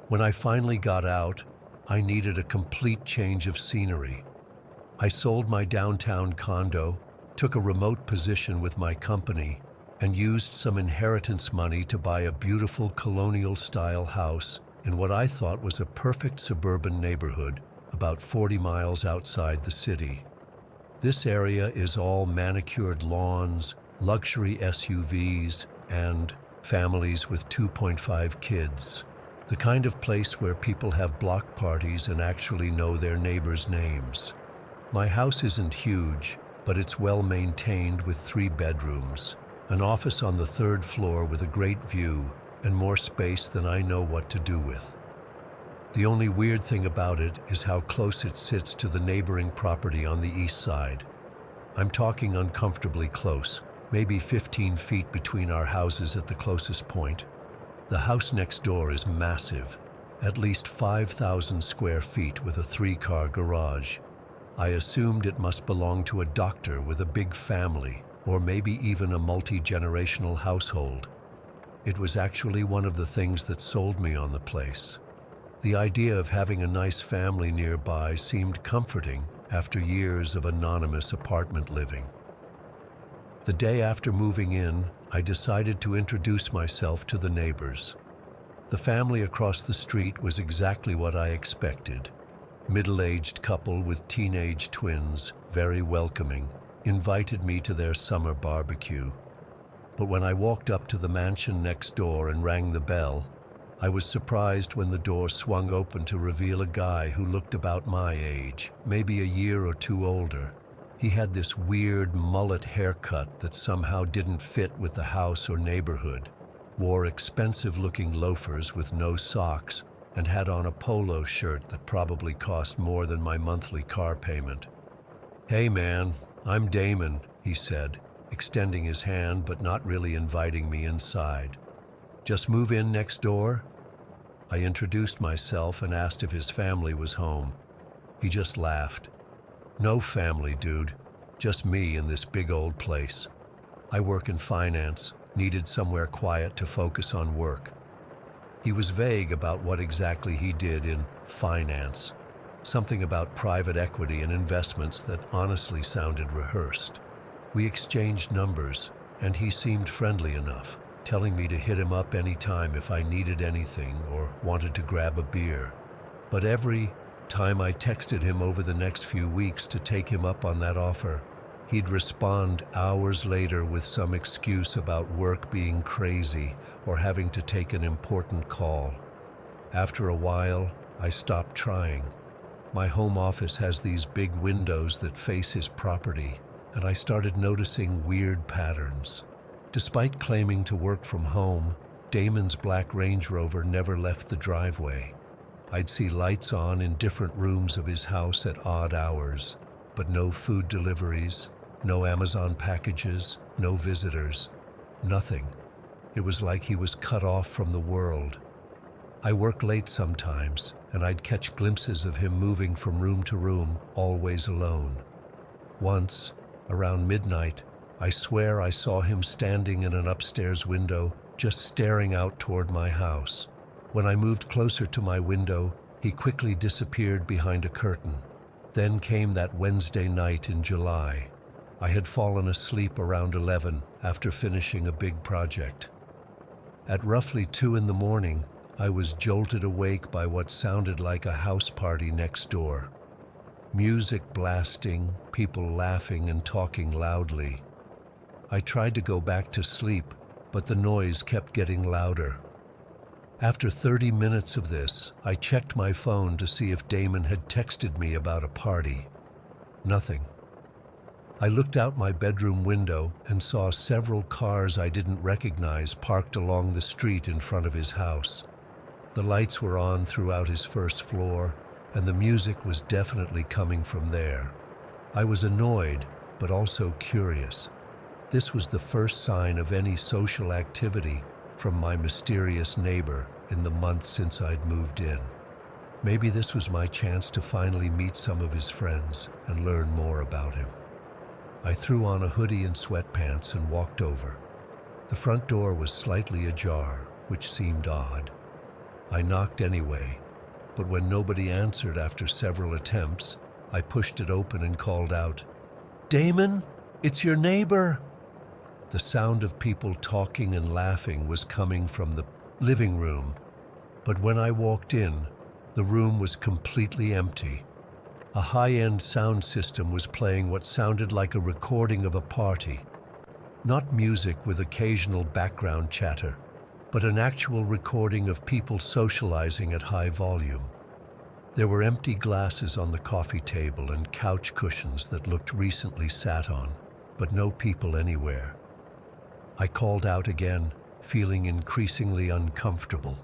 When I finally got out, I needed a complete change of scenery. I sold my downtown condo, took a remote position with my company, and used some inheritance money to buy a beautiful colonial-style house in what I thought was a perfect suburban neighborhood about 40 miles outside the city. This area is all manicured lawns, luxury SUVs, and families with 2.5 kids. The kind of place where people have block parties and actually know their neighbors' names. My house isn't huge, but it's well maintained with 3 bedrooms. An office on the 3rd floor with a great view and more space than I know what to do with. The only weird thing about it is how close it sits to the neighboring property on the east side. I'm talking uncomfortably close, maybe 15 feet between our houses at the closest point. The house next door is massive, at least 5,000 square feet with a 3-car garage. I assumed it must belong to a doctor with a big family, or maybe even a multi-generational household. It was actually one of the things that sold me on the place. The idea of having a nice family nearby seemed comforting after years of anonymous apartment living. The day after moving in, I decided to introduce myself to the neighbors. The family across the street was exactly what I expected. Middle-aged couple with teenage twins, very welcoming, invited me to their summer barbecue. But when I walked up to the mansion next door and rang the bell, I was surprised when the door swung open to reveal a guy who looked about my age, maybe a year or 2 older. He had this weird mullet haircut that somehow didn't fit with the house or neighborhood, wore expensive-looking loafers with no socks, and had on a polo shirt that probably cost more than my monthly car payment. "Hey man, I'm Damon," he said, extending his hand but not really inviting me inside. "Just move in next door?" I introduced myself and asked if his family was home. He just laughed. "No family, dude. Just me in this big old place. I work in finance, needed somewhere quiet to focus on work." He was vague about what exactly he did in finance. Something about private equity and investments that honestly sounded rehearsed. We exchanged numbers, and he seemed friendly enough, telling me to hit him up anytime if I needed anything or wanted to grab a beer. But every time I texted him over the next few weeks to take him up on that offer, he'd respond hours later with some excuse about work being crazy or having to take an important call. After a while, I stopped trying. My home office has these big windows that face his property, and I started noticing weird patterns. Despite claiming to work from home, Damon's black Range Rover never left the driveway. I'd see lights on in different rooms of his house at odd hours, but no food deliveries, no Amazon packages, no visitors, nothing. It was like he was cut off from the world. I worked late sometimes, and I'd catch glimpses of him moving from room to room, always alone. Once, around midnight, I swear I saw him standing in an upstairs window, just staring out toward my house. When I moved closer to my window, he quickly disappeared behind a curtain. Then came that Wednesday night in July. I had fallen asleep around 11 after finishing a big project. At roughly 2 in the morning, I was jolted awake by what sounded like a house party next door. Music blasting, people laughing and talking loudly. I tried to go back to sleep, but the noise kept getting louder. After 30 minutes of this, I checked my phone to see if Damon had texted me about a party. Nothing. I looked out my bedroom window and saw several cars I didn't recognize parked along the street in front of his house. The lights were on throughout his first floor, and the music was definitely coming from there. I was annoyed, but also curious. This was the first sign of any social activity from my mysterious neighbor in the month since I'd moved in. Maybe this was my chance to finally meet some of his friends and learn more about him. I threw on a hoodie and sweatpants and walked over. The front door was slightly ajar, which seemed odd. I knocked anyway, but when nobody answered after several attempts, I pushed it open and called out, "Damon, it's your neighbor!" The sound of people talking and laughing was coming from the living room, but when I walked in, the room was completely empty. A high-end sound system was playing what sounded like a recording of a party. Not music with occasional background chatter, but an actual recording of people socializing at high volume. There were empty glasses on the coffee table and couch cushions that looked recently sat on, but no people anywhere. I called out again, feeling increasingly uncomfortable.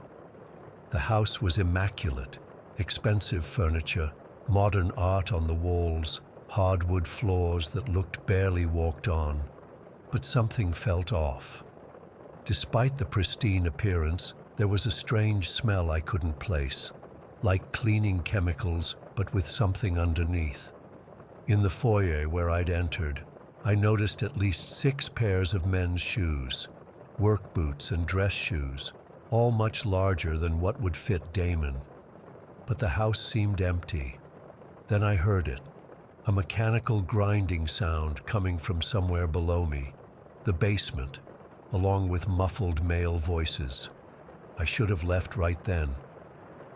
The house was immaculate, expensive furniture, modern art on the walls, hardwood floors that looked barely walked on, but something felt off. Despite the pristine appearance, there was a strange smell I couldn't place, like cleaning chemicals, but with something underneath. In the foyer where I'd entered, I noticed at least 6 pairs of men's shoes, work boots and dress shoes, all much larger than what would fit Damon. But the house seemed empty. Then I heard it, a mechanical grinding sound coming from somewhere below me, the basement, along with muffled male voices. I should have left right then.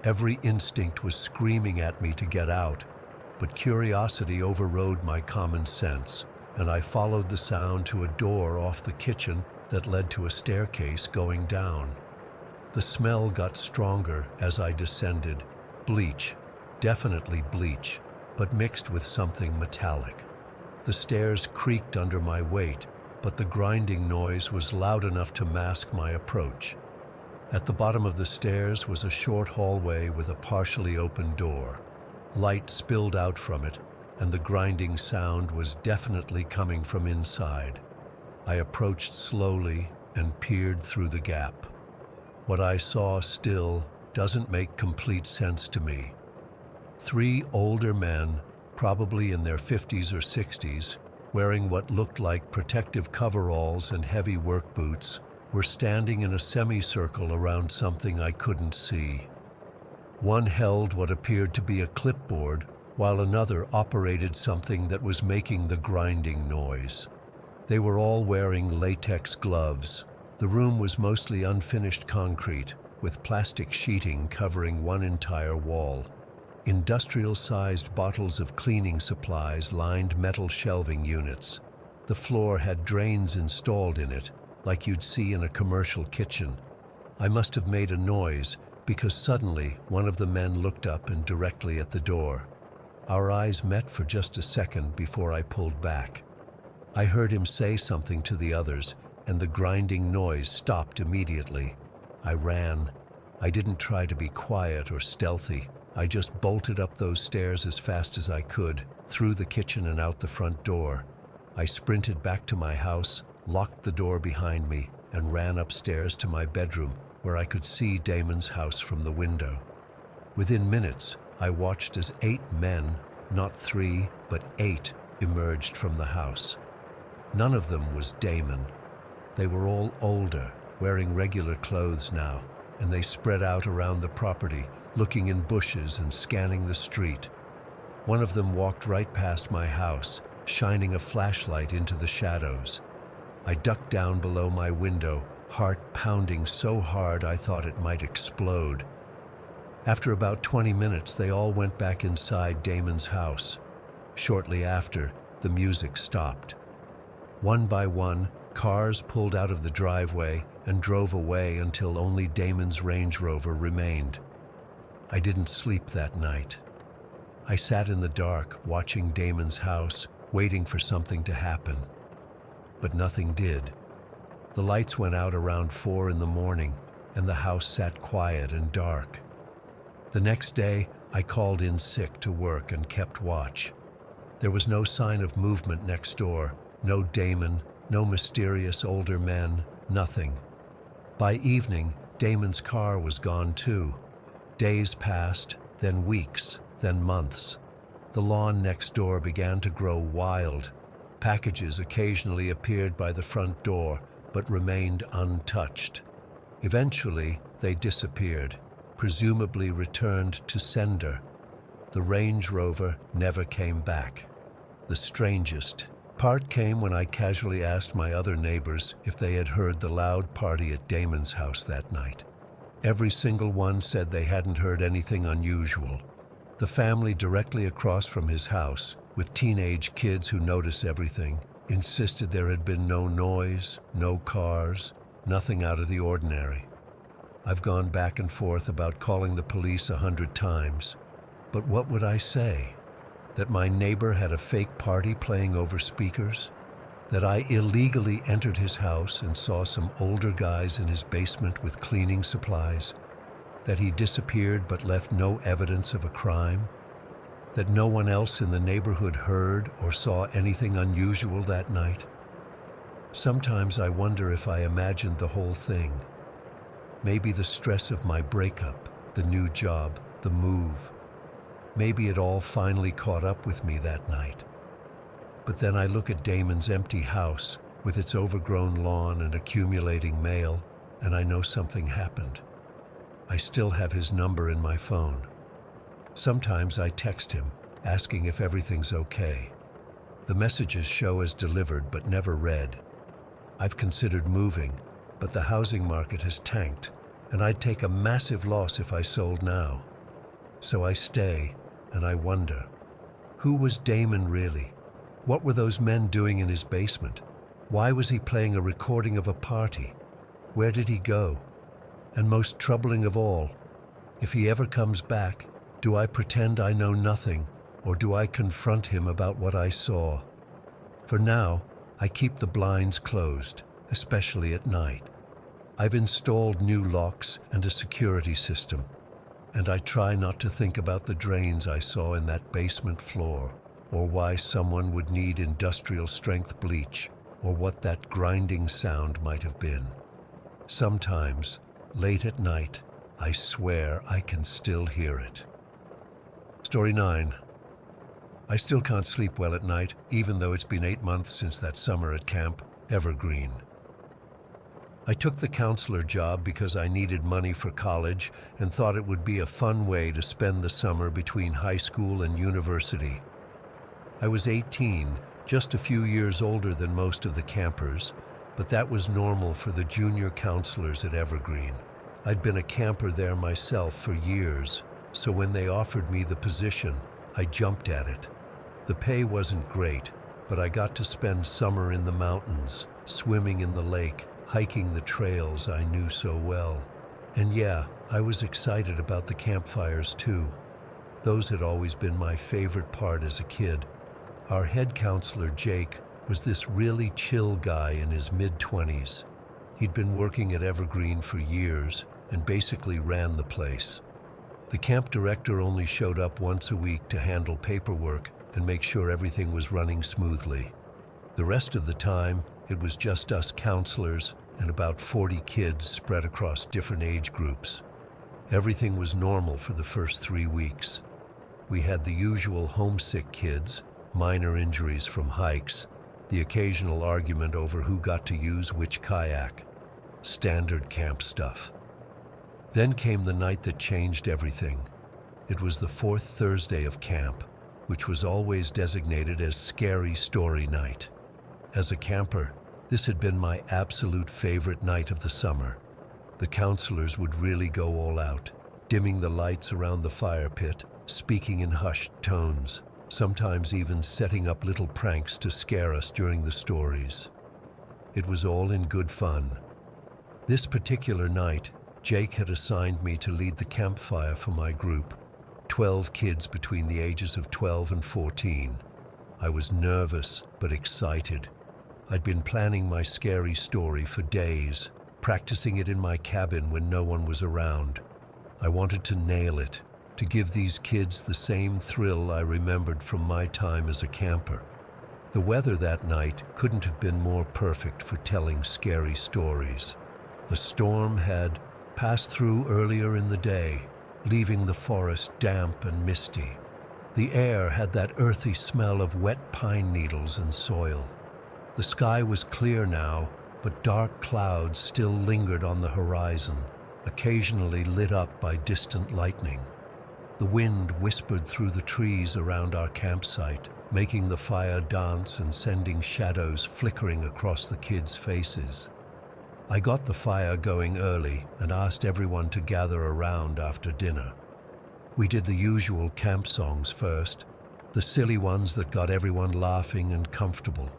Every instinct was screaming at me to get out, but curiosity overrode my common sense, and I followed the sound to a door off the kitchen that led to a staircase going down. The smell got stronger as I descended. Bleach, definitely bleach, but mixed with something metallic. The stairs creaked under my weight, but the grinding noise was loud enough to mask my approach. At the bottom of the stairs was a short hallway with a partially open door. Light spilled out from it, and the grinding sound was definitely coming from inside. I approached slowly and peered through the gap. What I saw still doesn't make complete sense to me. 3 older men, probably in their 50s or 60s, wearing what looked like protective coveralls and heavy work boots, were standing in a semicircle around something I couldn't see. One held what appeared to be a clipboard, while another operated something that was making the grinding noise. They were all wearing latex gloves. The room was mostly unfinished concrete, with plastic sheeting covering one entire wall. Industrial-sized bottles of cleaning supplies lined metal shelving units. The floor had drains installed in it, like you'd see in a commercial kitchen. I must have made a noise, because suddenly one of the men looked up and directly at the door. Our eyes met for just a second before I pulled back. I heard him say something to the others, and the grinding noise stopped immediately. I ran. I didn't try to be quiet or stealthy. I just bolted up those stairs as fast as I could, through the kitchen and out the front door. I sprinted back to my house, locked the door behind me, and ran upstairs to my bedroom, where I could see Damon's house from the window. Within minutes, I watched as 8 men, not 3, but 8, emerged from the house. None of them was Damon. They were all older, wearing regular clothes now, and they spread out around the property, looking in bushes and scanning the street. One of them walked right past my house, shining a flashlight into the shadows. I ducked down below my window, heart pounding so hard I thought it might explode. After about 20 minutes, they all went back inside Damon's house. Shortly after, the music stopped. One by one, cars pulled out of the driveway and drove away until only Damon's Range Rover remained. I didn't sleep that night. I sat in the dark, watching Damon's house, waiting for something to happen. But nothing did. The lights went out around 4 in the morning, and the house sat quiet and dark. The next day, I called in sick to work and kept watch. There was no sign of movement next door, no Damon, no mysterious older men, nothing. By evening, Damon's car was gone too. Days passed, then weeks, then months. The lawn next door began to grow wild. Packages occasionally appeared by the front door, but remained untouched. Eventually, they disappeared, presumably returned to sender. The Range Rover never came back. The strangest part came when I casually asked my other neighbors if they had heard the loud party at Damon's house that night. Every single one said they hadn't heard anything unusual. The family directly across from his house, with teenage kids who notice everything, insisted there had been no noise, no cars, nothing out of the ordinary. I've gone back and forth about calling the police 100 times, but what would I say? That my neighbor had a fake party playing over speakers? That I illegally entered his house and saw some older guys in his basement with cleaning supplies? That he disappeared but left no evidence of a crime? That no one else in the neighborhood heard or saw anything unusual that night? Sometimes I wonder if I imagined the whole thing. Maybe the stress of my breakup, the new job, the move. Maybe it all finally caught up with me that night. But then I look at Damon's empty house with its overgrown lawn and accumulating mail, and I know something happened. I still have his number in my phone. Sometimes I text him, asking if everything's okay. The messages show as delivered but never read. I've considered moving, but the housing market has tanked, and I'd take a massive loss if I sold now. So I stay, and I wonder, who was Damon really? What were those men doing in his basement? Why was he playing a recording of a party? Where did he go? And most troubling of all, if he ever comes back, do I pretend I know nothing, or do I confront him about what I saw? For now, I keep the blinds closed, especially at night. I've installed new locks and a security system, and I try not to think about the drains I saw in that basement floor, or why someone would need industrial-strength bleach, or what that grinding sound might have been. Sometimes, late at night, I swear I can still hear it. Story 9. I still can't sleep well at night, even though it's been 8 months since that summer at Camp Evergreen. I took the counselor job because I needed money for college and thought it would be a fun way to spend the summer between high school and university. I was 18, just a few years older than most of the campers, but that was normal for the junior counselors at Evergreen. I'd been a camper there myself for years, so when they offered me the position, I jumped at it. The pay wasn't great, but I got to spend summer in the mountains, swimming in the lake, hiking the trails I knew so well. And yeah, I was excited about the campfires too. Those had always been my favorite part as a kid. Our head counselor, Jake, was this really chill guy in his mid-20s. He'd been working at Evergreen for years, and basically ran the place. The camp director only showed up once a week to handle paperwork and make sure everything was running smoothly. The rest of the time, it was just us counselors and about 40 kids spread across different age groups. Everything was normal for the first 3 weeks. We had the usual homesick kids, minor injuries from hikes, the occasional argument over who got to use which kayak. Standard camp stuff. Then came the night that changed everything. It was the fourth Thursday of camp, which was always designated as Scary Story Night. As a camper, this had been my absolute favorite night of the summer. The counselors would really go all out, dimming the lights around the fire pit, speaking in hushed tones, sometimes even setting up little pranks to scare us during the stories. It was all in good fun. This particular night, Jake had assigned me to lead the campfire for my group, 12 kids between the ages of 12 and 14. I was nervous but excited. I'd been planning my scary story for days, practicing it in my cabin when no one was around. I wanted to nail it, to give these kids the same thrill I remembered from my time as a camper. The weather that night couldn't have been more perfect for telling scary stories. The storm had passed through earlier in the day, leaving the forest damp and misty. The air had that earthy smell of wet pine needles and soil. The sky was clear now, but dark clouds still lingered on the horizon, occasionally lit up by distant lightning. The wind whispered through the trees around our campsite, making the fire dance and sending shadows flickering across the kids' faces. I got the fire going early and asked everyone to gather around after dinner. We did the usual camp songs first, the silly ones that got everyone laughing and comfortable.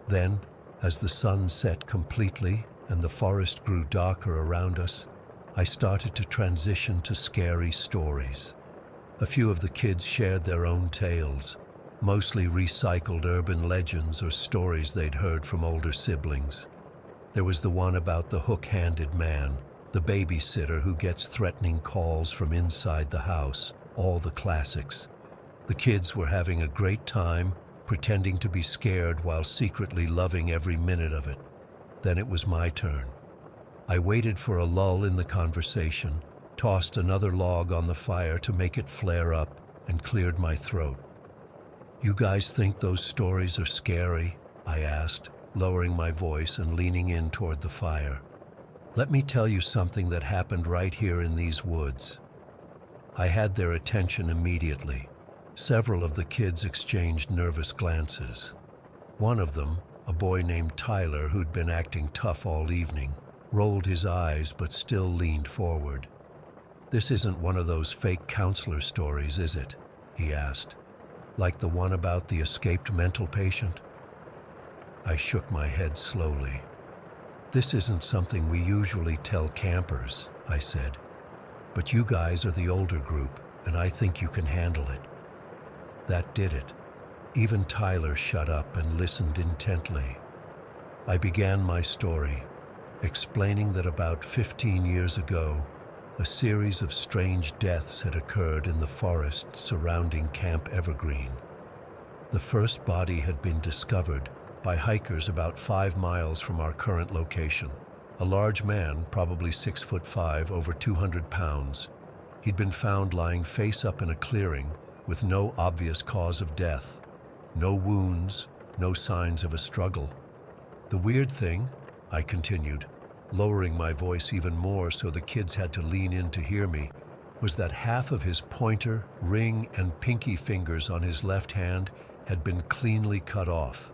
Then, as the sun set completely and the forest grew darker around us, I started to transition to scary stories. A few of the kids shared their own tales, mostly recycled urban legends or stories they'd heard from older siblings. There was the one about the hook-handed man, the babysitter who gets threatening calls from inside the house, all the classics. The kids were having a great time, pretending to be scared while secretly loving every minute of it. Then it was my turn. I waited for a lull in the conversation, tossed another log on the fire to make it flare up, and cleared my throat. "You guys think those stories are scary?" I asked, lowering my voice and leaning in toward the fire. "Let me tell you something that happened right here in these woods." I had their attention immediately. Several of the kids exchanged nervous glances. One of them, a boy named Tyler who'd been acting tough all evening, rolled his eyes but still leaned forward. "This isn't one of those fake counselor stories, is it?" he asked. "Like the one about the escaped mental patient?" I shook my head slowly. "This isn't something we usually tell campers," I said. "But you guys are the older group, and I think you can handle it." That did it. Even Tyler shut up and listened intently. I began my story, explaining that about 15 years ago, a series of strange deaths had occurred in the forest surrounding Camp Evergreen. The first body had been discovered by hikers about 5 miles from our current location. A large man, probably 6'5", over 200 pounds. He'd been found lying face up in a clearing with no obvious cause of death. No wounds, no signs of a struggle. The weird thing, I continued, lowering my voice even more so the kids had to lean in to hear me, was that half of his pointer, ring, and pinky fingers on his left hand had been cleanly cut off.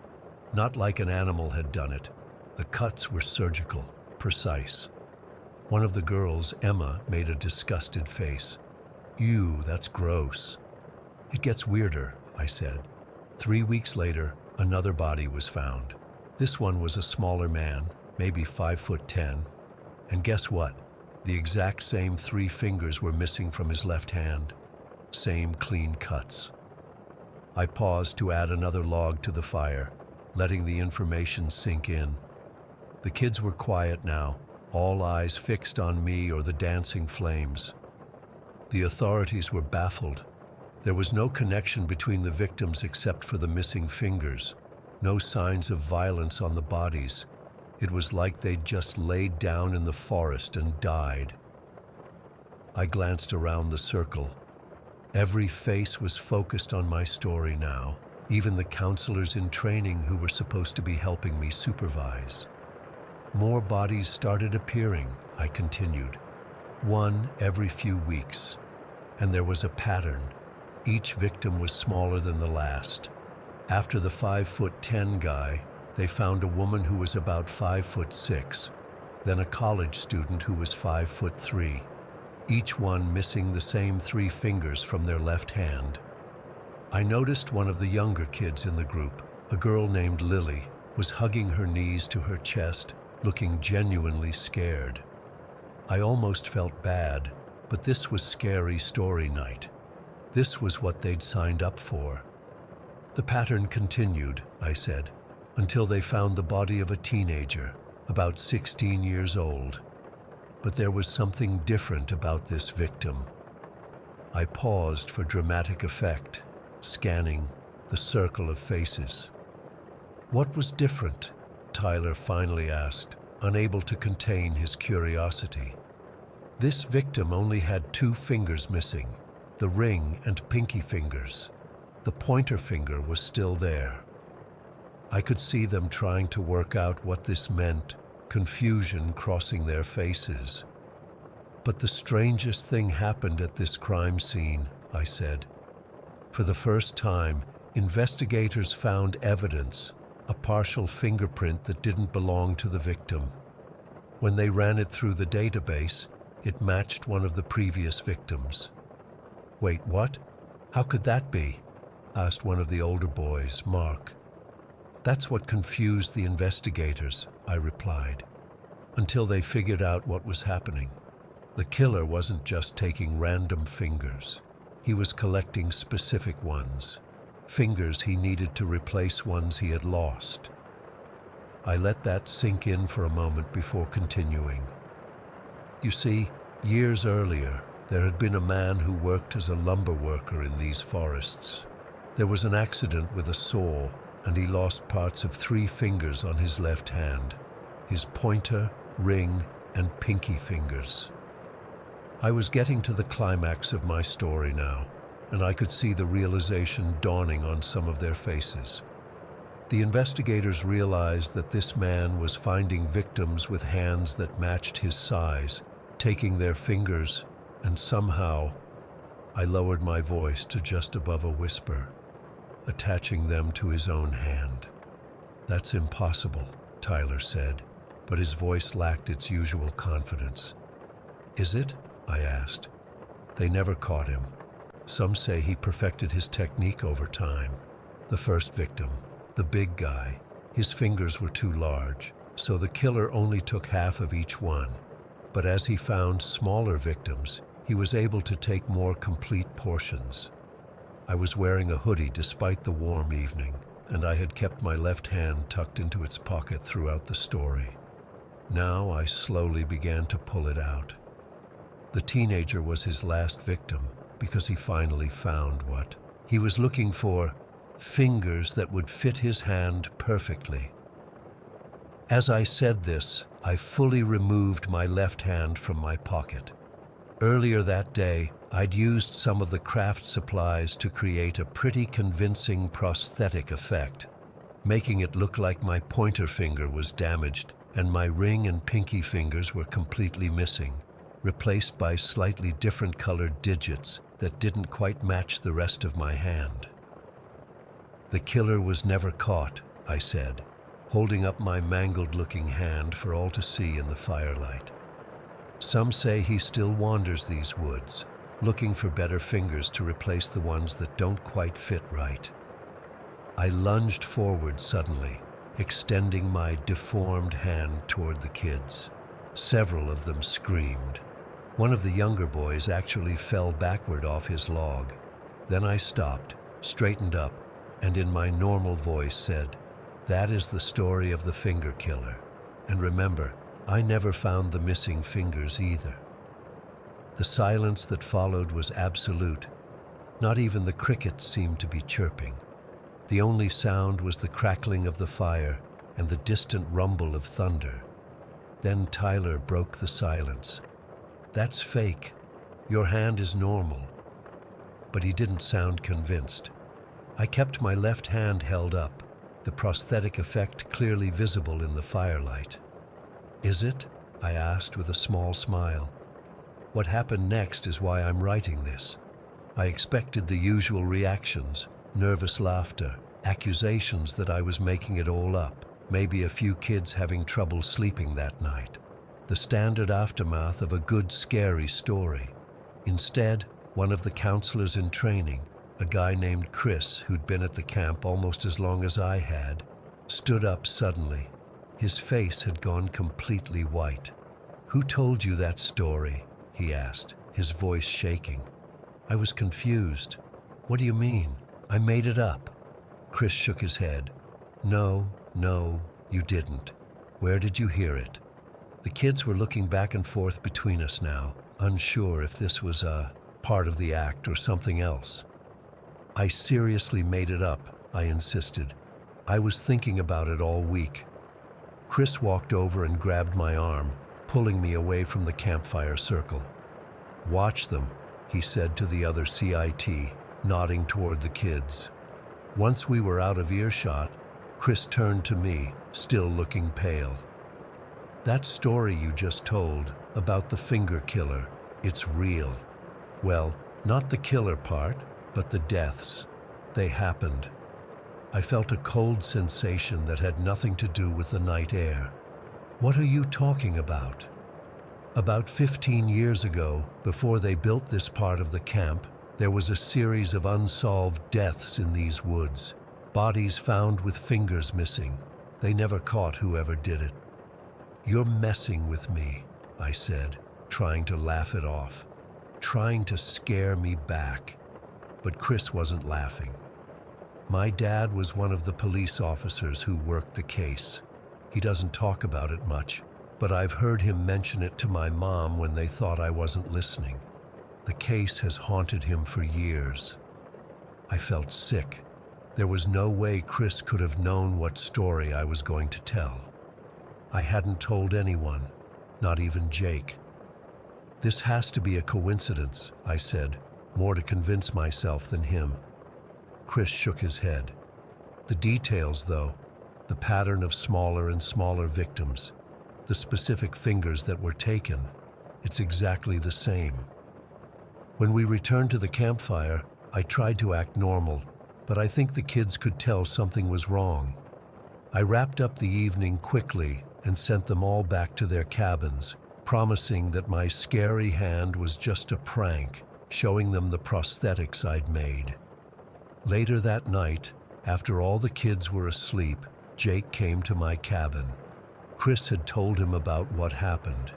Not like an animal had done it. The cuts were surgical, precise. One of the girls, Emma, made a disgusted face. "Ew, that's gross." "It gets weirder," I said. 3 weeks later, another body was found. This one was a smaller man, maybe 5'10", and guess what? The exact same 3 fingers were missing from his left hand. Same clean cuts. I paused to add another log to the fire, letting the information sink in. The kids were quiet now, all eyes fixed on me or the dancing flames. The authorities were baffled. There was no connection between the victims except for the missing fingers, no signs of violence on the bodies. It was like they'd just laid down in the forest and died. I glanced around the circle. Every face was focused on my story now, even the counselors in training who were supposed to be helping me supervise. More bodies started appearing, I continued, one every few weeks. And there was a pattern. Each victim was smaller than the last. After the 5'10" guy, they found a woman who was about 5'6", then a college student who was 5'3", each one missing the same 3 fingers from their left hand. I noticed one of the younger kids in the group, a girl named Lily, was hugging her knees to her chest, looking genuinely scared. I almost felt bad, but this was scary story night. This was what they'd signed up for. The pattern continued, I said, until they found the body of a teenager, about 16 years old. But there was something different about this victim. I paused for dramatic effect, scanning the circle of faces. What was different? Tyler finally asked, unable to contain his curiosity. This victim only had 2 fingers missing, the ring and pinky fingers. The pointer finger was still there. I could see them trying to work out what this meant, confusion crossing their faces. But the strangest thing happened at this crime scene, I said. For the first time, investigators found evidence, a partial fingerprint that didn't belong to the victim. When they ran it through the database, it matched one of the previous victims. Wait, what? How could that be? Asked one of the older boys, Mark. That's what confused the investigators, I replied, until they figured out what was happening. The killer wasn't just taking random fingers. He was collecting specific ones, fingers he needed to replace ones he had lost. I let that sink in for a moment before continuing. You see, years earlier, there had been a man who worked as a lumber worker in these forests. There was an accident with a saw, and he lost parts of 3 fingers on his left hand, his pointer, ring, and pinky fingers. I was getting to the climax of my story now, and I could see the realization dawning on some of their faces. The investigators realized that this man was finding victims with hands that matched his size, taking their fingers, and somehow, I lowered my voice to just above a whisper, attaching them to his own hand. That's impossible, Tyler said, but his voice lacked its usual confidence. Is it? I asked. They never caught him. Some say he perfected his technique over time. The first victim, the big guy, his fingers were too large, so the killer only took half of each one. But as he found smaller victims, he was able to take more complete portions. I was wearing a hoodie despite the warm evening, and I had kept my left hand tucked into its pocket throughout the story. Now I slowly began to pull it out. The teenager was his last victim because he finally found what he was looking for, fingers that would fit his hand perfectly. As I said this, I fully removed my left hand from my pocket. Earlier that day, I'd used some of the craft supplies to create a pretty convincing prosthetic effect, making it look like my pointer finger was damaged and my ring and pinky fingers were completely missing, replaced by slightly different colored digits that didn't quite match the rest of my hand. The killer was never caught, I said, holding up my mangled-looking hand for all to see in the firelight. Some say he still wanders these woods, looking for better fingers to replace the ones that don't quite fit right. I lunged forward suddenly, extending my deformed hand toward the kids. Several of them screamed. One of the younger boys actually fell backward off his log. Then I stopped, straightened up, and in my normal voice said, "That is the story of the finger killer. And remember, I never found the missing fingers either. The silence that followed was absolute. Not even the crickets seemed to be chirping. The only sound was the crackling of the fire and the distant rumble of thunder. Then Tyler broke the silence. "That's fake. Your hand is normal." But he didn't sound convinced. I kept my left hand held up, the prosthetic effect clearly visible in the firelight. "Is it?" I asked with a small smile. What happened next is why I'm writing this. I expected the usual reactions, nervous laughter, accusations that I was making it all up, maybe a few kids having trouble sleeping that night. The standard aftermath of a good, scary story. Instead, one of the counselors in training, a guy named Chris who'd been at the camp almost as long as I had, stood up suddenly. His face had gone completely white. "Who told you that story?" he asked, his voice shaking. I was confused. "What do you mean? I made it up." Chris shook his head. No, you didn't. Where did you hear it?" The kids were looking back and forth between us now, unsure if this was a part of the act or something else. "I seriously made it up," I insisted. "I was thinking about it all week." Chris walked over and grabbed my arm, pulling me away from the campfire circle. "Watch them," he said to the other CIT, nodding toward the kids. Once we were out of earshot, Chris turned to me, still looking pale. "That story you just told, about the finger killer, it's real. Well, not the killer part, but the deaths. They happened." I felt a cold sensation that had nothing to do with the night air. "What are you talking about?" "About 15 years ago, before they built this part of the camp, there was a series of unsolved deaths in these woods. Bodies found with fingers missing. They never caught whoever did it." "You're messing with me," I said, trying to laugh it off, trying to scare me back. But Chris wasn't laughing. "My dad was one of the police officers who worked the case. He doesn't talk about it much, but I've heard him mention it to my mom when they thought I wasn't listening. The case has haunted him for years." I felt sick. There was no way Chris could have known what story I was going to tell. I hadn't told anyone, not even Jake. "This has to be a coincidence," I said, more to convince myself than him. Chris shook his head. "The details, though, the pattern of smaller and smaller victims, the specific fingers that were taken, it's exactly the same." When we returned to the campfire, I tried to act normal, but I think the kids could tell something was wrong. I wrapped up the evening quickly and sent them all back to their cabins, promising that my scary hand was just a prank, showing them the prosthetics I'd made. Later that night, after all the kids were asleep, Jake came to my cabin. Chris had told him about what happened.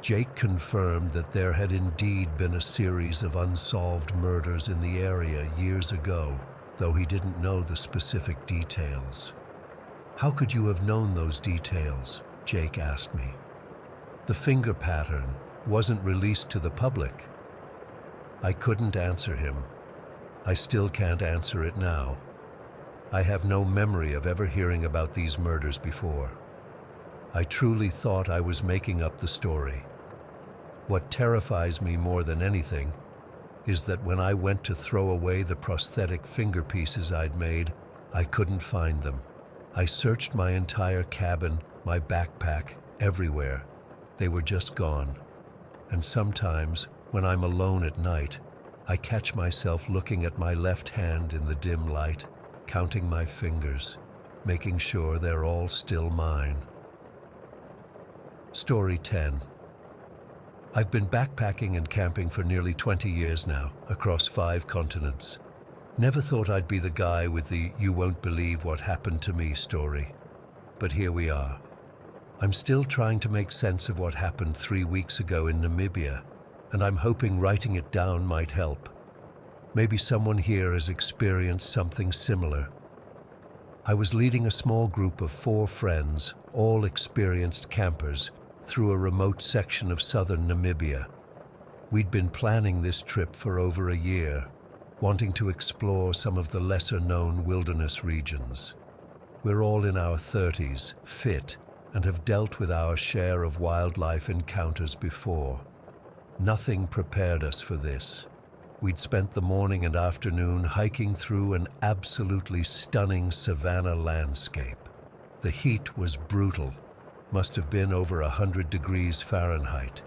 Jake confirmed that there had indeed been a series of unsolved murders in the area years ago, though he didn't know the specific details. "How could you have known those details?" Jake asked me. "The finger pattern wasn't released to the public." I couldn't answer him. I still can't answer it now. I have no memory of ever hearing about these murders before. I truly thought I was making up the story. What terrifies me more than anything is that when I went to throw away the prosthetic finger pieces I'd made, I couldn't find them. I searched my entire cabin, my backpack, everywhere. They were just gone. And sometimes, when I'm alone at night, I catch myself looking at my left hand in the dim light, counting my fingers, making sure they're all still mine. Story 10. I've been backpacking and camping for nearly 20 years now, across 5 continents. Never thought I'd be the guy with the "you won't believe what happened to me" story. But here we are. I'm still trying to make sense of what happened 3 weeks ago in Namibia, and I'm hoping writing it down might help. Maybe someone here has experienced something similar. I was leading a small group of 4 friends, all experienced campers, through a remote section of southern Namibia. We'd been planning this trip for over a year, wanting to explore some of the lesser-known wilderness regions. We're all in our 30s, fit, and have dealt with our share of wildlife encounters before. Nothing prepared us for this. We'd spent the morning and afternoon hiking through an absolutely stunning savanna landscape. The heat was brutal, must have been over 100 degrees Fahrenheit,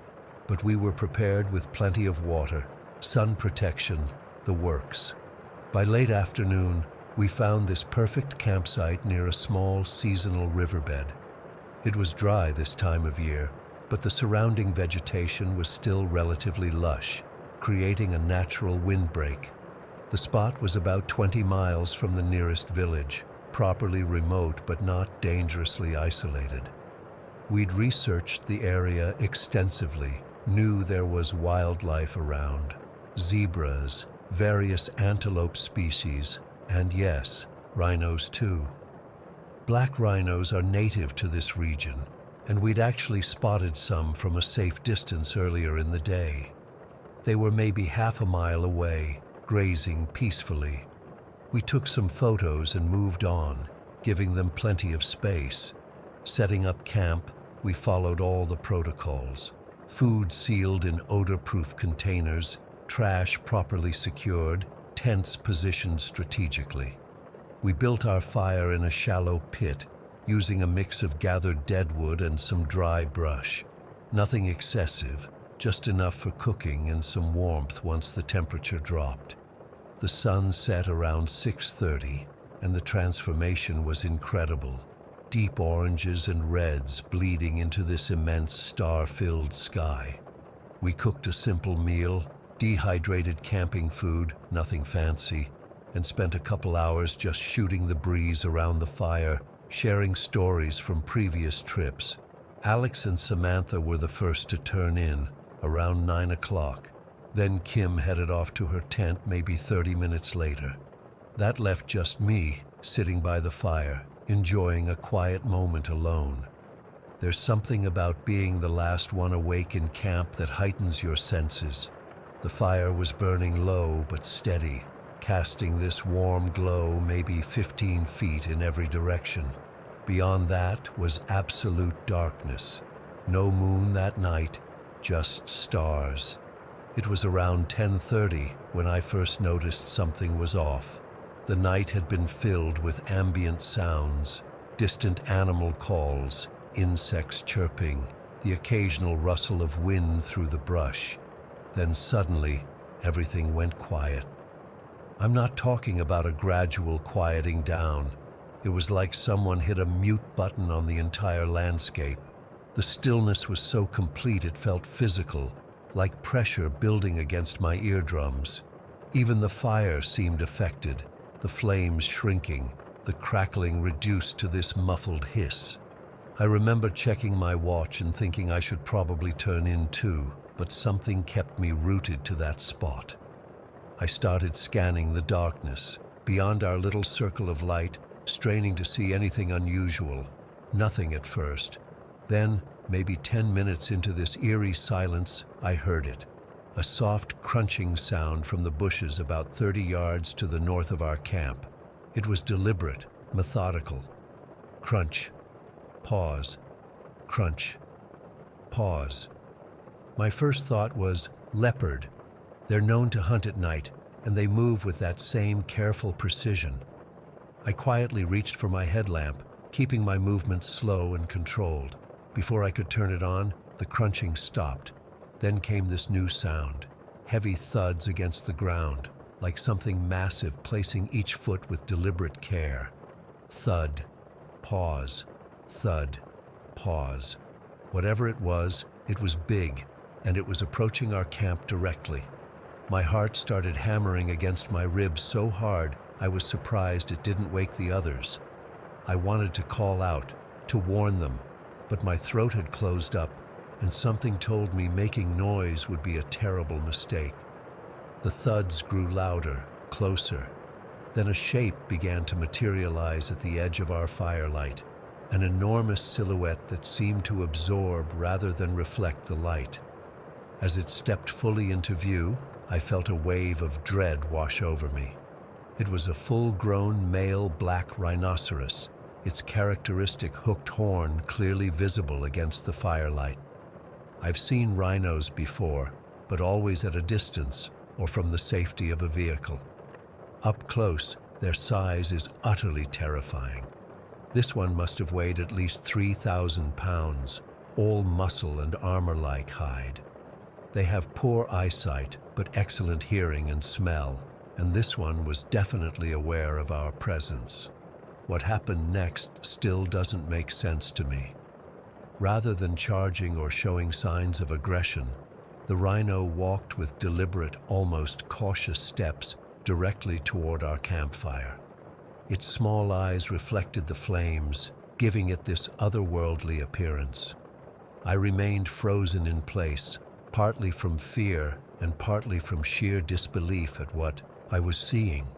but we were prepared with plenty of water, sun protection, the works. By late afternoon, we found this perfect campsite near a small seasonal riverbed. It was dry this time of year, but the surrounding vegetation was still relatively lush, creating a natural windbreak. The spot was about 20 miles from the nearest village, properly remote but not dangerously isolated. We'd researched the area extensively, knew there was wildlife around, zebras, various antelope species, and yes, rhinos too. Black rhinos are native to this region, and we'd actually spotted some from a safe distance earlier in the day. They were maybe half a mile away, grazing peacefully. We took some photos and moved on, giving them plenty of space. Setting up camp, we followed all the protocols. Food sealed in odor-proof containers, trash properly secured, tents positioned strategically. We built our fire in a shallow pit, using a mix of gathered deadwood and some dry brush. Nothing excessive, just enough for cooking and some warmth once the temperature dropped. The sun set around 6:30, and the transformation was incredible. Deep oranges and reds bleeding into this immense star-filled sky. We cooked a simple meal, dehydrated camping food, nothing fancy, and spent a couple hours just shooting the breeze around the fire, sharing stories from previous trips. Alex and Samantha were the first to turn in, around 9 o'clock. Then Kim headed off to her tent maybe 30 minutes later. That left just me, sitting by the fire, enjoying a quiet moment alone. There's something about being the last one awake in camp that heightens your senses. The fire was burning low but steady, casting this warm glow maybe 15 feet in every direction. Beyond that was absolute darkness. No moon that night, just stars. It was around 10:30 when I first noticed something was off. The night had been filled with ambient sounds, distant animal calls, insects chirping, the occasional rustle of wind through the brush. Then suddenly, everything went quiet. I'm not talking about a gradual quieting down. It was like someone hit a mute button on the entire landscape. The stillness was so complete it felt physical, like pressure building against my eardrums. Even the fire seemed affected, the flames shrinking, the crackling reduced to this muffled hiss. I remember checking my watch and thinking I should probably turn in too, but something kept me rooted to that spot. I started scanning the darkness, beyond our little circle of light, straining to see anything unusual. Nothing at first. Then, maybe 10 minutes into this eerie silence, I heard it. A soft crunching sound from the bushes about 30 yards to the north of our camp. It was deliberate, methodical. Crunch. Pause. Crunch. Pause. My first thought was, leopard. They're known to hunt at night, and they move with that same careful precision. I quietly reached for my headlamp, keeping my movements slow and controlled. Before I could turn it on, the crunching stopped. Then came this new sound, heavy thuds against the ground, like something massive placing each foot with deliberate care. Thud. Pause. Thud. Pause. Whatever it was big, and it was approaching our camp directly. My heart started hammering against my ribs so hard I was surprised it didn't wake the others. I wanted to call out, to warn them, but my throat had closed up, and something told me making noise would be a terrible mistake. The thuds grew louder, closer. Then a shape began to materialize at the edge of our firelight. an enormous silhouette that seemed to absorb rather than reflect the light. As it stepped fully into view, I felt a wave of dread wash over me. It was a full-grown male black rhinoceros, its characteristic hooked horn clearly visible against the firelight. I've seen rhinos before, but always at a distance or from the safety of a vehicle. Up close, their size is utterly terrifying. This one must have weighed at least 3,000 pounds, all muscle and armor-like hide. They have poor eyesight, but excellent hearing and smell, and this one was definitely aware of our presence. What happened next still doesn't make sense to me. Rather than charging or showing signs of aggression, the rhino walked with deliberate, almost cautious steps directly toward our campfire. Its small eyes reflected the flames, giving it this otherworldly appearance. I remained frozen in place, partly from fear and partly from sheer disbelief at what I was seeing.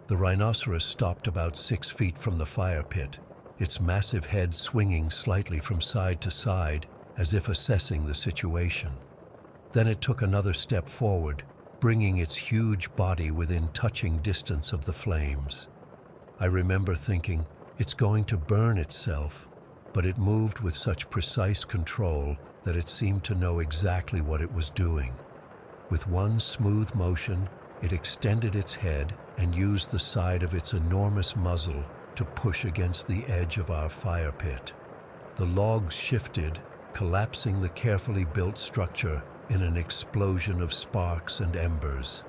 The rhinoceros stopped about 6 feet from the fire pit, its massive head swinging slightly from side to side as if assessing the situation. Then it took another step forward, bringing its huge body within touching distance of the flames. I remember thinking, it's going to burn itself, but it moved with such precise control that it seemed to know exactly what it was doing. With one smooth motion, it extended its head and used the side of its enormous muzzle to push against the edge of our fire pit. The logs shifted, collapsing the carefully built structure in an explosion of sparks and embers.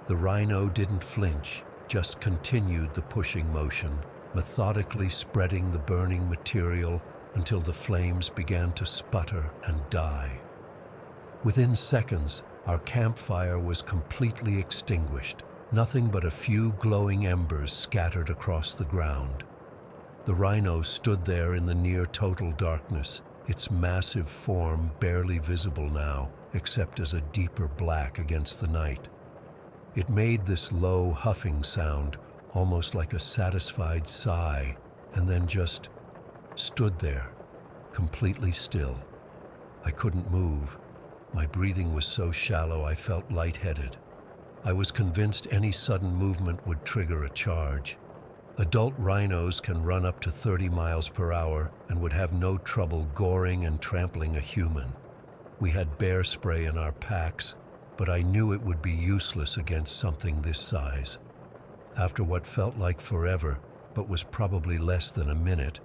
The rhino didn't flinch, just continued the pushing motion, methodically spreading the burning material until the flames began to sputter and die. Within seconds, our campfire was completely extinguished, nothing but a few glowing embers scattered across the ground. The rhino stood there in the near-total darkness, its massive form barely visible now, except as a deeper black against the night. It made this low, huffing sound, almost like a satisfied sigh, and then just stood there, completely still. I couldn't move. My breathing was so shallow I felt lightheaded. I was convinced any sudden movement would trigger a charge. Adult rhinos can run up to 30 miles per hour and would have no trouble goring and trampling a human. We had bear spray in our packs, but I knew it would be useless against something this size. After what felt like forever, but was probably less than a minute,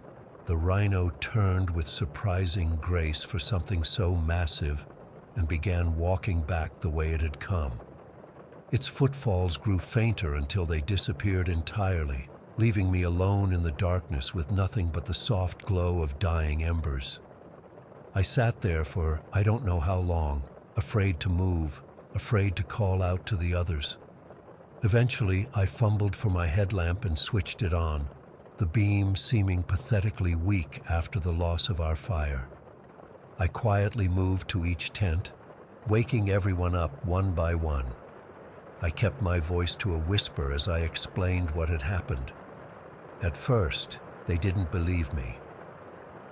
the rhino turned with surprising grace for something so massive and began walking back the way it had come. Its footfalls grew fainter until they disappeared entirely, leaving me alone in the darkness with nothing but the soft glow of dying embers. I sat there for I don't know how long, afraid to move, afraid to call out to the others. Eventually, I fumbled for my headlamp and switched it on, the beam seeming pathetically weak after the loss of our fire. I quietly moved to each tent, waking everyone up one by one. I kept my voice to a whisper as I explained what had happened. At first, they didn't believe me.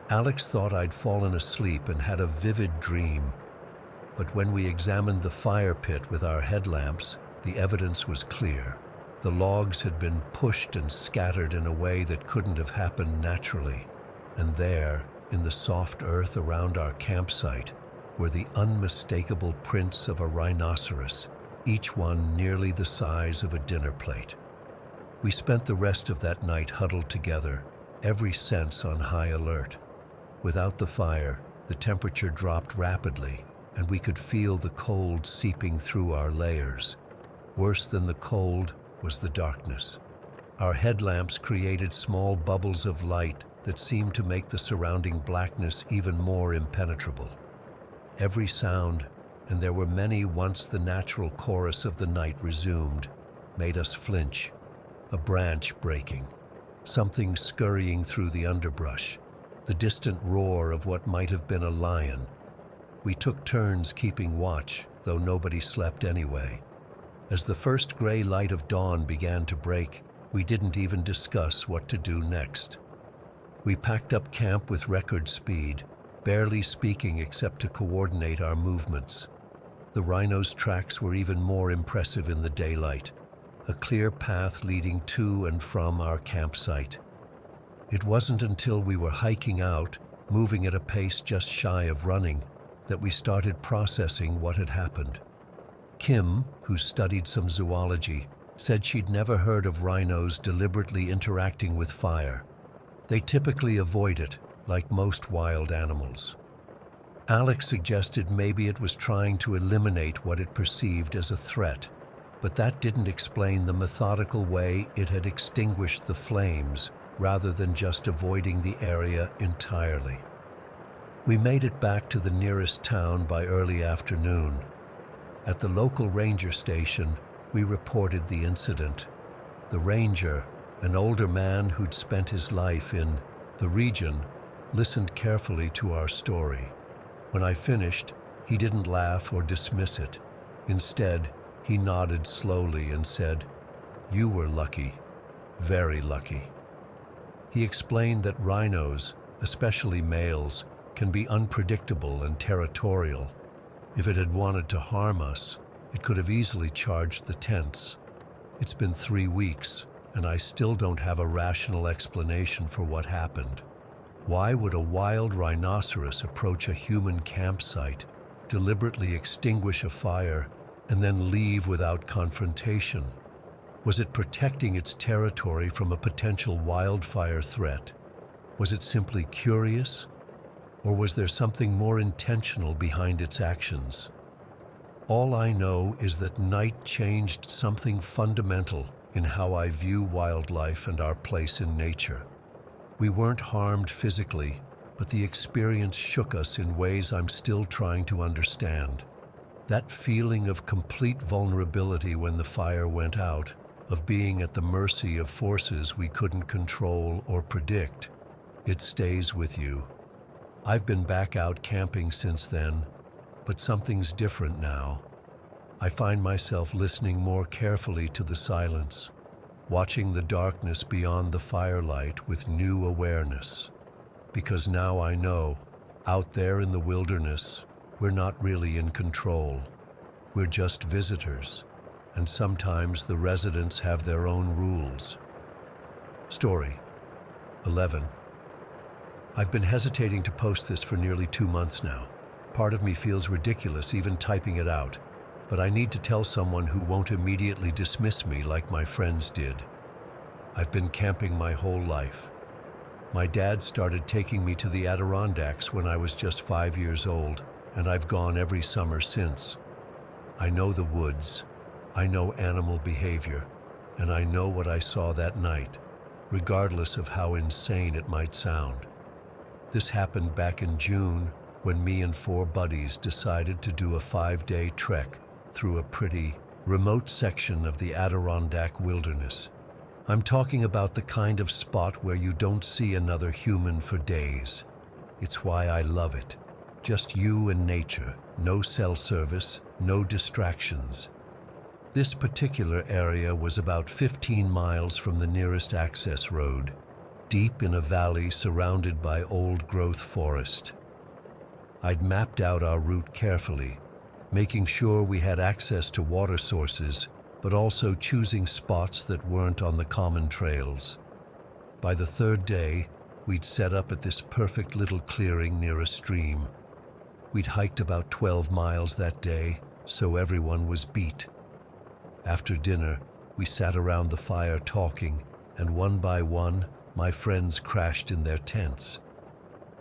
Alex thought I'd fallen asleep and had a vivid dream, but when we examined the fire pit with our headlamps, the evidence was clear. The logs had been pushed and scattered in a way that couldn't have happened naturally, and there, in the soft earth around our campsite, were the unmistakable prints of a rhinoceros, each one nearly the size of a dinner plate. We spent the rest of that night huddled together, every sense on high alert. Without the fire, the temperature dropped rapidly, and we could feel the cold seeping through our layers. Worse than the cold was the darkness. Our headlamps created small bubbles of light that seemed to make the surrounding blackness even more impenetrable. Every sound, and there were many once the natural chorus of the night resumed, made us flinch. A branch breaking, something scurrying through the underbrush, the distant roar of what might have been a lion. We took turns keeping watch, though nobody slept anyway. As the first gray light of dawn began to break, we didn't even discuss what to do next. We packed up camp with record speed, barely speaking except to coordinate our movements. The rhino's tracks were even more impressive in the daylight, a clear path leading to and from our campsite. It wasn't until we were hiking out, moving at a pace just shy of running, that we started processing what had happened. Kim, who studied some zoology, said she'd never heard of rhinos deliberately interacting with fire. They typically avoid it, like most wild animals. Alex suggested maybe it was trying to eliminate what it perceived as a threat, but that didn't explain the methodical way it had extinguished the flames rather than just avoiding the area entirely. We made it back to the nearest town by early afternoon. At the local ranger station, we reported the incident. The ranger, an older man who'd spent his life in the region, listened carefully to our story. When I finished, he didn't laugh or dismiss it. Instead, he nodded slowly and said, "You were lucky, very lucky." He explained that rhinos, especially males, can be unpredictable and territorial. If it had wanted to harm us, it could have easily charged the tents. It's been 3 weeks, and I still don't have a rational explanation for what happened. Why would a wild rhinoceros approach a human campsite, deliberately extinguish a fire, and then leave without confrontation? Was it protecting its territory from a potential wildfire threat? Was it simply curious? Or was there something more intentional behind its actions? All I know is that night changed something fundamental in how I view wildlife and our place in nature. We weren't harmed physically, but the experience shook us in ways I'm still trying to understand. That feeling of complete vulnerability when the fire went out, of being at the mercy of forces we couldn't control or predict, it stays with you. I've been back out camping since then, but something's different now. I find myself listening more carefully to the silence, watching the darkness beyond the firelight with new awareness. Because now I know, out there in the wilderness, we're not really in control. We're just visitors, and sometimes the residents have their own rules. Story 11. I've been hesitating to post this for nearly 2 months now. Part of me feels ridiculous even typing it out, but I need to tell someone who won't immediately dismiss me like my friends did. I've been camping my whole life. My dad started taking me to the Adirondacks when I was just 5 years old, and I've gone every summer since. I know the woods, I know animal behavior, and I know what I saw that night, regardless of how insane it might sound. This happened back in June when me and 4 buddies decided to do a 5-day trek through a pretty, remote section of the Adirondack wilderness. I'm talking about the kind of spot where you don't see another human for days. It's why I love it. Just you and nature, no cell service, no distractions. This particular area was about 15 miles from the nearest access road, deep in a valley surrounded by old-growth forest. I'd mapped out our route carefully, making sure we had access to water sources, but also choosing spots that weren't on the common trails. By the 3rd day, we'd set up at this perfect little clearing near a stream. We'd hiked about 12 miles that day, so everyone was beat. After dinner, we sat around the fire talking, and one by one, my friends crashed in their tents.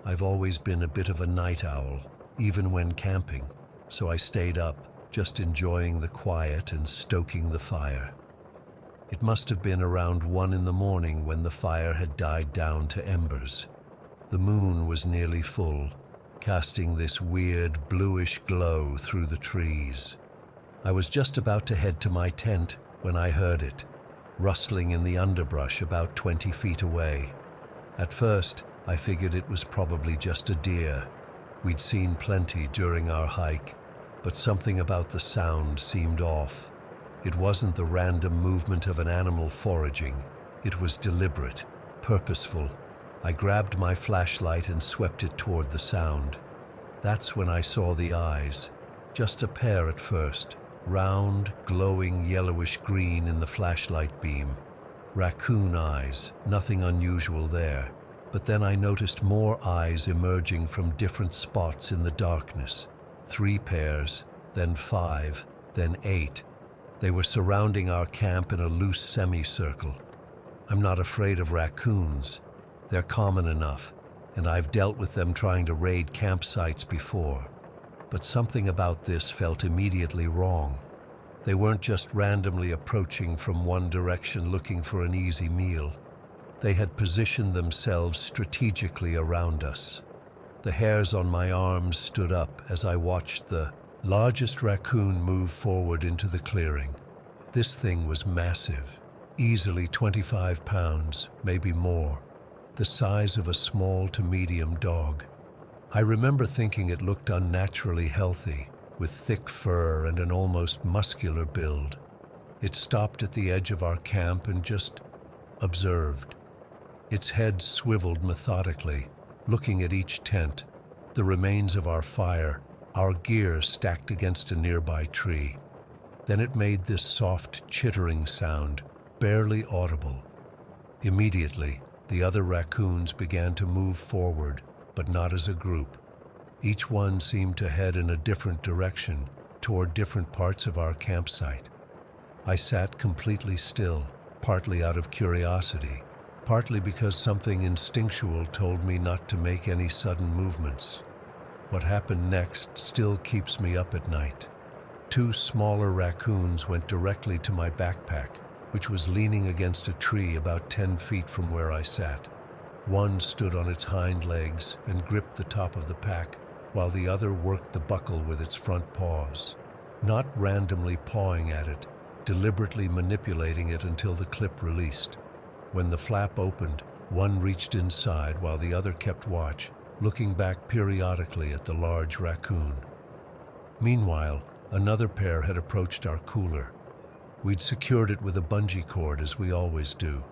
I've always been a bit of a night owl, even when camping, so I stayed up, just enjoying the quiet and stoking the fire. It must have been around 1 in the morning when the fire had died down to embers. The moon was nearly full, casting this weird bluish glow through the trees. I was just about to head to my tent when I heard it, rustling in the underbrush about 20 feet away. At first, I figured it was probably just a deer. We'd seen plenty during our hike, but something about the sound seemed off. It wasn't the random movement of an animal foraging. It was deliberate, purposeful, I grabbed my flashlight and swept it toward the sound. That's when I saw the eyes. Just a pair at first, round, glowing yellowish green in the flashlight beam. Raccoon eyes, nothing unusual there. But then I noticed more eyes emerging from different spots in the darkness. 3 pairs, then 5, then 8. They were surrounding our camp in a loose semicircle. I'm not afraid of raccoons. They're common enough, and I've dealt with them trying to raid campsites before. But something about this felt immediately wrong. They weren't just randomly approaching from one direction looking for an easy meal. They had positioned themselves strategically around us. The hairs on my arms stood up as I watched the largest raccoon move forward into the clearing. This thing was massive, easily 25 pounds, maybe more, the size of a small to medium dog. I remember thinking it looked unnaturally healthy, with thick fur and an almost muscular build. It stopped at the edge of our camp and just observed. Its head swiveled methodically, looking at each tent, the remains of our fire, our gear stacked against a nearby tree. Then it made this soft chittering sound, barely audible. Immediately, the other raccoons began to move forward, but not as a group. Each one seemed to head in a different direction, toward different parts of our campsite. I sat completely still, partly out of curiosity, partly because something instinctual told me not to make any sudden movements. What happened next still keeps me up at night. 2 smaller raccoons went directly to my backpack, which was leaning against a tree about 10 feet from where I sat. One stood on its hind legs and gripped the top of the pack, while the other worked the buckle with its front paws, not randomly pawing at it, deliberately manipulating it until the clip released. When the flap opened, one reached inside while the other kept watch, looking back periodically at the large raccoon. Meanwhile, another pair had approached our cooler. We'd secured it with a bungee cord, as we always do.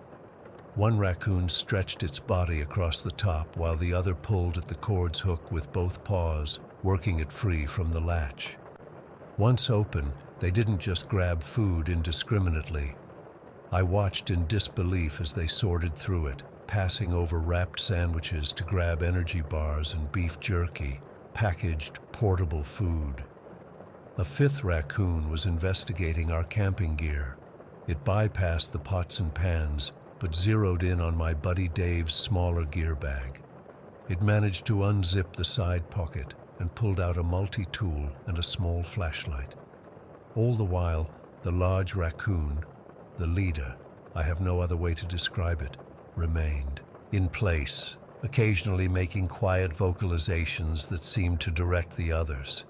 One raccoon stretched its body across the top while the other pulled at the cord's hook with both paws, working it free from the latch. Once open, they didn't just grab food indiscriminately. I watched in disbelief as they sorted through it, passing over wrapped sandwiches to grab energy bars and beef jerky, packaged, portable food. A 5th raccoon was investigating our camping gear. It bypassed the pots and pans, but zeroed in on my buddy Dave's smaller gear bag. It managed to unzip the side pocket and pulled out a multi-tool and a small flashlight. All the while, the large raccoon, the leader, I have no other way to describe it, remained in place, occasionally making quiet vocalizations that seemed to direct the others.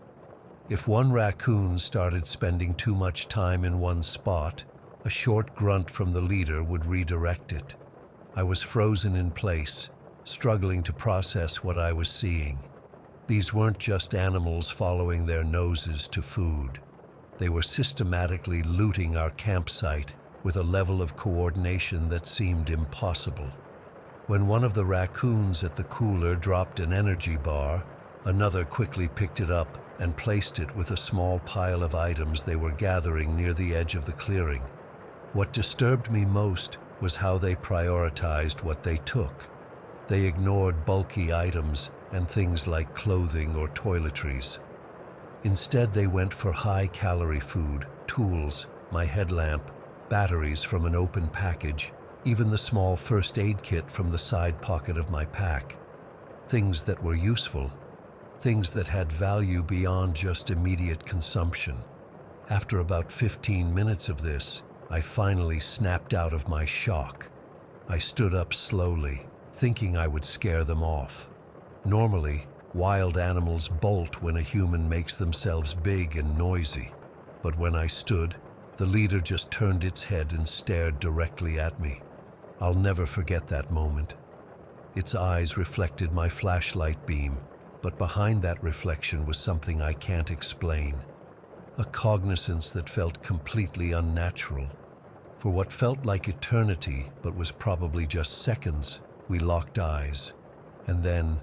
If one raccoon started spending too much time in one spot, a short grunt from the leader would redirect it. I was frozen in place, struggling to process what I was seeing. These weren't just animals following their noses to food. They were systematically looting our campsite with a level of coordination that seemed impossible. When one of the raccoons at the cooler dropped an energy bar, another quickly picked it up and placed it with a small pile of items they were gathering near the edge of the clearing. What disturbed me most was how they prioritized what they took. They ignored bulky items and things like clothing or toiletries. Instead, they went for high-calorie food, tools, my headlamp, batteries from an open package, even the small first aid kit from the side pocket of my pack. Things that were useful, things that had value beyond just immediate consumption. After about 15 minutes of this, I finally snapped out of my shock. I stood up slowly, thinking I would scare them off. Normally, wild animals bolt when a human makes themselves big and noisy. But when I stood, the leader just turned its head and stared directly at me. I'll never forget that moment. Its eyes reflected my flashlight beam, but behind that reflection was something I can't explain. A cognizance that felt completely unnatural. For what felt like eternity, but was probably just seconds, We locked eyes, and then,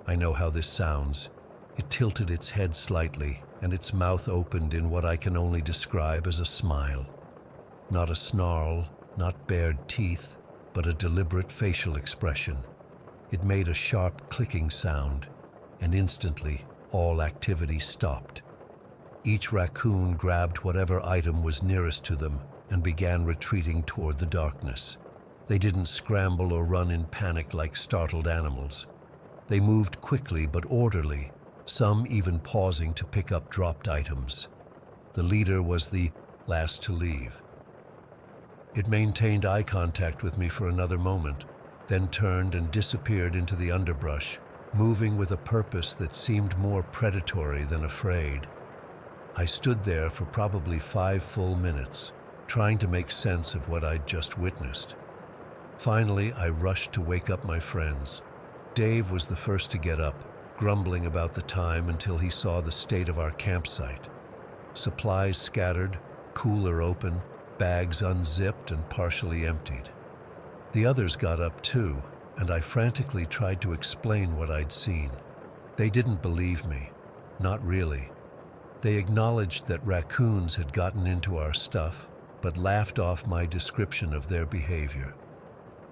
I know how this sounds, it tilted its head slightly and its mouth opened in what I can only describe as a smile. Not a snarl, not bared teeth, but a deliberate facial expression. It made a sharp clicking sound, and instantly all activity stopped. Each raccoon grabbed whatever item was nearest to them and began retreating toward the darkness. They didn't scramble or run in panic like startled animals. They moved quickly but orderly, some even pausing to pick up dropped items. The leader was the last to leave. It maintained eye contact with me for another moment, then turned and disappeared into the underbrush, moving with a purpose that seemed more predatory than afraid. I stood there for probably 5 full minutes, trying to make sense of what I'd just witnessed. Finally, I rushed to wake up my friends. Dave was the first to get up, grumbling about the time until he saw the state of our campsite. Supplies scattered, cooler open, bags unzipped and partially emptied. The others got up too, and I frantically tried to explain what I'd seen. They didn't believe me. Not really. They acknowledged that raccoons had gotten into our stuff, but laughed off my description of their behavior.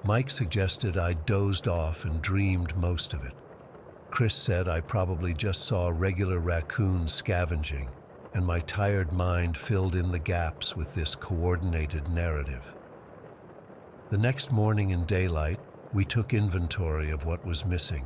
Mike suggested I dozed off and dreamed most of it. Chris said I probably just saw regular raccoons scavenging, and my tired mind filled in the gaps with this coordinated narrative. The next morning in daylight, we took inventory of what was missing.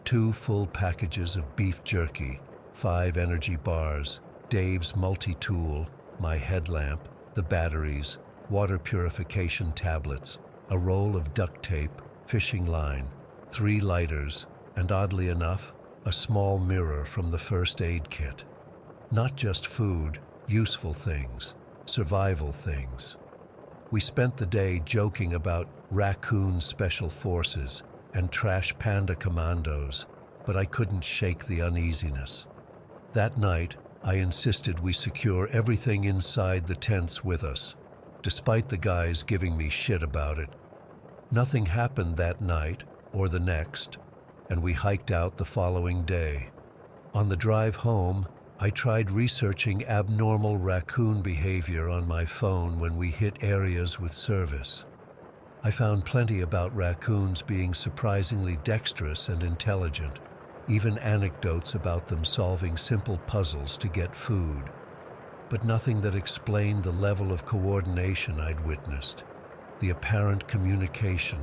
2 full packages of beef jerky, 5 energy bars, Dave's multi-tool, my headlamp, the batteries, water purification tablets, a roll of duct tape, fishing line, 3 lighters, and oddly enough, a small mirror from the first aid kit. Not just food, useful things, survival things. We spent the day joking about raccoon special forces and trash panda commandos, but I couldn't shake the uneasiness. That night, I insisted we secure everything inside the tents with us, despite the guys giving me shit about it. Nothing happened that night or the next, and we hiked out the following day. On the drive home, I tried researching abnormal raccoon behavior on my phone when we hit areas with service. I found plenty about raccoons being surprisingly dexterous and intelligent, even anecdotes about them solving simple puzzles to get food, but nothing that explained the level of coordination I'd witnessed, the apparent communication,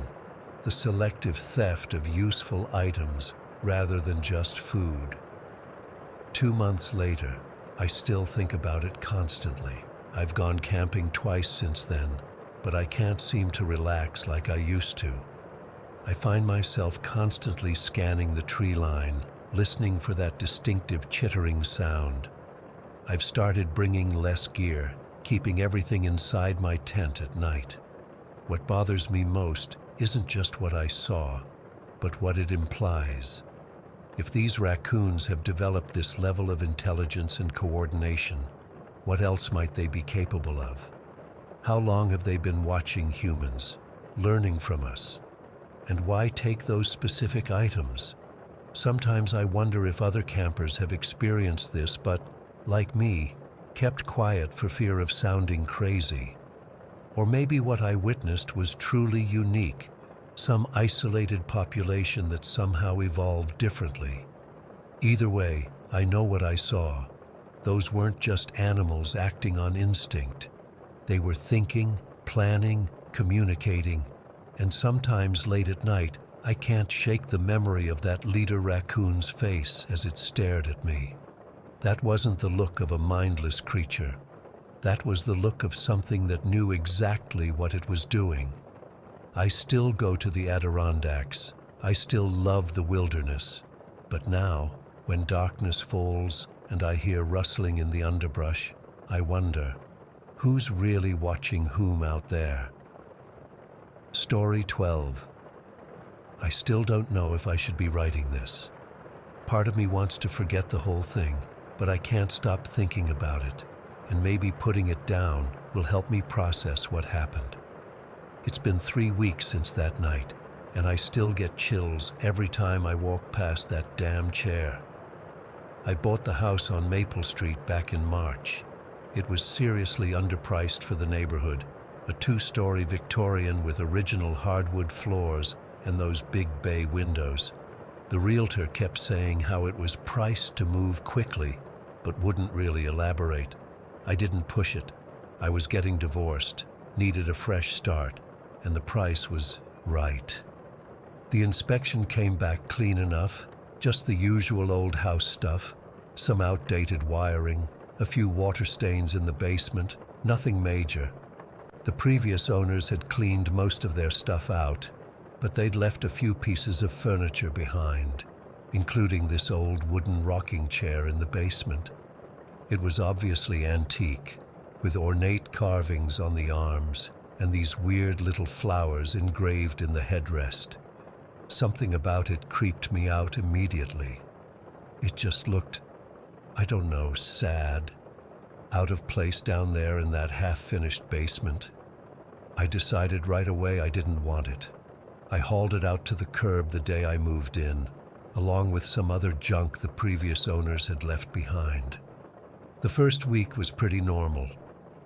the selective theft of useful items rather than just food. 2 months later, I still think about it constantly. I've gone camping twice since then, but I can't seem to relax like I used to. I find myself constantly scanning the tree line, listening for that distinctive chittering sound. I've started bringing less gear, keeping everything inside my tent at night. What bothers me most isn't just what I saw, but what it implies. If these raccoons have developed this level of intelligence and coordination, what else might they be capable of? How long have they been watching humans, learning from us? And why take those specific items? Sometimes I wonder if other campers have experienced this but, like me, kept quiet for fear of sounding crazy. Or maybe what I witnessed was truly unique, some isolated population that somehow evolved differently. Either way, I know what I saw. Those weren't just animals acting on instinct. They were thinking, planning, communicating, and sometimes late at night, I can't shake the memory of that leader raccoon's face as it stared at me. That wasn't the look of a mindless creature. That was the look of something that knew exactly what it was doing. I still go to the Adirondacks. I still love the wilderness. But now, when darkness falls and I hear rustling in the underbrush, I wonder, who's really watching whom out there? Story 12. I still don't know if I should be writing this. Part of me wants to forget the whole thing, but I can't stop thinking about it, and maybe putting it down will help me process what happened. It's been 3 weeks since that night, and I still get chills every time I walk past that damn chair. I bought the house on Maple Street back in March. It was seriously underpriced for the neighborhood, a 2-story Victorian with original hardwood floors and those big bay windows. The realtor kept saying how it was priced to move quickly, but wouldn't really elaborate. I didn't push it. I was getting divorced, needed a fresh start, and the price was right. The inspection came back clean enough, just the usual old house stuff, some outdated wiring, a few water stains in the basement, nothing major. The previous owners had cleaned most of their stuff out, but they'd left a few pieces of furniture behind, including this old wooden rocking chair in the basement. It was obviously antique, with ornate carvings on the arms and these weird little flowers engraved in the headrest. Something about it creeped me out immediately. It just looked, I don't know, sad, out of place down there in that half-finished basement. I decided right away I didn't want it. I hauled it out to the curb the day I moved in, along with some other junk the previous owners had left behind. The first week was pretty normal.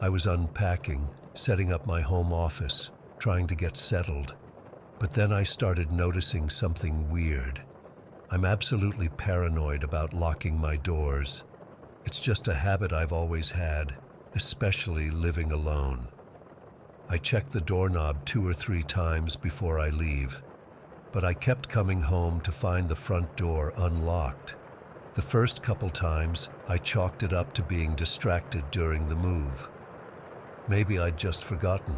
I was unpacking, setting up my home office, trying to get settled. But then I started noticing something weird. I'm absolutely paranoid about locking my doors. It's just a habit I've always had, especially living alone. I check the doorknob 2 or 3 times before I leave, but I kept coming home to find the front door unlocked. The first couple times, I chalked it up to being distracted during the move. Maybe I'd just forgotten.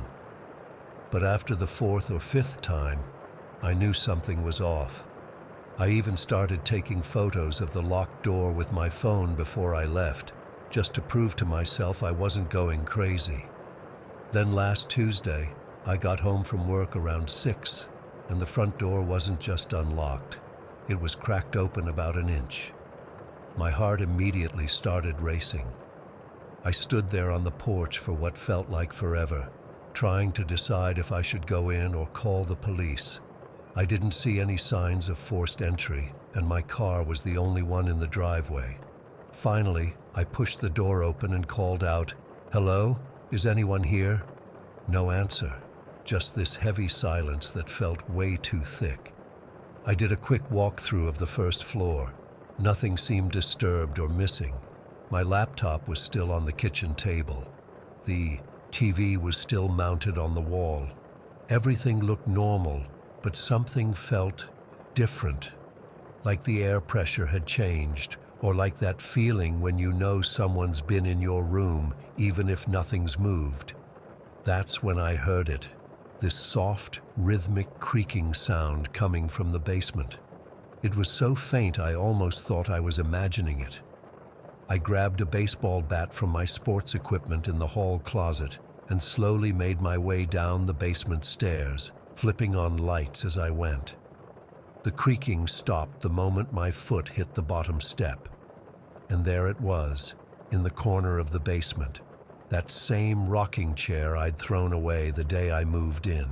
But after the 4th or 5th time, I knew something was off. I even started taking photos of the locked door with my phone before I left, just to prove to myself I wasn't going crazy. Then last Tuesday, I got home from work around 6, and the front door wasn't just unlocked. It was cracked open about an inch. My heart immediately started racing. I stood there on the porch for what felt like forever, trying to decide if I should go in or call the police. I didn't see any signs of forced entry, and my car was the only one in the driveway. Finally, I pushed the door open and called out, "Hello? Is anyone here?" No answer, just this heavy silence that felt way too thick. I did a quick walkthrough of the first floor. Nothing seemed disturbed or missing. My laptop was still on the kitchen table. The TV was still mounted on the wall. Everything looked normal, but something felt different. Like the air pressure had changed, or like that feeling when you know someone's been in your room, even if nothing's moved. That's when I heard it, this soft, rhythmic creaking sound coming from the basement. It was so faint I almost thought I was imagining it. I grabbed a baseball bat from my sports equipment in the hall closet and slowly made my way down the basement stairs, flipping on lights as I went. The creaking stopped the moment my foot hit the bottom step. And there it was, in the corner of the basement, that same rocking chair I'd thrown away the day I moved in.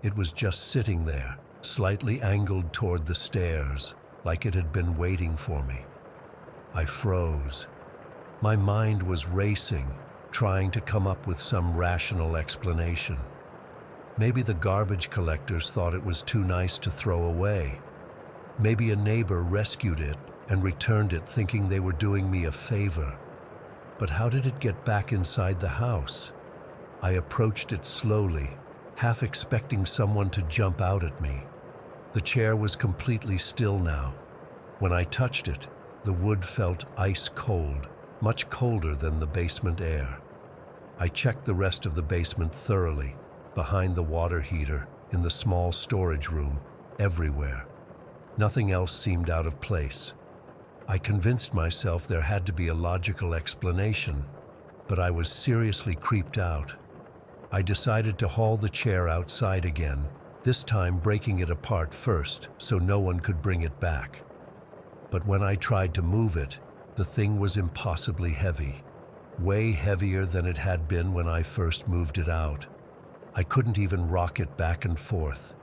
It was just sitting there, slightly angled toward the stairs, like it had been waiting for me. I froze. My mind was racing, trying to come up with some rational explanation. Maybe the garbage collectors thought it was too nice to throw away. Maybe a neighbor rescued it and returned it thinking they were doing me a favor. But how did it get back inside the house? I approached it slowly, half expecting someone to jump out at me. The chair was completely still now. When I touched it, the wood felt ice cold, much colder than the basement air. I checked the rest of the basement thoroughly, behind the water heater, in the small storage room, everywhere. Nothing else seemed out of place. I convinced myself there had to be a logical explanation, but I was seriously creeped out. I decided to haul the chair outside again, this time breaking it apart first so no one could bring it back. But when I tried to move it, the thing was impossibly heavy, way heavier than it had been when I first moved it out. I couldn't even rock it back and forth.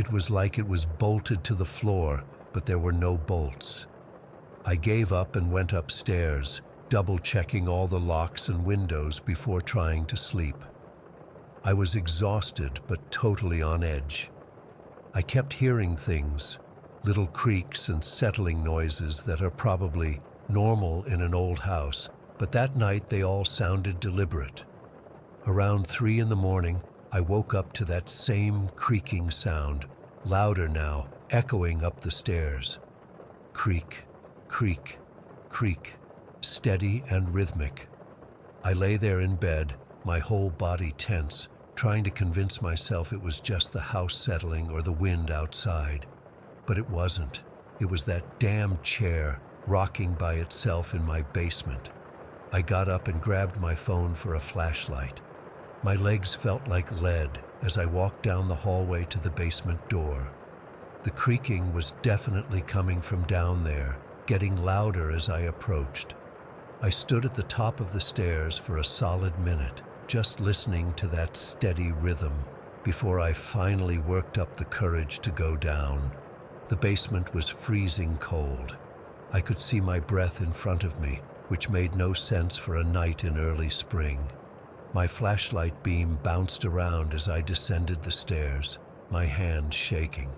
It was like it was bolted to the floor, but there were no bolts. I gave up and went upstairs, double-checking all the locks and windows before trying to sleep. I was exhausted but totally on edge. I kept hearing things, little creaks and settling noises that are probably normal in an old house, but that night they all sounded deliberate. Around 3 in the morning, I woke up to that same creaking sound, louder now, echoing up the stairs. Creak, creak, creak, steady and rhythmic. I lay there in bed, my whole body tense, trying to convince myself it was just the house settling or the wind outside. But it wasn't. It was that damn chair rocking by itself in my basement. I got up and grabbed my phone for a flashlight. My legs felt like lead as I walked down the hallway to the basement door. The creaking was definitely coming from down there, getting louder as I approached. I stood at the top of the stairs for a solid minute, just listening to that steady rhythm, before I finally worked up the courage to go down. The basement was freezing cold. I could see my breath in front of me, which made no sense for a night in early spring. My flashlight beam bounced around as I descended the stairs, my hand shaking.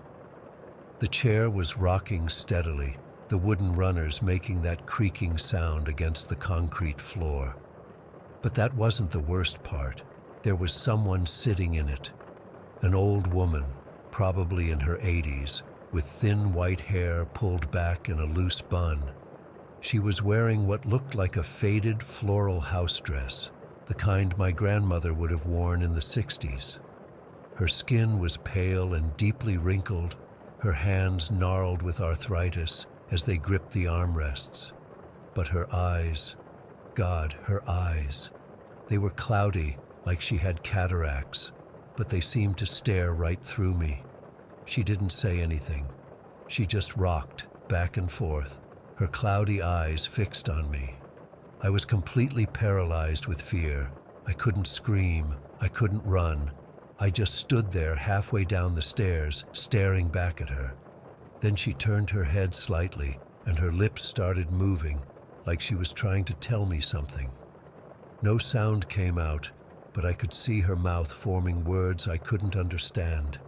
The chair was rocking steadily, the wooden runners making that creaking sound against the concrete floor. But that wasn't the worst part. There was someone sitting in it. An old woman, probably in her 80s, with thin white hair pulled back in a loose bun. She was wearing what looked like a faded floral house dress, the kind my grandmother would have worn in the 60s. Her skin was pale and deeply wrinkled, her hands gnarled with arthritis as they gripped the armrests. But her eyes, God, her eyes. They were cloudy, like she had cataracts, but they seemed to stare right through me. She didn't say anything. She just rocked back and forth, her cloudy eyes fixed on me. I was completely paralyzed with fear. I couldn't scream. I couldn't run. I just stood there halfway down the stairs, staring back at her. Then she turned her head slightly, and her lips started moving, like she was trying to tell me something. No sound came out, but I could see her mouth forming words I couldn't understand.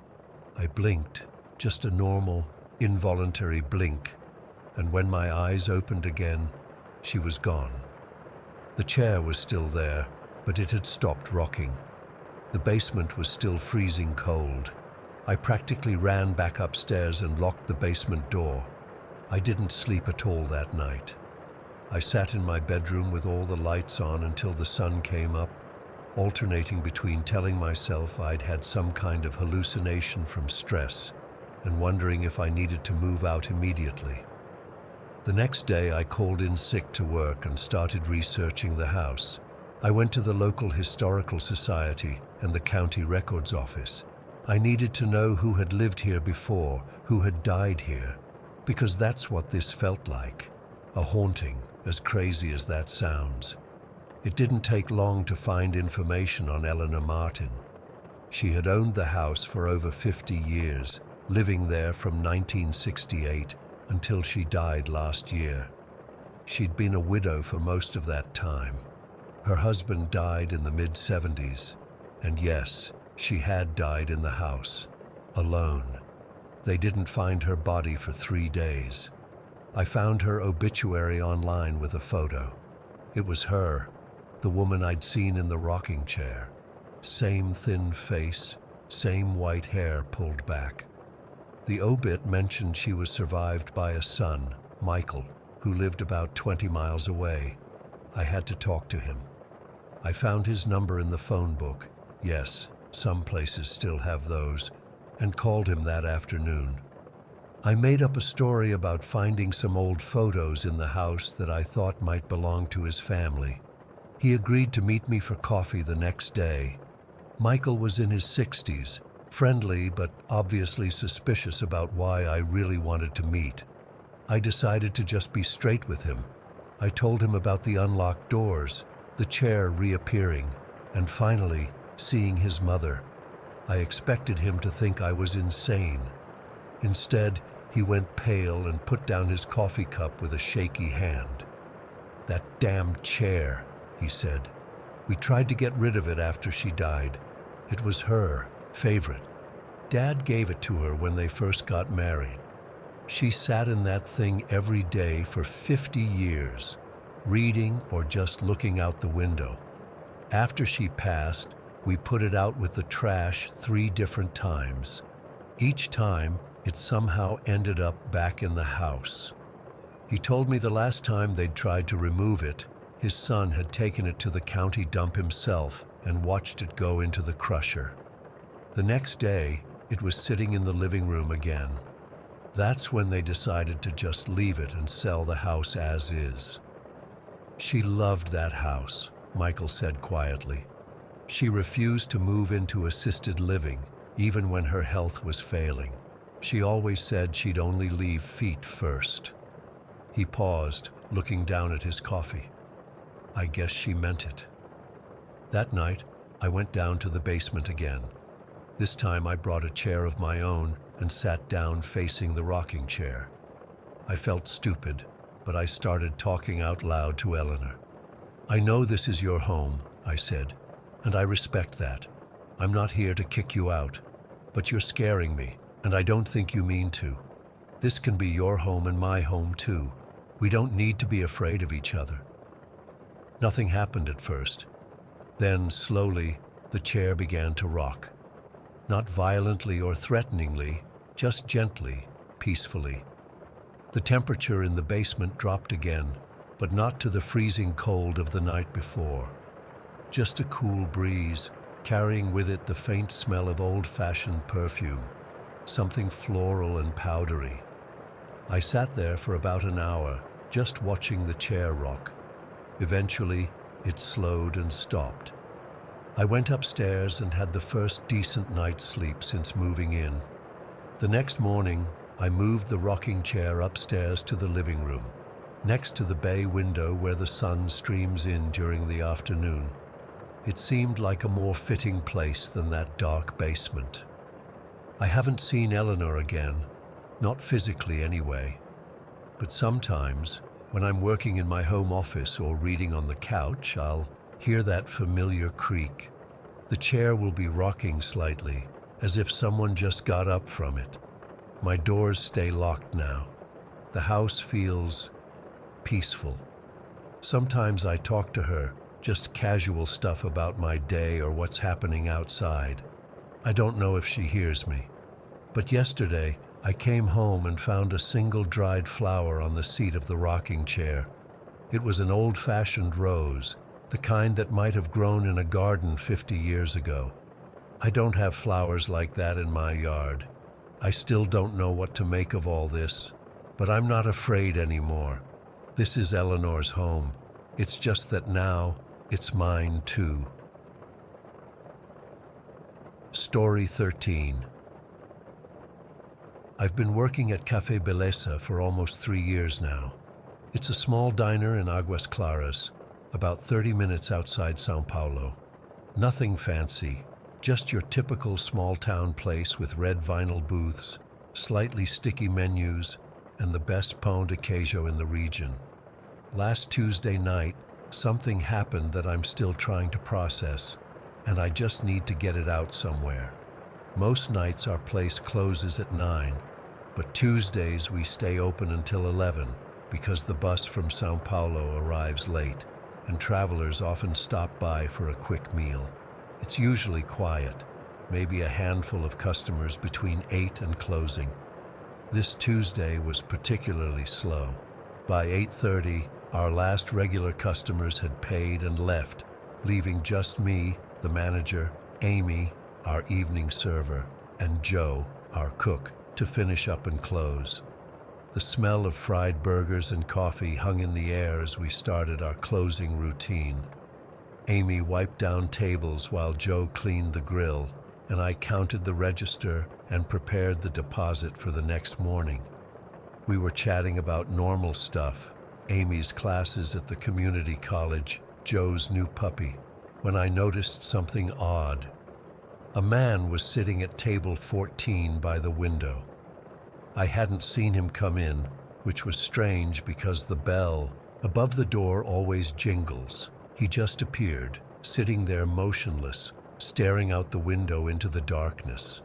I blinked, just a normal, involuntary blink, and when my eyes opened again, she was gone. The chair was still there, but it had stopped rocking. The basement was still freezing cold. I practically ran back upstairs and locked the basement door. I didn't sleep at all that night. I sat in my bedroom with all the lights on until the sun came up, alternating between telling myself I'd had some kind of hallucination from stress and wondering if I needed to move out immediately. The next day I called in sick to work and started researching the house. I went to the local historical society and the county records office. I needed to know who had lived here before, who had died here, because that's what this felt like, a haunting, as crazy as that sounds. It didn't take long to find information on Eleanor Martin. She had owned the house for over 50 years, living there from 1968 until she died last year. She'd been a widow for most of that time. Her husband died in the mid-70s, and yes, she had died in the house, alone. They didn't find her body for 3 days. I found her obituary online with a photo. It was her, the woman I'd seen in the rocking chair. Same thin face, same white hair pulled back. The obit mentioned she was survived by a son, Michael, who lived about 20 miles away. I had to talk to him. I found his number in the phone book. Yes, some places still have those, and called him that afternoon. I made up a story about finding some old photos in the house that I thought might belong to his family. He agreed to meet me for coffee the next day. Michael was in his 60s, friendly but obviously suspicious about why I really wanted to meet. I decided to just be straight with him. I told him about the unlocked doors, the chair reappearing, and finally seeing his mother. I expected him to think I was insane. Instead, he went pale and put down his coffee cup with a shaky hand. "That damn chair," he said. "We tried to get rid of it after she died. It was her favorite. Dad gave it to her when they first got married. She sat in that thing every day for 50 years, reading or just looking out the window. After she passed, we put it out with the trash 3 different times. Each time, it somehow ended up back in the house." He told me the last time they'd tried to remove it, his son had taken it to the county dump himself and watched it go into the crusher. The next day, it was sitting in the living room again. That's when they decided to just leave it and sell the house as is. "She loved that house," Michael said quietly. "She refused to move into assisted living, even when her health was failing. She always said she'd only leave feet first." He paused, looking down at his coffee. "I guess she meant it." That night, I went down to the basement again. This time I brought a chair of my own and sat down facing the rocking chair. I felt stupid, but I started talking out loud to Eleanor. "I know this is your home," I said, "and I respect that. I'm not here to kick you out, but you're scaring me, and I don't think you mean to. This can be your home and my home too. We don't need to be afraid of each other." Nothing happened at first. Then, slowly, the chair began to rock. Not violently or threateningly, just gently, peacefully. The temperature in the basement dropped again, but not to the freezing cold of the night before. Just a cool breeze, carrying with it the faint smell of old-fashioned perfume, something floral and powdery. I sat there for about an hour, just watching the chair rock. Eventually, it slowed and stopped. I went upstairs and had the first decent night's sleep since moving in. The next morning, I moved the rocking chair upstairs to the living room, next to the bay window where the sun streams in during the afternoon. It seemed like a more fitting place than that dark basement. I haven't seen Eleanor again, not physically anyway. But sometimes, when I'm working in my home office or reading on the couch, I'll hear that familiar creak. The chair will be rocking slightly, as if someone just got up from it. My doors stay locked now. The house feels peaceful. Sometimes I talk to her, just casual stuff about my day or what's happening outside. I don't know if she hears me. But yesterday, I came home and found a single dried flower on the seat of the rocking chair. It was an old-fashioned rose, the kind that might have grown in a garden 50 years ago. I don't have flowers like that in my yard. I still don't know what to make of all this, but I'm not afraid anymore. This is Eleanor's home. It's just that now, it's mine too. Story 13. I've been working at Café Belleza for almost 3 years now. It's a small diner in Aguas Claras, about 30 minutes outside São Paulo. Nothing fancy, just your typical small-town place with red vinyl booths, slightly sticky menus, and the best pão de queijo in the region. Last Tuesday night, something happened that I'm still trying to process, and I just need to get it out somewhere. Most nights our place closes at 9, but Tuesdays we stay open until 11 because the bus from São Paulo arrives late, and travelers often stop by for a quick meal. It's usually quiet, maybe a handful of customers between 8 and closing. This Tuesday was particularly slow. By 8:30, our last regular customers had paid and left, leaving just me, the manager, Amy, our evening server, and Joe, our cook, to finish up and close. The smell of fried burgers and coffee hung in the air as we started our closing routine. Amy wiped down tables while Joe cleaned the grill, and I counted the register and prepared the deposit for the next morning. We were chatting about normal stuff, Amy's classes at the community college, Joe's new puppy, when I noticed something odd. A man was sitting at table 14 by the window. I hadn't seen him come in, which was strange because the bell above the door always jingles. He just appeared, sitting there motionless, staring out the window into the darkness.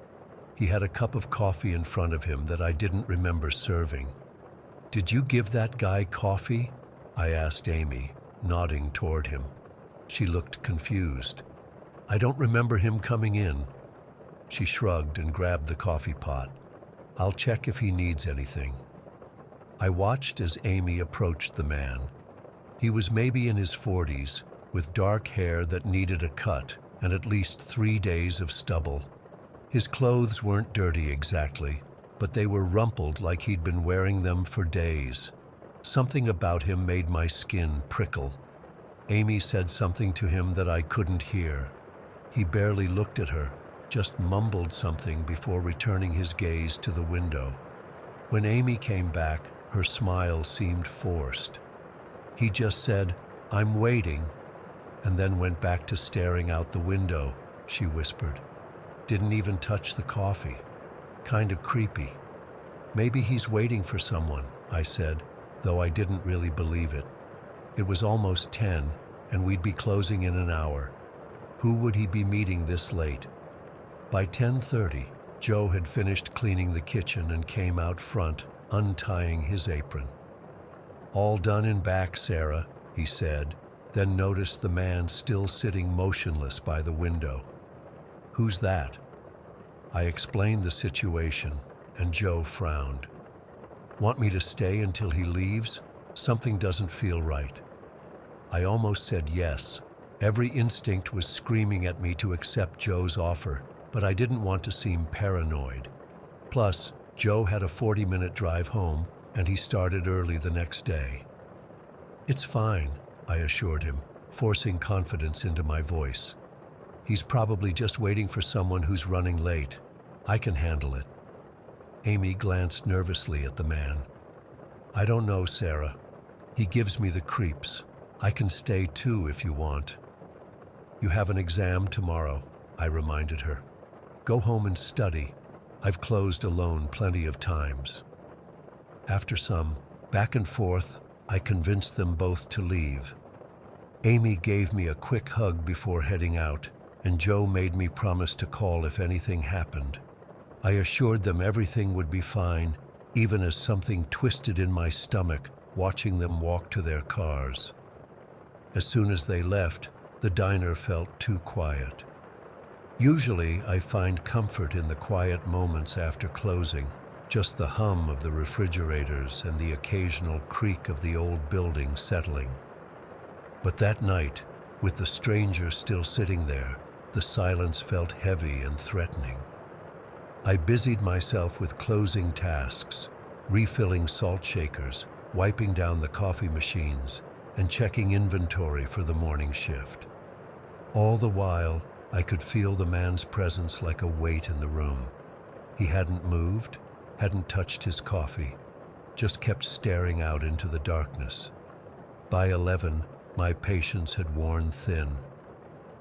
He had a cup of coffee in front of him that I didn't remember serving. "Did you give that guy coffee?" I asked Amy, nodding toward him. She looked confused. "I don't remember him coming in." She shrugged and grabbed the coffee pot. "I'll check if he needs anything." I watched as Amy approached the man. He was maybe in his 40s, with dark hair that needed a cut and at least 3 days of stubble. His clothes weren't dirty exactly, but they were rumpled like he'd been wearing them for days. Something about him made my skin prickle. Amy said something to him that I couldn't hear. He barely looked at her, just mumbled something before returning his gaze to the window. When Amy came back, her smile seemed forced. He just said, "I'm waiting," and then went back to staring out the window, she whispered. Didn't even touch the coffee. Kind of creepy. "Maybe he's waiting for someone," I said, though I didn't really believe it. It was almost 10, and we'd be closing in an hour. Who would he be meeting this late? By 10:30, Joe had finished cleaning the kitchen and came out front, untying his apron. "All done in back, Sarah," he said, then noticed the man still sitting motionless by the window. "Who's that?" I explained the situation, and Joe frowned. "Want me to stay until he leaves? Something doesn't feel right." I almost said yes. Every instinct was screaming at me to accept Joe's offer, but I didn't want to seem paranoid. Plus, Joe had a 40-minute drive home, and he started early the next day. "It's fine," I assured him, forcing confidence into my voice. "He's probably just waiting for someone who's running late. I can handle it." Amy glanced nervously at the man. "I don't know, Sarah. He gives me the creeps. I can stay too if you want." "You have an exam tomorrow," I reminded her. "Go home and study. I've closed alone plenty of times." After some back and forth, I convinced them both to leave. Amy gave me a quick hug before heading out, and Joe made me promise to call if anything happened. I assured them everything would be fine, even as something twisted in my stomach watching them walk to their cars. As soon as they left, the diner felt too quiet. Usually, I find comfort in the quiet moments after closing, just the hum of the refrigerators and the occasional creak of the old building settling. But that night, with the stranger still sitting there, the silence felt heavy and threatening. I busied myself with closing tasks, refilling salt shakers, wiping down the coffee machines, and checking inventory for the morning shift. All the while, I could feel the man's presence like a weight in the room. He hadn't moved, hadn't touched his coffee, just kept staring out into the darkness. By 11, my patience had worn thin.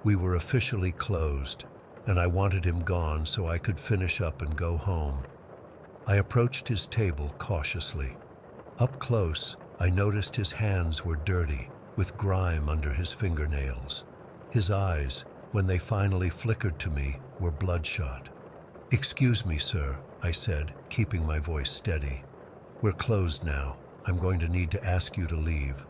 We were officially closed, and I wanted him gone so I could finish up and go home. I approached his table cautiously. Up close, I noticed his hands were dirty, with grime under his fingernails. His eyes, when they finally flickered to me, were bloodshot. "Excuse me, sir," I said, keeping my voice steady. "We're closed now. I'm going to need to ask you to leave."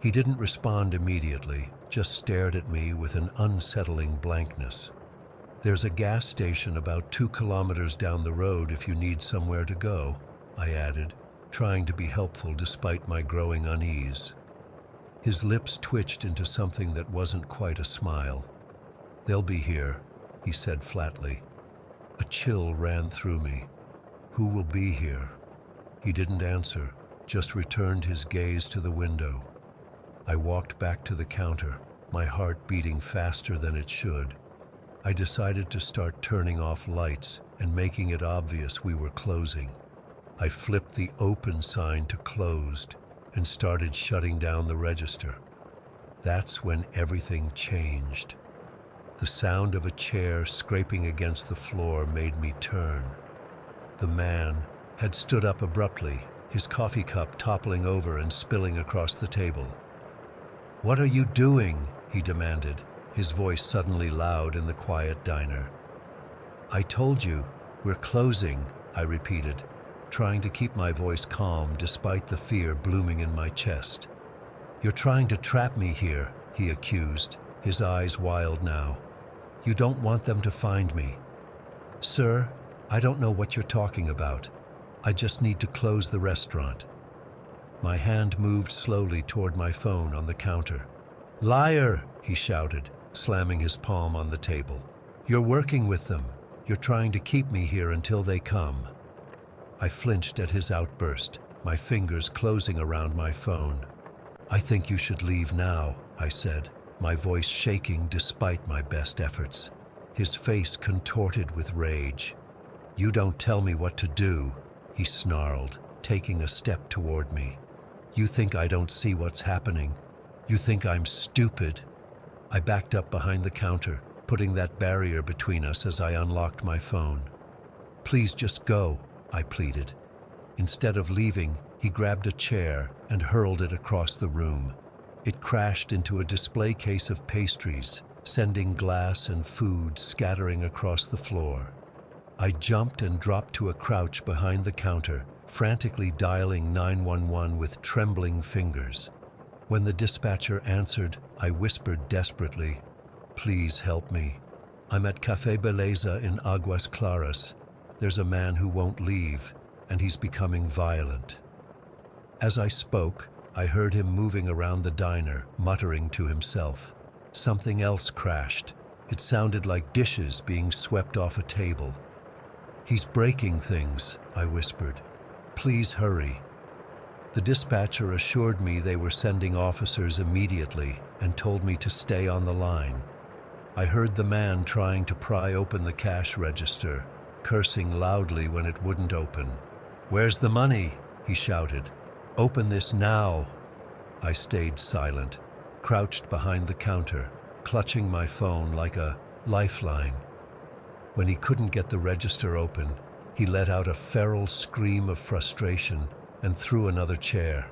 He didn't respond immediately, just stared at me with an unsettling blankness. "There's a gas station about 2 kilometers down the road if you need somewhere to go," I added, trying to be helpful despite my growing unease. His lips twitched into something that wasn't quite a smile. "They'll be here," he said flatly. A chill ran through me. "Who will be here?" He didn't answer, just returned his gaze to the window. I walked back to the counter, my heart beating faster than it should. I decided to start turning off lights and making it obvious we were closing. I flipped the open sign to closed and started shutting down the register. That's when everything changed. The sound of a chair scraping against the floor made me turn. The man had stood up abruptly, his coffee cup toppling over and spilling across the table. "What are you doing?" he demanded, his voice suddenly loud in the quiet diner. "I told you, we're closing," I repeated, trying to keep my voice calm despite the fear blooming in my chest. "You're trying to trap me here," he accused, his eyes wild now. "You don't want them to find me." "Sir, I don't know what you're talking about. I just need to close the restaurant." My hand moved slowly toward my phone on the counter. "Liar!" he shouted, slamming his palm on the table. "You're working with them. You're trying to keep me here until they come." I flinched at his outburst, my fingers closing around my phone. "I think you should leave now," I said, my voice shaking despite my best efforts. His face contorted with rage. "You don't tell me what to do," he snarled, taking a step toward me. "You think I don't see what's happening? You think I'm stupid?" I backed up behind the counter, putting that barrier between us as I unlocked my phone. "Please just go," I pleaded. Instead of leaving, he grabbed a chair and hurled it across the room. It crashed into a display case of pastries, sending glass and food scattering across the floor. I jumped and dropped to a crouch behind the counter, frantically dialing 911 with trembling fingers. When the dispatcher answered, I whispered desperately, "Please help me. I'm at Café Belleza in Aguas Claras. There's a man who won't leave, and he's becoming violent." As I spoke, I heard him moving around the diner, muttering to himself. Something else crashed. It sounded like dishes being swept off a table. "He's breaking things," I whispered. "Please hurry." The dispatcher assured me they were sending officers immediately and told me to stay on the line. I heard the man trying to pry open the cash register, cursing loudly when it wouldn't open. "Where's the money?" he shouted. "Open this now." I stayed silent, crouched behind the counter, clutching my phone like a lifeline. When he couldn't get the register open, he let out a feral scream of frustration and threw another chair.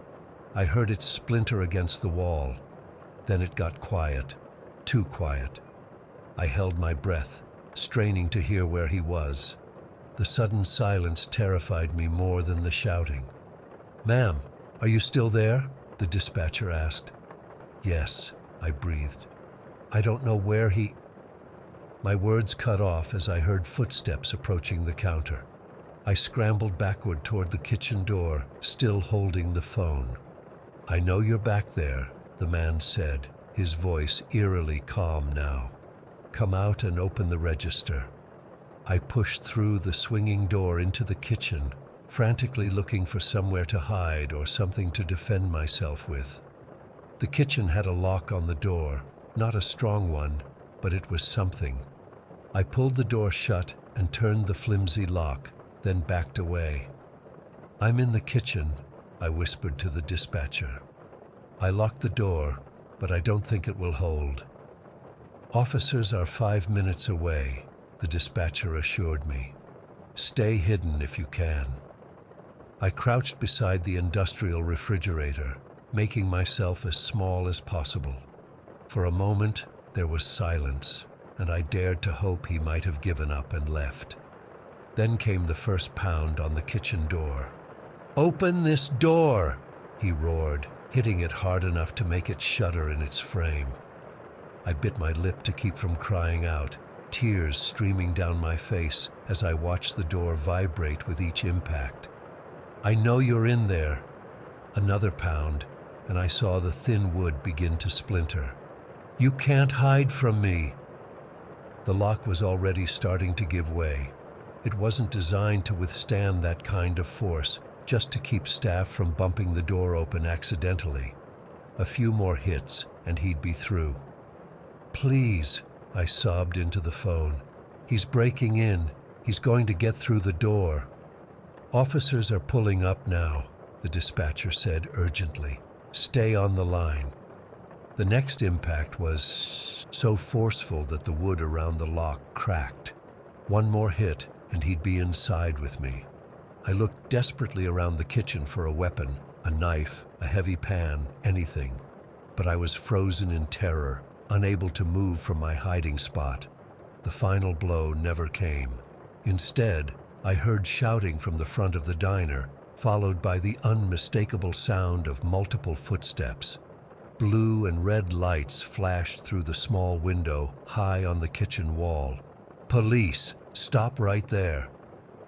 I heard it splinter against the wall. Then it got quiet, too quiet. I held my breath, straining to hear where he was. The sudden silence terrified me more than the shouting. "Ma'am, are you still there?" the dispatcher asked. "Yes," I breathed. "I don't know where he—" My words cut off as I heard footsteps approaching the counter. I scrambled backward toward the kitchen door, still holding the phone. "I know you're back there," the man said, his voice eerily calm now. "Come out and open the register." I pushed through the swinging door into the kitchen, frantically looking for somewhere to hide or something to defend myself with. The kitchen had a lock on the door, not a strong one, but it was something. I pulled the door shut and turned the flimsy lock, then backed away. "I'm in the kitchen," I whispered to the dispatcher. "I locked the door, but I don't think it will hold." "Officers are 5 minutes away," the dispatcher assured me. "Stay hidden if you can." I crouched beside the industrial refrigerator, making myself as small as possible. For a moment, there was silence, and I dared to hope he might have given up and left. Then came the first pound on the kitchen door. "Open this door!" he roared, hitting it hard enough to make it shudder in its frame. I bit my lip to keep from crying out, tears streaming down my face as I watched the door vibrate with each impact. "I know you're in there." Another pound, and I saw the thin wood begin to splinter. "You can't hide from me." The lock was already starting to give way. It wasn't designed to withstand that kind of force, just to keep staff from bumping the door open accidentally. A few more hits, and he'd be through. "Please," I sobbed into the phone. "He's breaking in. He's going to get through the door." "Officers are pulling up now," the dispatcher said urgently. "Stay on the line." The next impact was so forceful that the wood around the lock cracked. One more hit, and he'd be inside with me. I looked desperately around the kitchen for a weapon, a knife, a heavy pan, anything. But I was frozen in terror, unable to move from my hiding spot. The final blow never came. Instead, I heard shouting from the front of the diner, followed by the unmistakable sound of multiple footsteps. Blue and red lights flashed through the small window high on the kitchen wall. "Police! Stop right there!"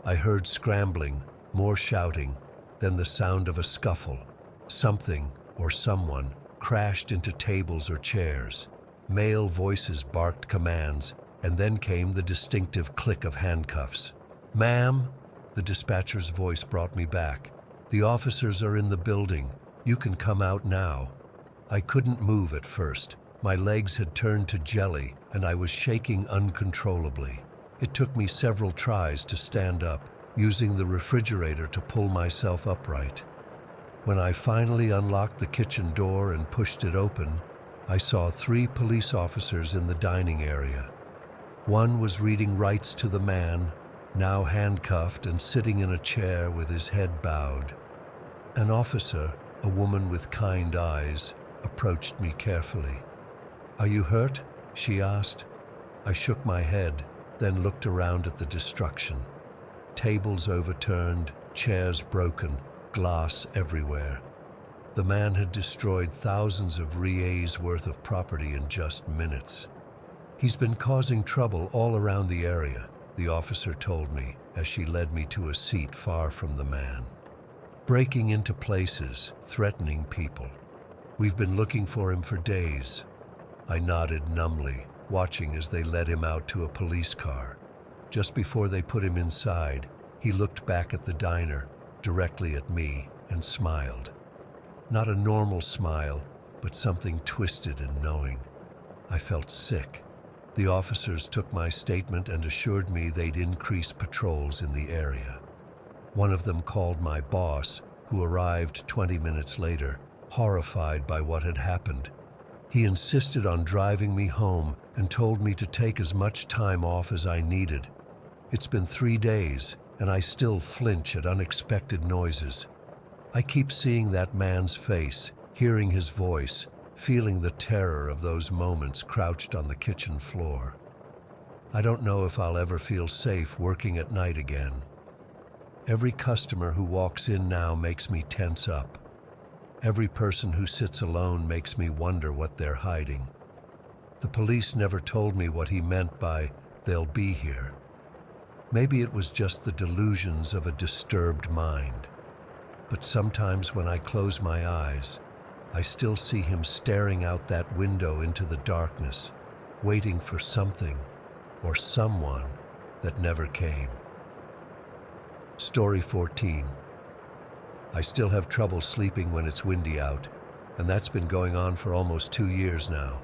I heard scrambling, more shouting, then the sound of a scuffle. Something, or someone, crashed into tables or chairs. Male voices barked commands, and then came the distinctive click of handcuffs. "Ma'am," the dispatcher's voice brought me back. "The officers are in the building. You can come out now." I couldn't move at first. My legs had turned to jelly, and I was shaking uncontrollably. It took me several tries to stand up, using the refrigerator to pull myself upright. When I finally unlocked the kitchen door and pushed it open, I saw 3 police officers in the dining area. One was reading rights to the man, now handcuffed and sitting in a chair with his head bowed. An officer, a woman with kind eyes, approached me carefully. "Are you hurt?" she asked. I shook my head, then looked around at the destruction. Tables overturned, chairs broken, glass everywhere. The man had destroyed thousands of rials worth of property in just minutes. "He's been causing trouble all around the area," the officer told me as she led me to a seat far from the man. "Breaking into places, threatening people. We've been looking for him for days." I nodded numbly, watching as they led him out to a police car. Just before they put him inside, he looked back at the diner, directly at me, and smiled. Not a normal smile, but something twisted and knowing. I felt sick. The officers took my statement and assured me they'd increase patrols in the area. One of them called my boss, who arrived 20 minutes later, horrified by what had happened. He insisted on driving me home and told me to take as much time off as I needed. It's been 3 days, and I still flinch at unexpected noises. I keep seeing that man's face, hearing his voice, feeling the terror of those moments crouched on the kitchen floor. I don't know if I'll ever feel safe working at night again. Every customer who walks in now makes me tense up. Every person who sits alone makes me wonder what they're hiding. The police never told me what he meant by, "they'll be here." Maybe it was just the delusions of a disturbed mind. But sometimes when I close my eyes, I still see him staring out that window into the darkness, waiting for something or someone that never came. Story 14. I still have trouble sleeping when it's windy out, and that's been going on for almost 2 years now.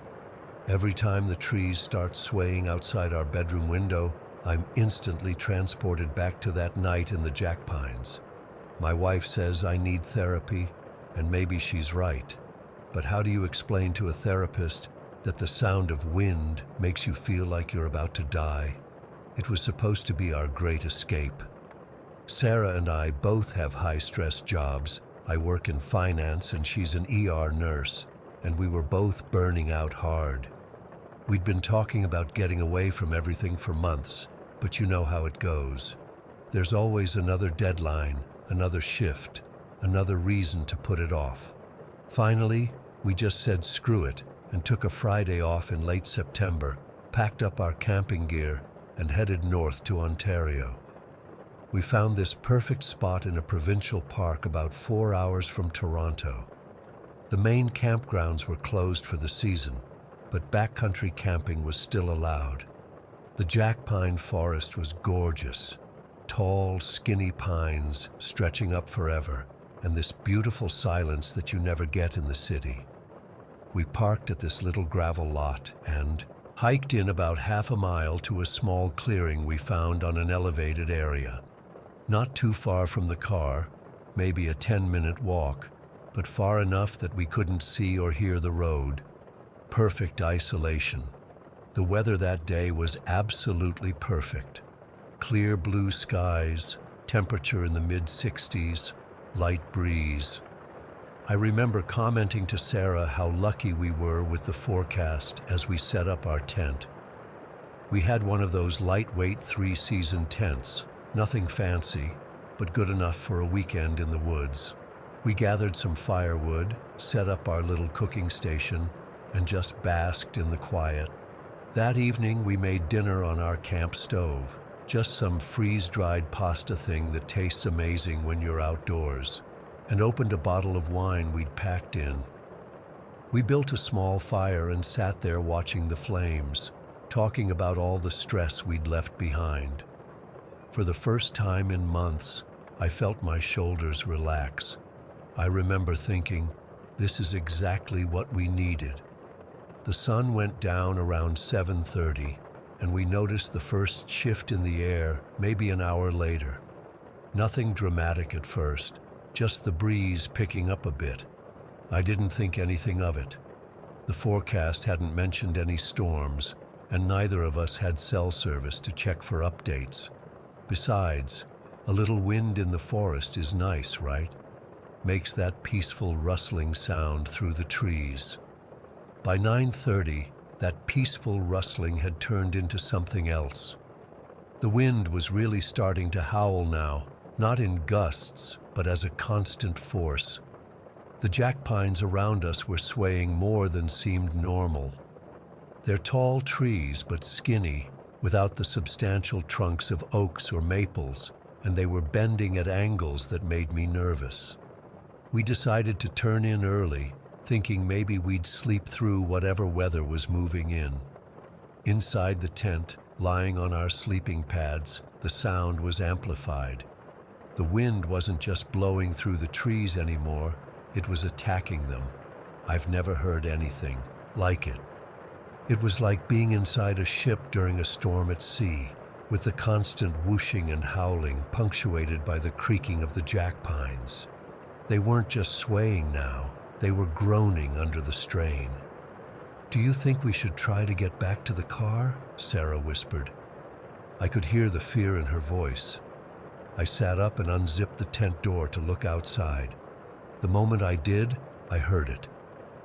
Every time the trees start swaying outside our bedroom window, I'm instantly transported back to that night in the jack pines. My wife says I need therapy, and maybe she's right. But how do you explain to a therapist that the sound of wind makes you feel like you're about to die? It was supposed to be our great escape. Sarah and I both have high-stress jobs. I work in finance and she's an ER nurse, and we were both burning out hard. We'd been talking about getting away from everything for months, but you know how it goes. There's always another deadline, another shift, another reason to put it off. Finally, we just said screw it and took a Friday off in late September, packed up our camping gear, and headed north to Ontario. We found this perfect spot in a provincial park about 4 hours from Toronto. The main campgrounds were closed for the season, but backcountry camping was still allowed. The jack pine forest was gorgeous. Tall, skinny pines stretching up forever, and this beautiful silence that you never get in the city. We parked at this little gravel lot and hiked in about half a mile to a small clearing we found on an elevated area. Not too far from the car, maybe a 10-minute walk, but far enough that we couldn't see or hear the road. Perfect isolation. The weather that day was absolutely perfect. Clear blue skies, temperature in the mid-60s, light breeze. I remember commenting to Sarah how lucky we were with the forecast as we set up our tent. We had one of those lightweight 3-season tents, nothing fancy, but good enough for a weekend in the woods. We gathered some firewood, set up our little cooking station, and just basked in the quiet. That evening we made dinner on our camp stove, just some freeze-dried pasta thing that tastes amazing when you're outdoors, and opened a bottle of wine we'd packed in. We built a small fire and sat there watching the flames, talking about all the stress we'd left behind. For the first time in months, I felt my shoulders relax. I remember thinking, this is exactly what we needed. The sun went down around 7:30, and we noticed the first shift in the air maybe an hour later. Nothing dramatic at first, just the breeze picking up a bit. I didn't think anything of it. The forecast hadn't mentioned any storms, and neither of us had cell service to check for updates. Besides, a little wind in the forest is nice, right? Makes that peaceful rustling sound through the trees. By 9:30, that peaceful rustling had turned into something else. The wind was really starting to howl now, not in gusts, but as a constant force. The jack pines around us were swaying more than seemed normal. They're tall trees, but skinny, without the substantial trunks of oaks or maples, and they were bending at angles that made me nervous. We decided to turn in early, thinking maybe we'd sleep through whatever weather was moving in. Inside the tent, lying on our sleeping pads, the sound was amplified. The wind wasn't just blowing through the trees anymore, it was attacking them. I've never heard anything like it. It was like being inside a ship during a storm at sea, with the constant whooshing and howling punctuated by the creaking of the jack pines. They weren't just swaying now, they were groaning under the strain. "Do you think we should try to get back to the car?" Sarah whispered. I could hear the fear in her voice. I sat up and unzipped the tent door to look outside. The moment I did, I heard it.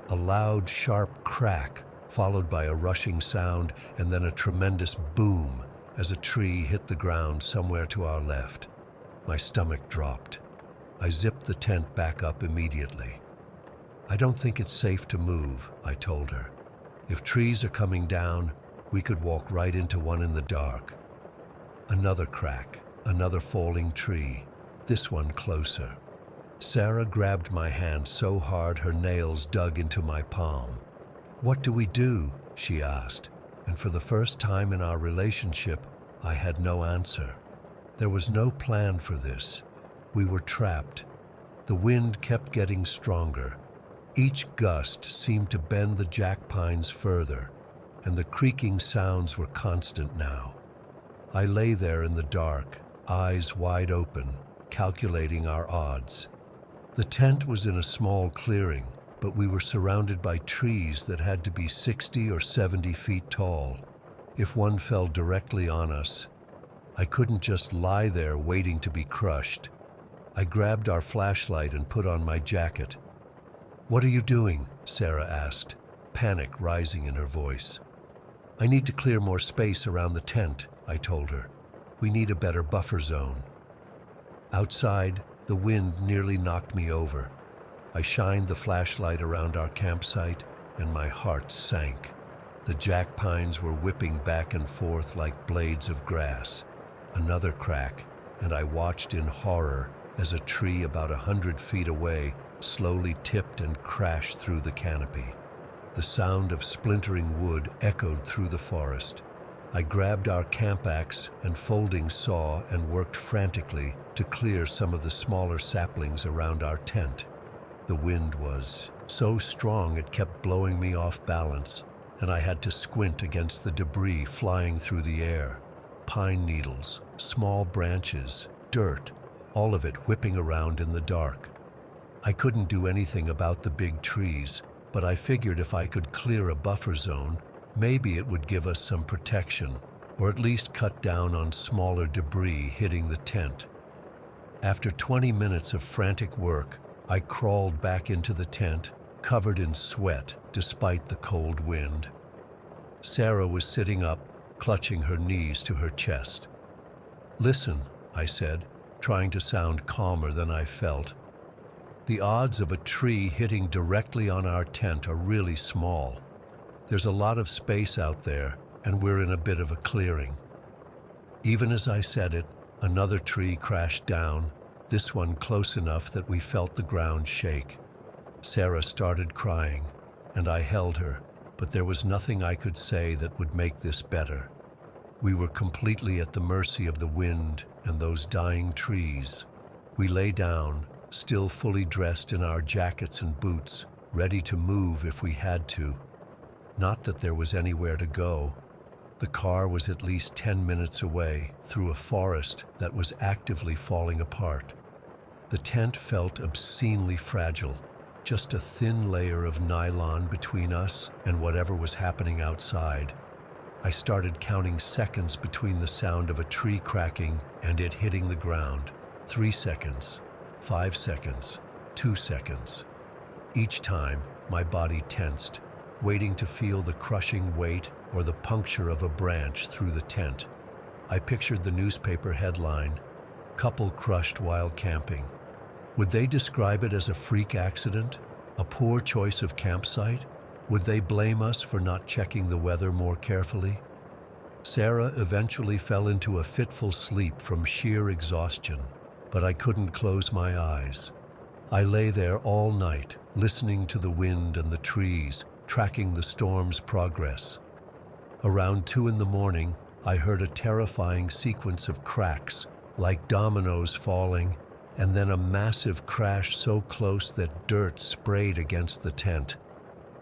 A loud, sharp crack, followed by a rushing sound, and then a tremendous boom as a tree hit the ground somewhere to our left. My stomach dropped. I zipped the tent back up immediately. "I don't think it's safe to move," I told her. "If trees are coming down, we could walk right into one in the dark." Another crack. Another falling tree, this one closer. Sarah grabbed my hand so hard her nails dug into my palm. "What do we do?" she asked, and for the first time in our relationship, I had no answer. There was no plan for this. We were trapped. The wind kept getting stronger. Each gust seemed to bend the jack pines further, and the creaking sounds were constant now. I lay there in the dark, eyes wide open, calculating our odds. The tent was in a small clearing, but we were surrounded by trees that had to be 60 or 70 feet tall. If one fell directly on us, I couldn't just lie there waiting to be crushed. I grabbed our flashlight and put on my jacket. "What are you doing?" Sarah asked, panic rising in her voice. "I need to clear more space around the tent," I told her. "We need a better buffer zone." Outside, the wind nearly knocked me over. I shined the flashlight around our campsite, and my heart sank. The jack pines were whipping back and forth like blades of grass. Another crack, and I watched in horror as a tree about 100 feet away slowly tipped and crashed through the canopy. The sound of splintering wood echoed through the forest. I grabbed our camp axe and folding saw and worked frantically to clear some of the smaller saplings around our tent. The wind was so strong it kept blowing me off balance, and I had to squint against the debris flying through the air. Pine needles, small branches, dirt, all of it whipping around in the dark. I couldn't do anything about the big trees, but I figured if I could clear a buffer zone, Maybe it would give us some protection, or at least cut down on smaller debris hitting the tent. After 20 minutes of frantic work, I crawled back into the tent, covered in sweat despite the cold wind. Sarah was sitting up, clutching her knees to her chest. "Listen," I said, trying to sound calmer than I felt. "The odds of a tree hitting directly on our tent are really small. There's a lot of space out there, and we're in a bit of a clearing." Even as I said it, another tree crashed down, this one close enough that we felt the ground shake. Sarah started crying, and I held her, but there was nothing I could say that would make this better. We were completely at the mercy of the wind and those dying trees. We lay down, still fully dressed in our jackets and boots, ready to move if we had to. Not that there was anywhere to go. The car was at least 10 minutes away, through a forest that was actively falling apart. The tent felt obscenely fragile, just a thin layer of nylon between us and whatever was happening outside. I started counting seconds between the sound of a tree cracking and it hitting the ground. 3 seconds, 5 seconds, 2 seconds. Each time, my body tensed, waiting to feel the crushing weight or the puncture of a branch through the tent. I pictured the newspaper headline, "Couple crushed while camping." Would they describe it as a freak accident? A poor choice of campsite? Would they blame us for not checking the weather more carefully? Sarah eventually fell into a fitful sleep from sheer exhaustion, but I couldn't close my eyes. I lay there all night, listening to the wind and the trees, tracking the storm's progress. Around 2 in the morning, I heard a terrifying sequence of cracks, like dominoes falling, and then a massive crash so close that dirt sprayed against the tent.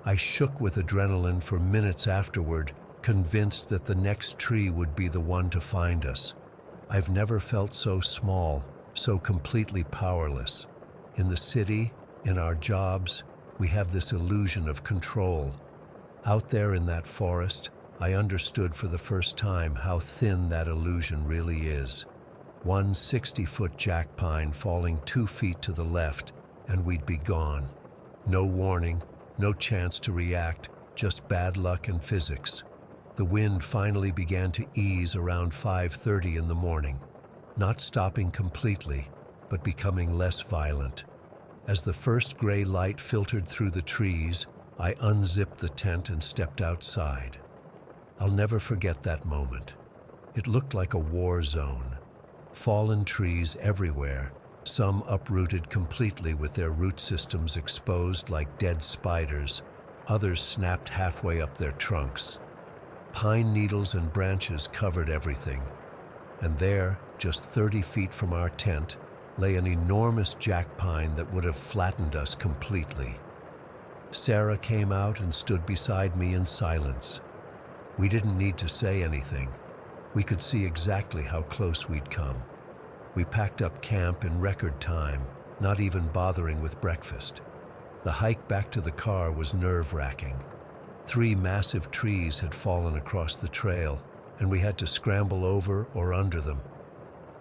I shook with adrenaline for minutes afterward, convinced that the next tree would be the one to find us. I've never felt so small, so completely powerless. In the city, in our jobs, we have this illusion of control. Out there in that forest, I understood for the first time how thin that illusion really is. One 60-foot jack pine falling 2 feet to the left, and we'd be gone. No warning, no chance to react, just bad luck and physics. The wind finally began to ease around 5:30 in the morning, not stopping completely, but becoming less violent. As the first gray light filtered through the trees, I unzipped the tent and stepped outside. I'll never forget that moment. It looked like a war zone. Fallen trees everywhere, some uprooted completely with their root systems exposed like dead spiders, others snapped halfway up their trunks. Pine needles and branches covered everything. And there, just 30 feet from our tent, lay an enormous jack pine that would have flattened us completely. Sarah came out and stood beside me in silence. We didn't need to say anything. We could see exactly how close we'd come. We packed up camp in record time, not even bothering with breakfast. The hike back to the car was nerve-wracking. 3 massive trees had fallen across the trail, and we had to scramble over or under them.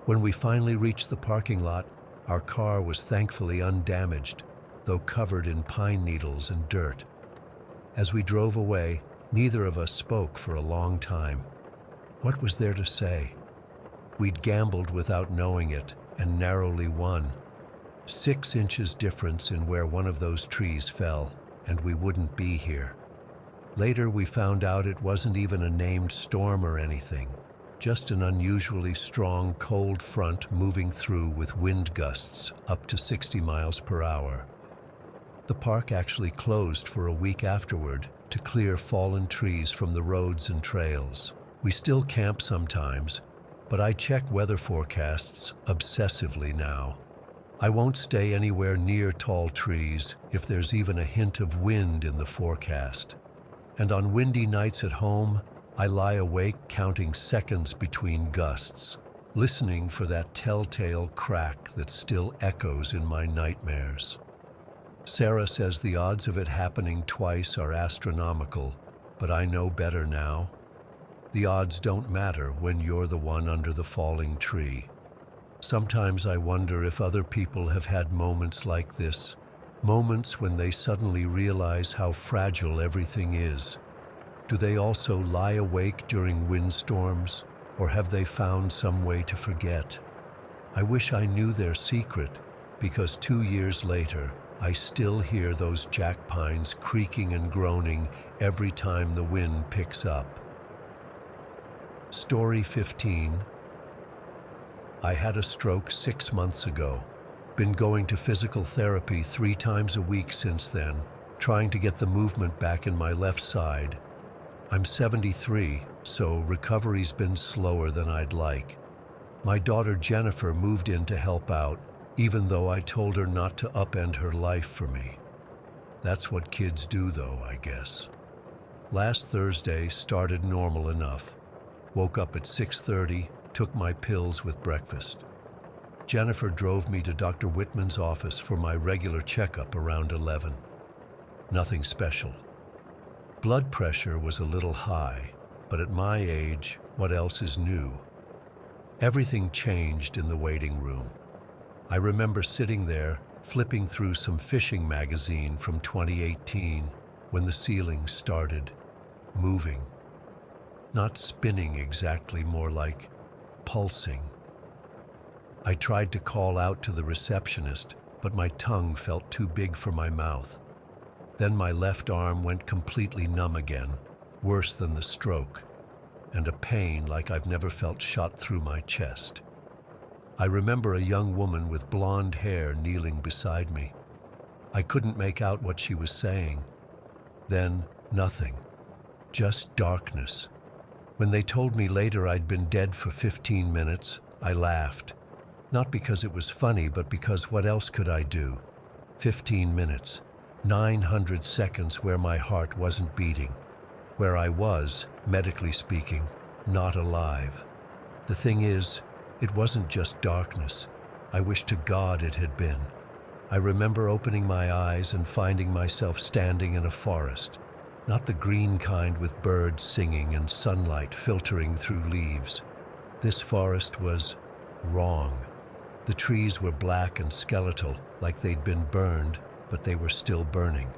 When we finally reached the parking lot, our car was thankfully undamaged, though covered in pine needles and dirt. As we drove away, neither of us spoke for a long time. What was there to say? We'd gambled without knowing it, and narrowly won. 6 inches difference in where one of those trees fell, and we wouldn't be here. Later we found out it wasn't even a named storm or anything, just an unusually strong cold front moving through with wind gusts up to 60 miles per hour. The park actually closed for a week afterward to clear fallen trees from the roads and trails. We still camp sometimes, but I check weather forecasts obsessively now. I won't stay anywhere near tall trees if there's even a hint of wind in the forecast. And on windy nights at home, I lie awake counting seconds between gusts, listening for that telltale crack that still echoes in my nightmares. Sarah says the odds of it happening twice are astronomical, but I know better now. The odds don't matter when you're the one under the falling tree. Sometimes I wonder if other people have had moments like this, moments when they suddenly realize how fragile everything is. Do they also lie awake during windstorms, or have they found some way to forget? I wish I knew their secret, because 2 years later, I still hear those jack pines creaking and groaning every time the wind picks up. Story 15. I had a stroke 6 months ago. Been going to physical therapy 3 times a week since then, trying to get the movement back in my left side. I'm 73, so recovery's been slower than I'd like. My daughter Jennifer moved in to help out, even though I told her not to upend her life for me. That's what kids do though, I guess. Last Thursday started normal enough. Woke up at 6:30, took my pills with breakfast. Jennifer drove me to Dr. Whitman's office for my regular checkup around 11. Nothing special. Blood pressure was a little high, but at my age, what else is new? Everything changed in the waiting room. I remember sitting there, flipping through some fishing magazine from 2018, when the ceiling started moving. Not spinning exactly, more like pulsing. I tried to call out to the receptionist, but my tongue felt too big for my mouth. Then my left arm went completely numb again, worse than the stroke, and a pain like I've never felt shot through my chest. I remember a young woman with blonde hair kneeling beside me. I couldn't make out what she was saying. Then, nothing. Just darkness. When they told me later I'd been dead for 15 minutes, I laughed. Not because it was funny, but because what else could I do? 15 minutes. 900 seconds where my heart wasn't beating, where I was, medically speaking, not alive. The thing is, it wasn't just darkness. I wish to God it had been. I remember opening my eyes and finding myself standing in a forest, not the green kind with birds singing and sunlight filtering through leaves. This forest was wrong. The trees were black and skeletal, like they'd been burned, but they were still burning.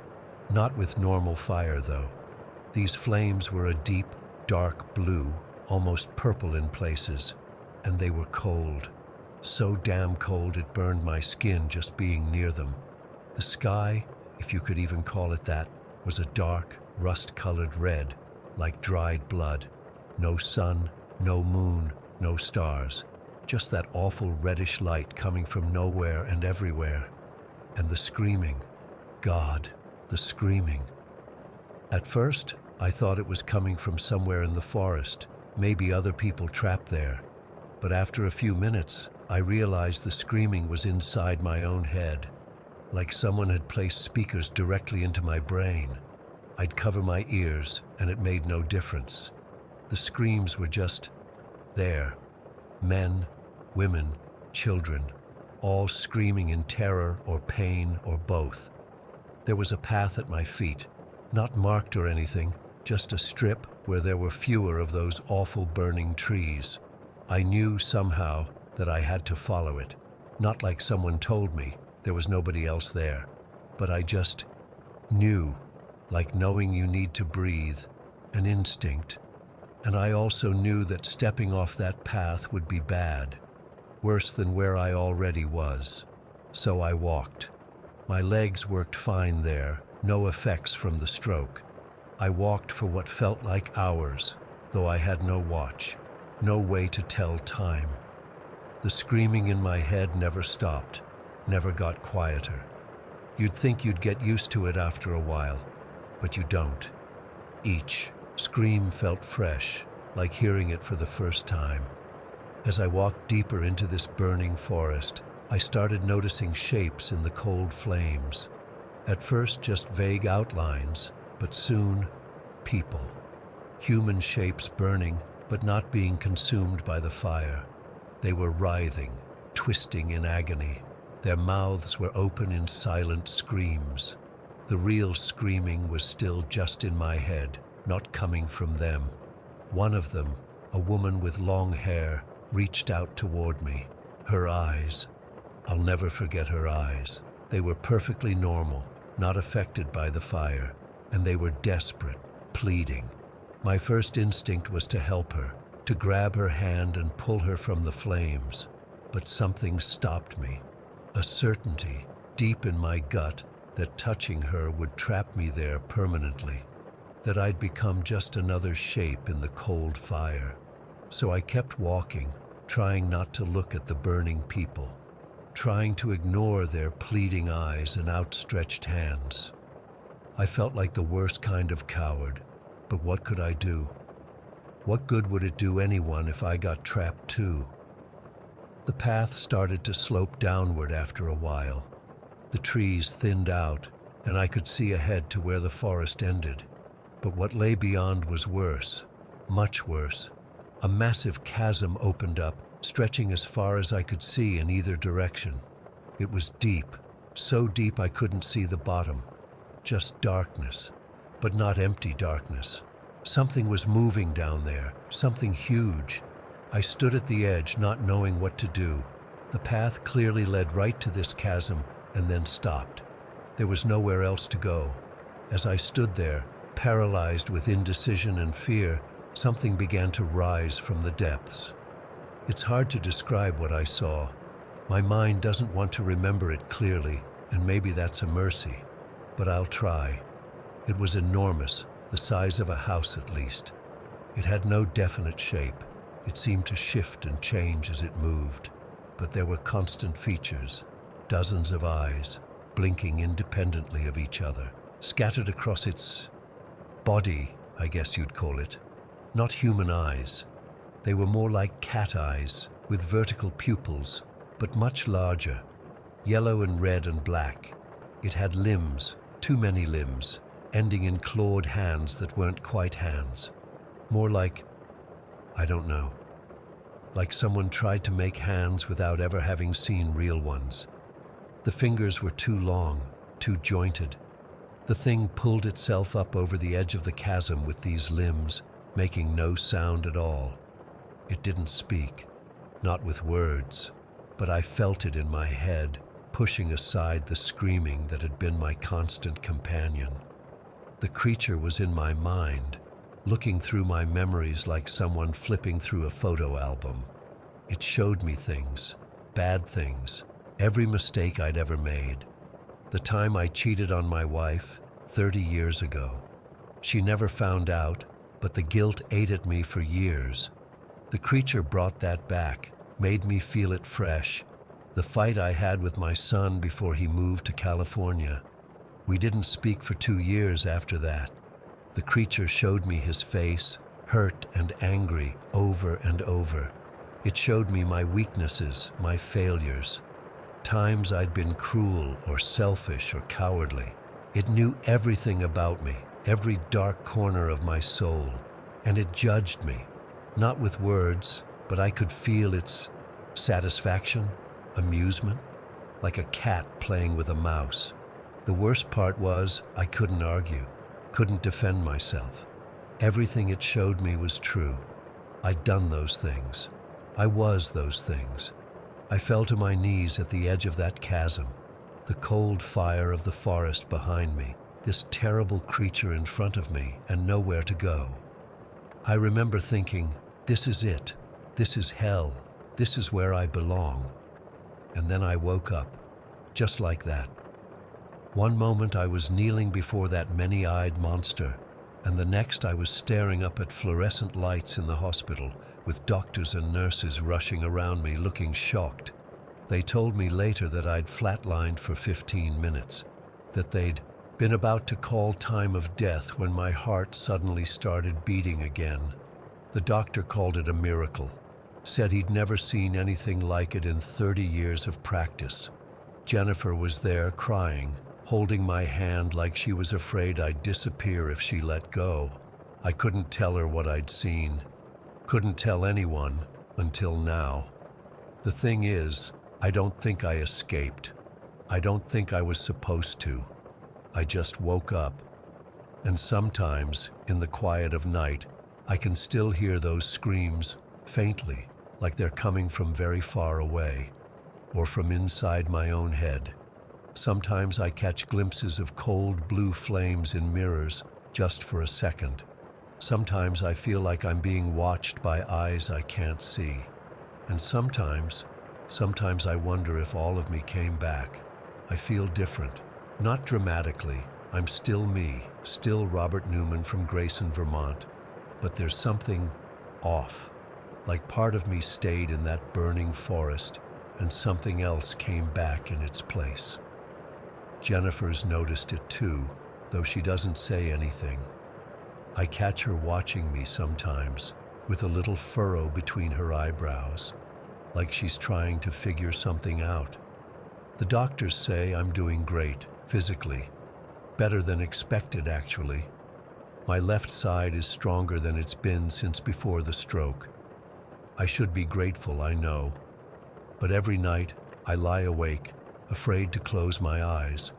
Not with normal fire, though. These flames were a deep, dark blue, almost purple in places, and they were cold. So damn cold it burned my skin just being near them. The sky, if you could even call it that, was a dark, rust-colored red, like dried blood. No sun, no moon, no stars. Just that awful reddish light coming from nowhere and everywhere. And the screaming. God, the screaming. At first, I thought it was coming from somewhere in the forest, maybe other people trapped there. But after a few minutes, I realized the screaming was inside my own head, like someone had placed speakers directly into my brain. I'd cover my ears, and it made no difference. The screams were just there. Men, women, children, all screaming in terror or pain or both. There was a path at my feet, not marked or anything, just a strip where there were fewer of those awful burning trees. I knew somehow that I had to follow it, not like someone told me, there was nobody else there, but I just knew, like knowing you need to breathe, an instinct. And I also knew that stepping off that path would be bad. Worse than where I already was. So I walked. My legs worked fine there, no effects from the stroke. I walked for what felt like hours, though I had no watch, no way to tell time. The screaming in my head never stopped, never got quieter. You'd think you'd get used to it after a while, but you don't. Each scream felt fresh, like hearing it for the first time. As I walked deeper into this burning forest, I started noticing shapes in the cold flames. At first, just vague outlines, but soon, people. Human shapes burning, but not being consumed by the fire. They were writhing, twisting in agony. Their mouths were open in silent screams. The real screaming was still just in my head, not coming from them. One of them, a woman with long hair, reached out toward me. Her eyes, I'll never forget her eyes. They were perfectly normal, not affected by the fire, and they were desperate, pleading. My first instinct was to help her, to grab her hand and pull her from the flames. But something stopped me. A certainty, deep in my gut, that touching her would trap me there permanently, that I'd become just another shape in the cold fire. So I kept walking, trying not to look at the burning people, trying to ignore their pleading eyes and outstretched hands. I felt like the worst kind of coward, but what could I do? What good would it do anyone if I got trapped too? The path started to slope downward after a while. The trees thinned out, and I could see ahead to where the forest ended. But what lay beyond was worse, much worse. A massive chasm opened up, stretching as far as I could see in either direction. It was deep, so deep I couldn't see the bottom. Just darkness, but not empty darkness. Something was moving down there, something huge. I stood at the edge, not knowing what to do. The path clearly led right to this chasm, and then stopped. There was nowhere else to go. As I stood there, paralyzed with indecision and fear, something began to rise from the depths. It's hard to describe what I saw. My mind doesn't want to remember it clearly, and maybe that's a mercy. But I'll try. It was enormous, the size of a house at least. It had no definite shape. It seemed to shift and change as it moved. But there were constant features. Dozens of eyes, blinking independently of each other, scattered across its body, I guess you'd call it. Not human eyes. They were more like cat eyes, with vertical pupils, but much larger, yellow and red and black. It had limbs, too many limbs, ending in clawed hands that weren't quite hands. More like, I don't know, like someone tried to make hands without ever having seen real ones. The fingers were too long, too jointed. The thing pulled itself up over the edge of the chasm with these limbs, making no sound at all. It didn't speak, not with words, but I felt it in my head, pushing aside the screaming that had been my constant companion. The creature was in my mind, looking through my memories like someone flipping through a photo album. It showed me things, bad things, every mistake I'd ever made. The time I cheated on my wife, 30 years ago. She never found out, but the guilt ate at me for years. The creature brought that back, made me feel it fresh. The fight I had with my son before he moved to California. We didn't speak for 2 years after that. The creature showed me his face, hurt and angry, over and over. It showed me my weaknesses, my failures. Times I'd been cruel or selfish or cowardly. It knew everything about me, every dark corner of my soul, and it judged me, not with words, but I could feel its satisfaction, amusement, like a cat playing with a mouse. The worst part was I couldn't argue, couldn't defend myself. Everything it showed me was true. I'd done those things. I was those things. I fell to my knees at the edge of that chasm, the cold fire of the forest behind me, this terrible creature in front of me, and nowhere to go. I remember thinking, this is it. This is hell. This is where I belong. And then I woke up, just like that. One moment I was kneeling before that many-eyed monster, and the next I was staring up at fluorescent lights in the hospital, with doctors and nurses rushing around me looking shocked. They told me later that I'd flatlined for 15 minutes, that they'd been about to call time of death when my heart suddenly started beating again. The doctor called it a miracle, said he'd never seen anything like it in 30 years of practice. Jennifer was there crying, holding my hand like she was afraid I'd disappear if she let go. I couldn't tell her what I'd seen. Couldn't tell anyone until now. The thing is, I don't think I escaped. I don't think I was supposed to. I just woke up. And sometimes, in the quiet of night, I can still hear those screams, faintly, like they're coming from very far away, or from inside my own head. Sometimes I catch glimpses of cold blue flames in mirrors, just for a second. Sometimes I feel like I'm being watched by eyes I can't see. And sometimes I wonder if all of me came back. I feel different. Not dramatically. I'm still me, still Robert Newman from Grayson, Vermont. But there's something off. Like part of me stayed in that burning forest, and something else came back in its place. Jennifer's noticed it too, though she doesn't say anything. I catch her watching me sometimes, with a little furrow between her eyebrows, like she's trying to figure something out. The doctors say I'm doing great, physically. Better than expected, actually. My left side is stronger than it's been since before the stroke. I should be grateful, I know. But every night, I lie awake, afraid to close my eyes,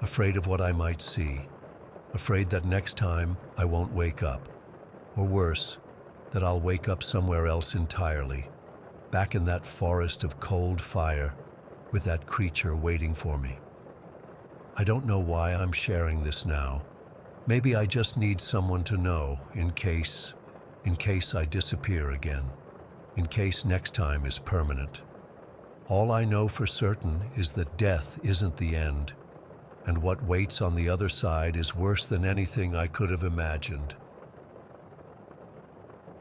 afraid of what I might see, afraid that next time I won't wake up. Or worse, that I'll wake up somewhere else entirely, back in that forest of cold fire, with that creature waiting for me. I don't know why I'm sharing this now. Maybe I just need someone to know in case I disappear again, in case next time is permanent. All I know for certain is that death isn't the end, and what waits on the other side is worse than anything I could have imagined.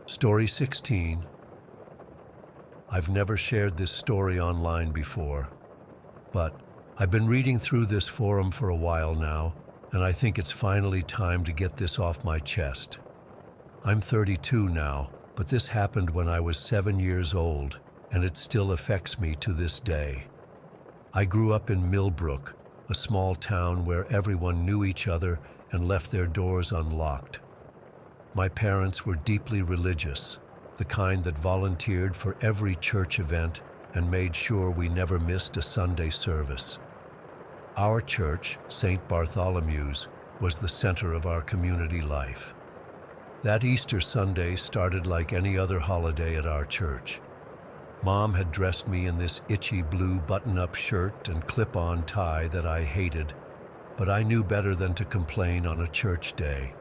Story 16. I've never shared this story online before, but I've been reading through this forum for a while now, and I think it's finally time to get this off my chest. I'm 32 now, but this happened when I was 7 years old, and it still affects me to this day. I grew up in Millbrook, a small town where everyone knew each other and left their doors unlocked. My parents were deeply religious, the kind that volunteered for every church event and made sure we never missed a Sunday service. Our church, St. Bartholomew's, was the center of our community life. That Easter Sunday started like any other holiday at our church. Mom had dressed me in this itchy blue button-up shirt and clip-on tie that I hated, but I knew better than to complain on a church day.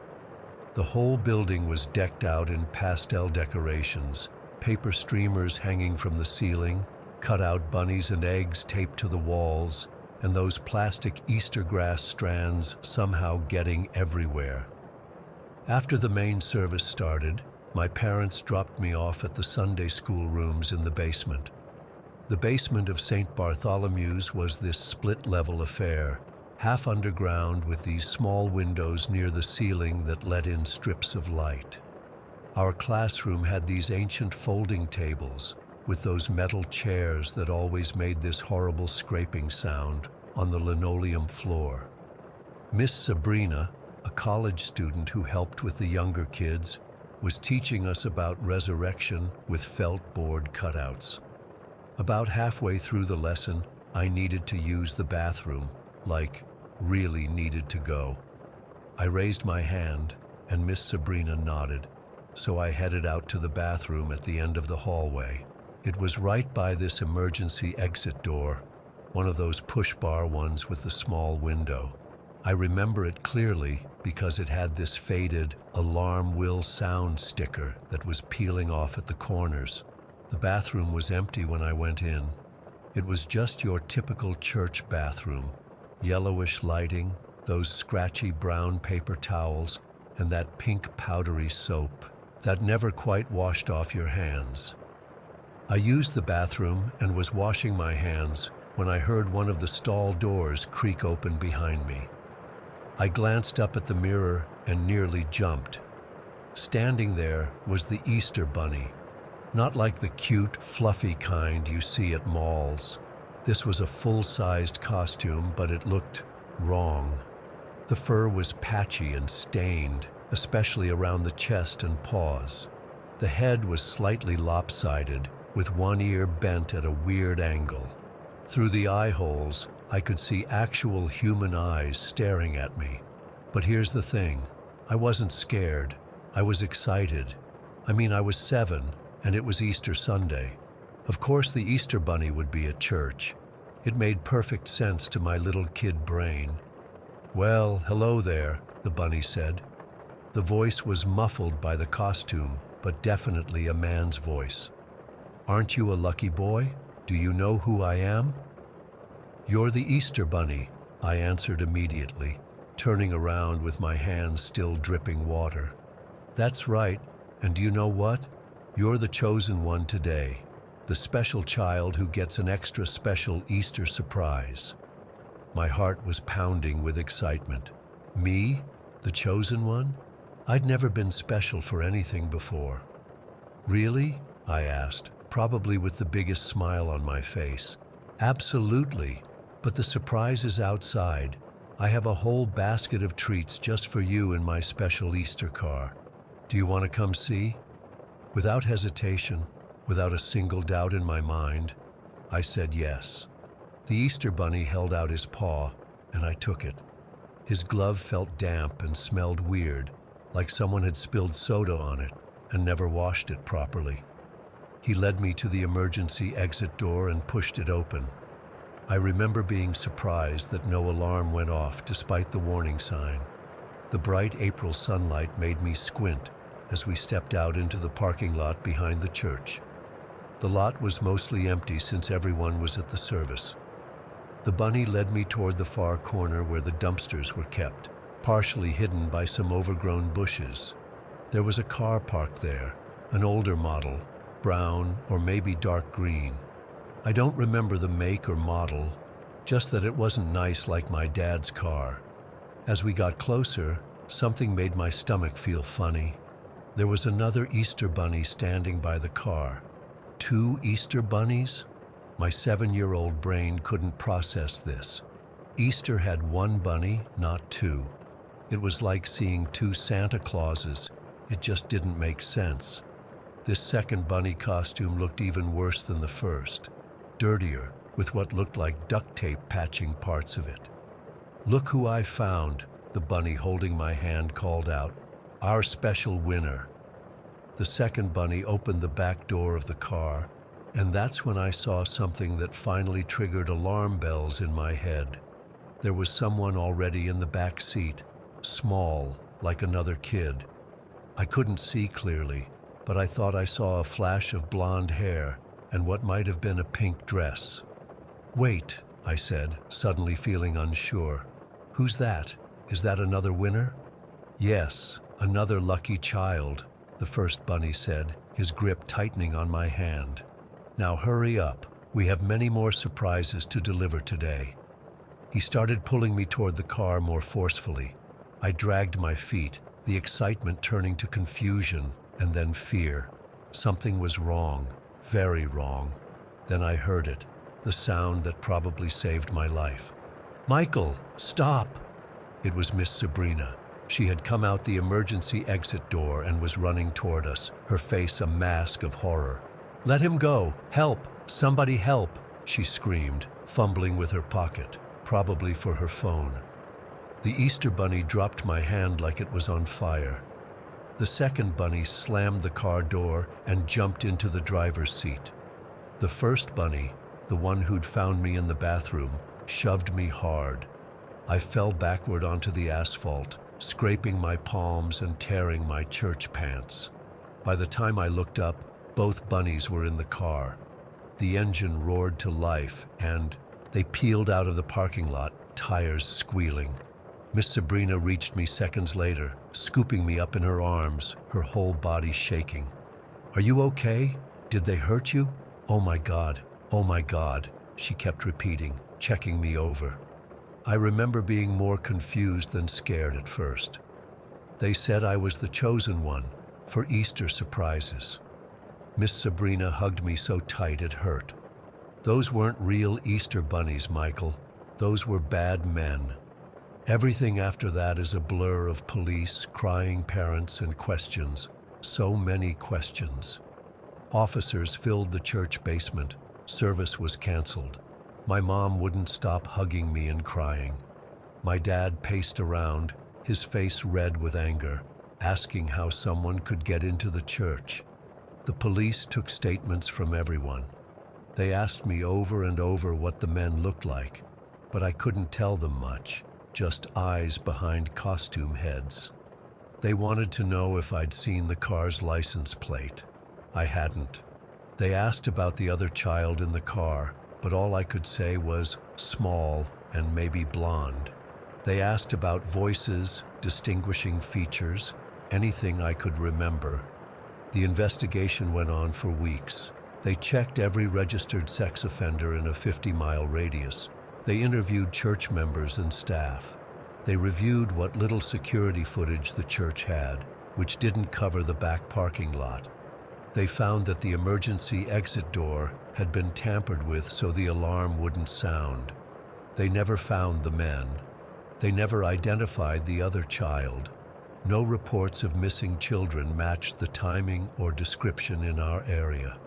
The whole building was decked out in pastel decorations, paper streamers hanging from the ceiling, cut-out bunnies and eggs taped to the walls, and those plastic Easter grass strands somehow getting everywhere. After the main service started, my parents dropped me off at the Sunday school rooms in the basement. The basement of St. Bartholomew's was this split-level affair, half underground with these small windows near the ceiling that let in strips of light. Our classroom had these ancient folding tables with those metal chairs that always made this horrible scraping sound on the linoleum floor. Miss Sabrina, a college student who helped with the younger kids, was teaching us about resurrection with felt board cutouts. About halfway through the lesson, I needed to use the bathroom, like really needed to go. I raised my hand, and Miss Sabrina nodded, so I headed out to the bathroom at the end of the hallway. It was right by this emergency exit door, one of those push-bar ones with the small window. I remember it clearly because it had this faded alarm will sound sticker that was peeling off at the corners. The bathroom was empty when I went in. It was just your typical church bathroom. Yellowish lighting, those scratchy brown paper towels, and that pink powdery soap that never quite washed off your hands. I used the bathroom and was washing my hands when I heard one of the stall doors creak open behind me. I glanced up at the mirror and nearly jumped. Standing there was the Easter Bunny, not like the cute, fluffy kind you see at malls. This was a full-sized costume, but it looked wrong. The fur was patchy and stained, especially around the chest and paws. The head was slightly lopsided, with one ear bent at a weird angle. Through the eye holes, I could see actual human eyes staring at me. But here's the thing. I wasn't scared. I was excited. I was 7, and it was Easter Sunday. Of course, the Easter Bunny would be at church. It made perfect sense to my little kid brain. "Well, hello there," the bunny said. The voice was muffled by the costume, but definitely a man's voice. "Aren't you a lucky boy? Do you know who I am?" "You're the Easter Bunny," I answered immediately, turning around with my hands still dripping water. "That's right, and do you know what? You're the chosen one today, the special child who gets an extra special Easter surprise." My heart was pounding with excitement. Me? The chosen one? I'd never been special for anything before. "Really?" I asked, probably with the biggest smile on my face. "Absolutely, but the surprise is outside. I have a whole basket of treats just for you in my special Easter car. Do you want to come see?" Without hesitation, without a single doubt in my mind, I said yes. The Easter Bunny held out his paw, and I took it. His glove felt damp and smelled weird, like someone had spilled soda on it and never washed it properly. He led me to the emergency exit door and pushed it open. I remember being surprised that no alarm went off despite the warning sign. The bright April sunlight made me squint as we stepped out into the parking lot behind the church. The lot was mostly empty since everyone was at the service. The bunny led me toward the far corner where the dumpsters were kept, partially hidden by some overgrown bushes. There was a car parked there, an older model, brown or maybe dark green. I don't remember the make or model, just that it wasn't nice like my dad's car. As we got closer, something made my stomach feel funny. There was another Easter Bunny standing by the car. 2 Easter Bunnies? My 7-year-old brain couldn't process this. Easter had 1 bunny, not 2. It was like seeing 2 Santa Clauses. It just didn't make sense. This second bunny costume looked even worse than the first. Dirtier, with what looked like duct tape patching parts of it. "Look who I found," the bunny holding my hand called out. "Our special winner." The second bunny opened the back door of the car, and that's when I saw something that finally triggered alarm bells in my head. There was someone already in the back seat, small, like another kid. I couldn't see clearly, but I thought I saw a flash of blonde hair and what might have been a pink dress. "Wait," I said, suddenly feeling unsure. "Who's that? Is that another winner?" "Yes, another lucky child," the first bunny said, his grip tightening on my hand. "Now hurry up. We have many more surprises to deliver today." He started pulling me toward the car more forcefully. I dragged my feet, the excitement turning to confusion and then fear. Something was wrong, very wrong. Then I heard it, the sound that probably saved my life. "Michael, stop!" It was Miss Sabrina. She had come out the emergency exit door and was running toward us, her face a mask of horror. "Let him go! Help! Somebody help!" she screamed, fumbling with her pocket, probably for her phone. The Easter Bunny dropped my hand like it was on fire. The second bunny slammed the car door and jumped into the driver's seat. The first bunny, the one who'd found me in the bathroom, shoved me hard. I fell backward onto the asphalt, scraping my palms and tearing my church pants. By the time I looked up, both bunnies were in the car. The engine roared to life and they peeled out of the parking lot, tires squealing. Miss Sabrina reached me seconds later, scooping me up in her arms, her whole body shaking. "Are you okay? Did they hurt you? Oh my God, she kept repeating, checking me over. I remember being more confused than scared at first. They said I was the chosen one for Easter surprises. Miss Sabrina hugged me so tight it hurt. "Those weren't real Easter bunnies, Michael. Those were bad men." Everything after that is a blur of police, crying parents, and questions. So many questions. Officers filled the church basement. Service was canceled. My mom wouldn't stop hugging me and crying. My dad paced around, his face red with anger, asking how someone could get into the church. The police took statements from everyone. They asked me over and over what the men looked like, but I couldn't tell them much, just eyes behind costume heads. They wanted to know if I'd seen the car's license plate. I hadn't. They asked about the other child in the car, but all I could say was small and maybe blonde. They asked about voices, distinguishing features, anything I could remember. The investigation went on for weeks. They checked every registered sex offender in a 50-mile radius. They interviewed church members and staff. They reviewed what little security footage the church had, which didn't cover the back parking lot. They found that the emergency exit door had been tampered with so the alarm wouldn't sound. They never found the men. They never identified the other child. No reports of missing children matched the timing or description in our area.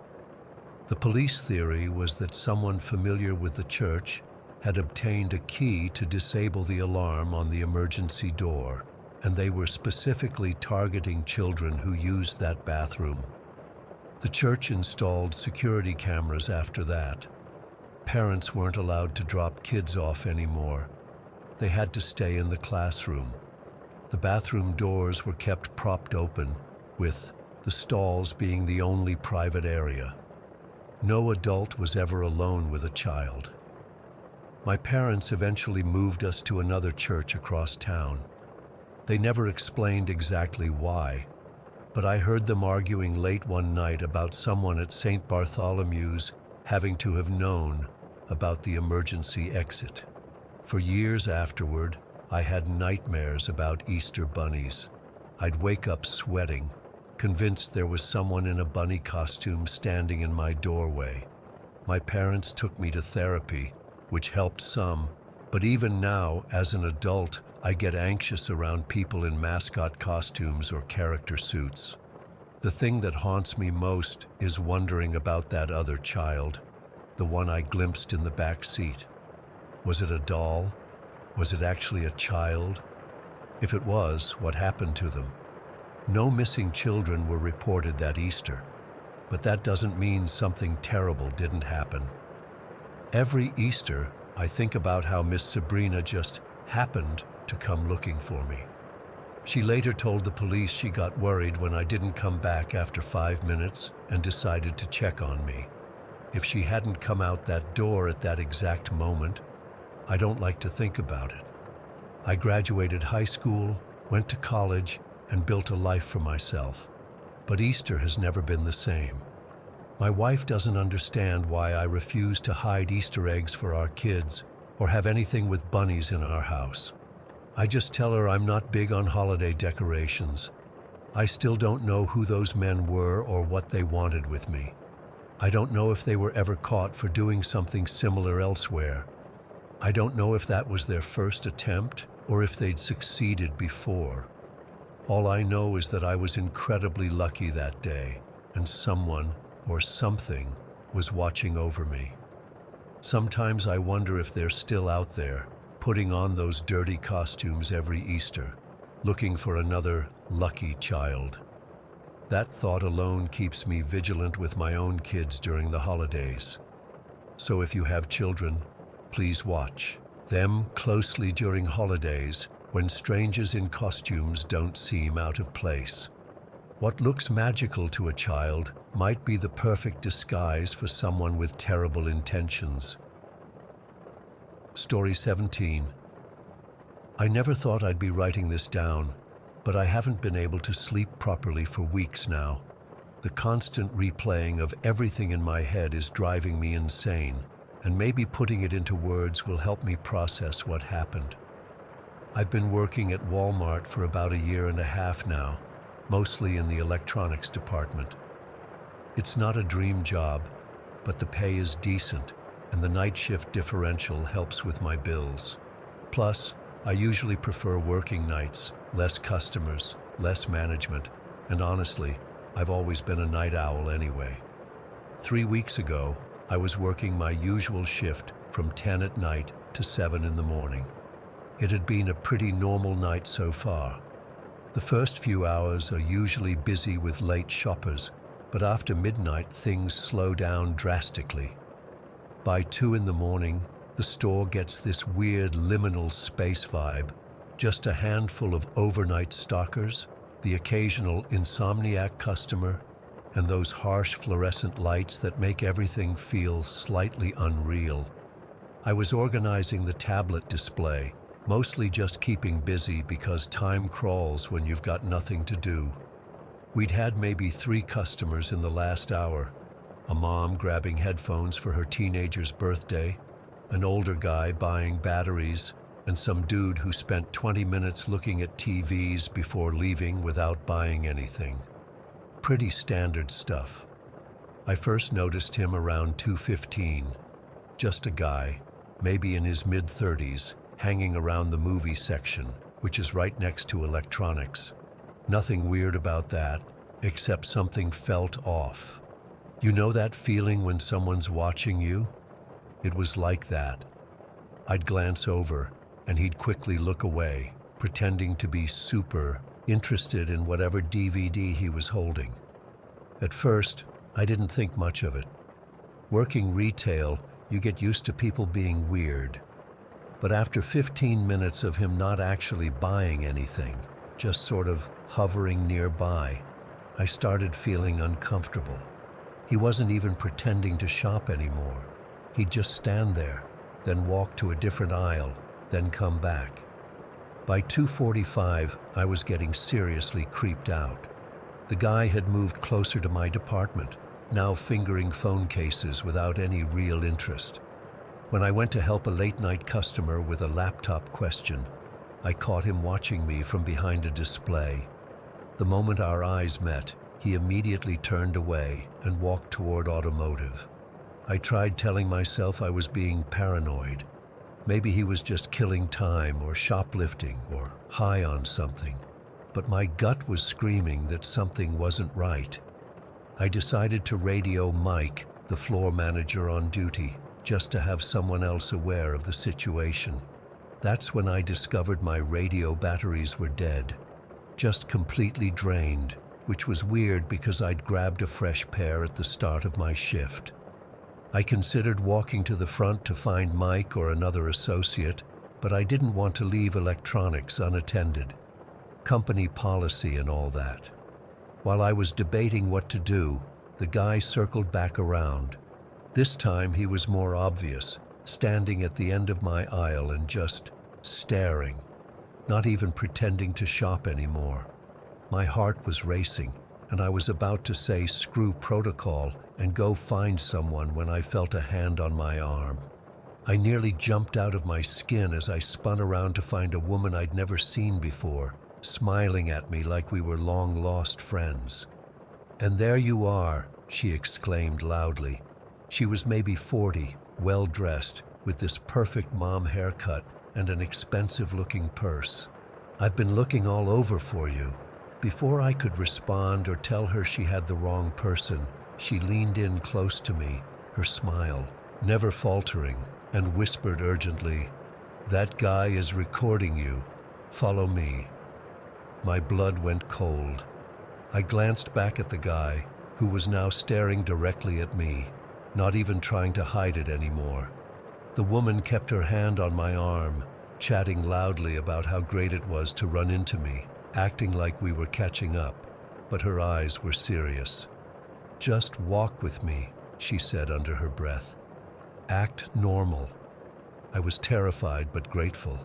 The police theory was that someone familiar with the church had obtained a key to disable the alarm on the emergency door, and they were specifically targeting children who used that bathroom. The church installed security cameras after that. Parents weren't allowed to drop kids off anymore. They had to stay in the classroom. The bathroom doors were kept propped open, with the stalls being the only private area. No adult was ever alone with a child. My parents eventually moved us to another church across town. They never explained exactly why, but I heard them arguing late one night about someone at St. Bartholomew's having to have known about the emergency exit. For years afterward, I had nightmares about Easter bunnies. I'd wake up sweating, convinced there was someone in a bunny costume standing in my doorway. My parents took me to therapy, which helped some, but even now, as an adult, I get anxious around people in mascot costumes or character suits. The thing that haunts me most is wondering about that other child, the one I glimpsed in the back seat. Was it a doll? Was it actually a child? If it was, what happened to them? No missing children were reported that Easter, but that doesn't mean something terrible didn't happen. Every Easter, I think about how Miss Sabrina just happened to come looking for me. She later told the police she got worried when I didn't come back after 5 minutes and decided to check on me. If she hadn't come out that door at that exact moment, I don't like to think about it. I graduated high school, went to college, and built a life for myself. But Easter has never been the same. My wife doesn't understand why I refuse to hide Easter eggs for our kids or have anything with bunnies in our house. I just tell her I'm not big on holiday decorations. I still don't know who those men were or what they wanted with me. I don't know if they were ever caught for doing something similar elsewhere. I don't know if that was their first attempt or if they'd succeeded before. All I know is that I was incredibly lucky that day, and someone or something was watching over me. Sometimes I wonder if they're still out there, putting on those dirty costumes every Easter, looking for another lucky child. That thought alone keeps me vigilant with my own kids during the holidays. So if you have children, please watch them closely during holidays when strangers in costumes don't seem out of place. What looks magical to a child might be the perfect disguise for someone with terrible intentions. Story 17. I never thought I'd be writing this down, but I haven't been able to sleep properly for weeks now. The constant replaying of everything in my head is driving me insane, and maybe putting it into words will help me process what happened. I've been working at Walmart for about 1.5 years now, mostly in the electronics department. It's not a dream job, but the pay is decent, and the night shift differential helps with my bills. Plus, I usually prefer working nights, less customers, less management, and honestly, I've always been a night owl anyway. 3 weeks ago, I was working my usual shift from 10 at night to 7 in the morning. It had been a pretty normal night so far. The first few hours are usually busy with late shoppers, but after midnight things slow down drastically. By 2 in the morning, the store gets this weird liminal space vibe, just a handful of overnight stalkers, the occasional insomniac customer, and those harsh fluorescent lights that make everything feel slightly unreal. I was organizing the tablet display, mostly just keeping busy because time crawls when you've got nothing to do. We'd had maybe 3 customers in the last hour: a mom grabbing headphones for her teenager's birthday, an older guy buying batteries, and some dude who spent 20 minutes looking at TVs before leaving without buying anything. Pretty standard stuff. I first noticed him around 2:15. Just a guy, maybe in his mid-30s, hanging around the movie section, which is right next to electronics. Nothing weird about that, except something felt off. You know that feeling when someone's watching you? It was like that. I'd glance over, and he'd quickly look away, pretending to be super interested in whatever DVD he was holding. At first, I didn't think much of it. Working retail, you get used to people being weird. But after 15 minutes of him not actually buying anything, just sort of hovering nearby, I started feeling uncomfortable. He wasn't even pretending to shop anymore. He'd just stand there, then walk to a different aisle, then come back. By 2:45, I was getting seriously creeped out. The guy had moved closer to my department, now fingering phone cases without any real interest. When I went to help a late-night customer with a laptop question, I caught him watching me from behind a display. The moment our eyes met, he immediately turned away and walked toward automotive. I tried telling myself I was being paranoid. Maybe he was just killing time or shoplifting or high on something. But my gut was screaming that something wasn't right. I decided to radio Mike, the floor manager on duty, just to have someone else aware of the situation. That's when I discovered my radio batteries were dead, just completely drained, which was weird because I'd grabbed a fresh pair at the start of my shift. I considered walking to the front to find Mike or another associate, but I didn't want to leave electronics unattended. Company policy and all that. While I was debating what to do, the guy circled back around. This time he was more obvious, standing at the end of my aisle and just staring, not even pretending to shop anymore. My heart was racing, and I was about to say screw protocol and go find someone when I felt a hand on my arm. I nearly jumped out of my skin as I spun around to find a woman I'd never seen before, smiling at me like we were long-lost friends. "And there you are," she exclaimed loudly. She was maybe 40, well-dressed, with this perfect mom haircut and an expensive-looking purse. "I've been looking all over for you." Before I could respond or tell her she had the wrong person, she leaned in close to me, her smile never faltering, and whispered urgently, "That guy is recording you. Follow me." My blood went cold. I glanced back at the guy, who was now staring directly at me, not even trying to hide it anymore. The woman kept her hand on my arm, chatting loudly about how great it was to run into me, acting like we were catching up, but her eyes were serious. "Just walk with me," she said under her breath. "Act normal." I was terrified but grateful.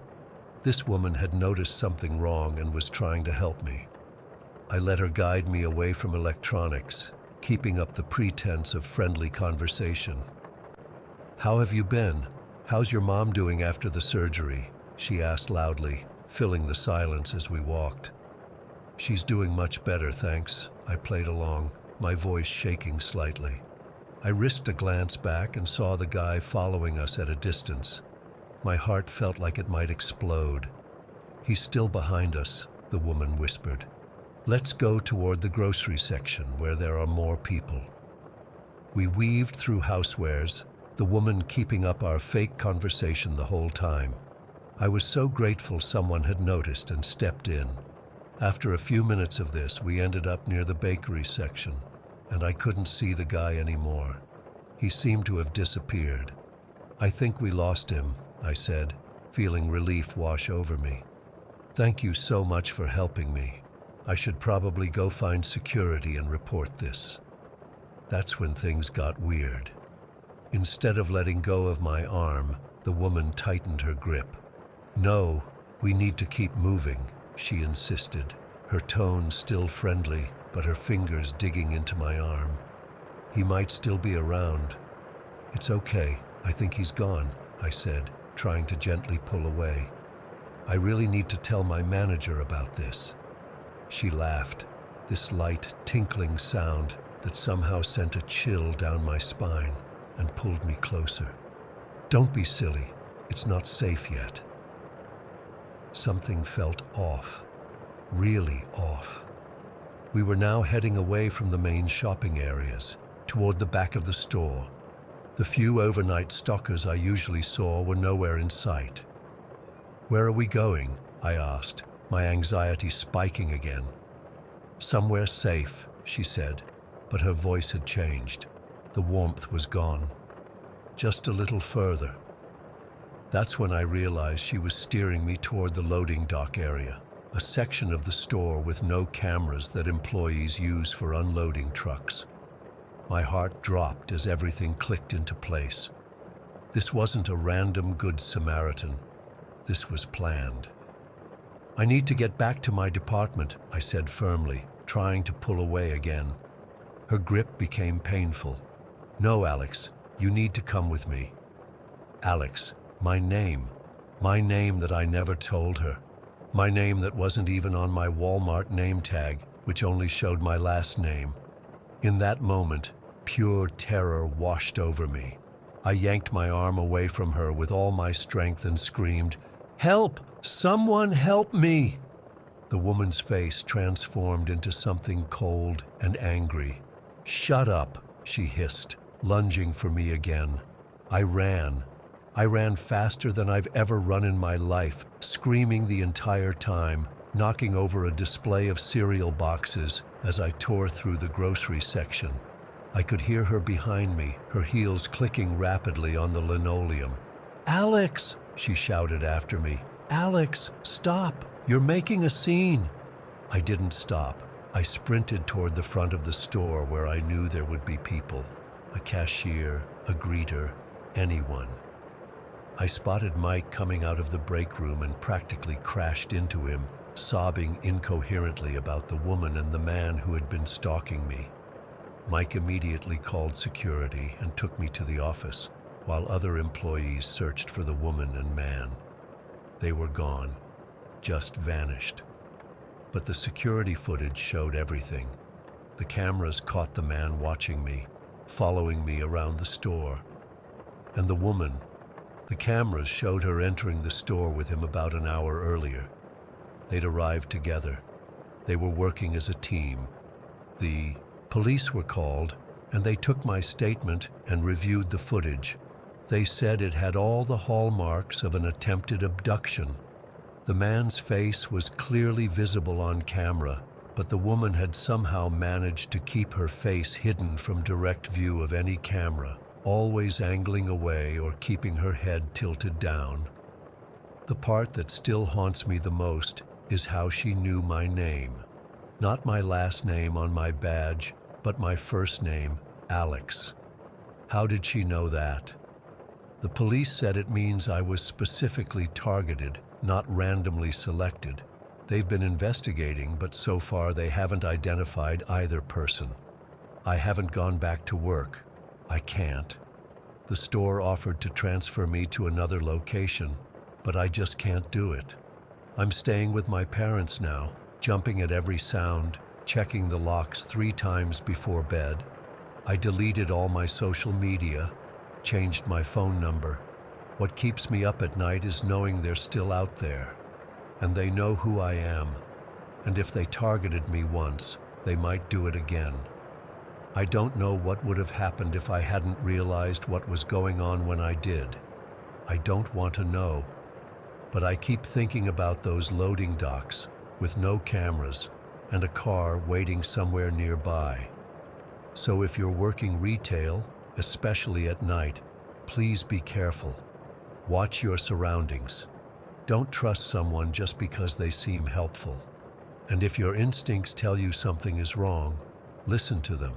This woman had noticed something wrong and was trying to help me. I let her guide me away from electronics, keeping up the pretense of friendly conversation. "How have you been? How's your mom doing after the surgery?" she asked loudly, filling the silence as we walked. "She's doing much better, thanks," I played along, my voice shaking slightly. I risked a glance back and saw the guy following us at a distance. My heart felt like it might explode. "He's still behind us," the woman whispered. "Let's go toward the grocery section where there are more people." We weaved through housewares, the woman keeping up our fake conversation the whole time. I was so grateful someone had noticed and stepped in. After a few minutes of this, we ended up near the bakery section, and I couldn't see the guy anymore. He seemed to have disappeared. "I think we lost him," I said, feeling relief wash over me. "Thank you so much for helping me. I should probably go find security and report this." That's when things got weird. Instead of letting go of my arm, the woman tightened her grip. "No, we need to keep moving," she insisted, her tone still friendly, but her fingers digging into my arm. "He might still be around." "It's okay, I think he's gone," I said, trying to gently pull away. "I really need to tell my manager about this." She laughed, this light, tinkling sound that somehow sent a chill down my spine, and pulled me closer. "Don't be silly, it's not safe yet." Something felt off, really off. We were now heading away from the main shopping areas, toward the back of the store. The few overnight stalkers I usually saw were nowhere in sight. "Where are we going?" I asked, my anxiety spiking again. "Somewhere safe," she said, but her voice had changed. The warmth was gone. "Just a little further." That's when I realized she was steering me toward the loading dock area, a section of the store with no cameras that employees use for unloading trucks. My heart dropped as everything clicked into place. This wasn't a random Good Samaritan. This was planned. "I need to get back to my department," I said firmly, trying to pull away again. Her grip became painful. "No, Alex, you need to come with me." Alex, my name that I never told her. My name that wasn't even on my Walmart name tag, which only showed my last name. In that moment, pure terror washed over me. I yanked my arm away from her with all my strength and screamed, "Help! Someone help me!" The woman's face transformed into something cold and angry. "Shut up," she hissed, lunging for me again. I ran faster than I've ever run in my life, screaming the entire time, knocking over a display of cereal boxes as I tore through the grocery section. I could hear her behind me, her heels clicking rapidly on the linoleum. "Alex!" she shouted after me. "Alex, stop! You're making a scene!" I didn't stop. I sprinted toward the front of the store where I knew there would be people. A cashier, a greeter, anyone. I spotted Mike coming out of the break room and practically crashed into him, sobbing incoherently about the woman and the man who had been stalking me. Mike immediately called security and took me to the office, while other employees searched for the woman and man. They were gone, just vanished. But the security footage showed everything. The cameras caught the man watching me, following me around the store. And the woman, the cameras showed her entering the store with him about an hour earlier. They'd arrived together. They were working as a team. The police were called, and they took my statement and reviewed the footage. They said it had all the hallmarks of an attempted abduction. The man's face was clearly visible on camera, but the woman had somehow managed to keep her face hidden from direct view of any camera, always angling away or keeping her head tilted down. The part that still haunts me the most is how she knew my name. Not my last name on my badge, but my first name, Alex. How did she know that? The police said it means I was specifically targeted, not randomly selected. They've been investigating, but so far they haven't identified either person. I haven't gone back to work. I can't. The store offered to transfer me to another location, but I just can't do it. I'm staying with my parents now, jumping at every sound, checking the locks 3 times before bed. I deleted all my social media, changed my phone number. What keeps me up at night is knowing they're still out there, and they know who I am, and if they targeted me once, they might do it again. I don't know what would have happened if I hadn't realized what was going on when I did. I don't want to know. But I keep thinking about those loading docks with no cameras and a car waiting somewhere nearby. So if you're working retail, especially at night, please be careful. Watch your surroundings. Don't trust someone just because they seem helpful. And if your instincts tell you something is wrong, listen to them.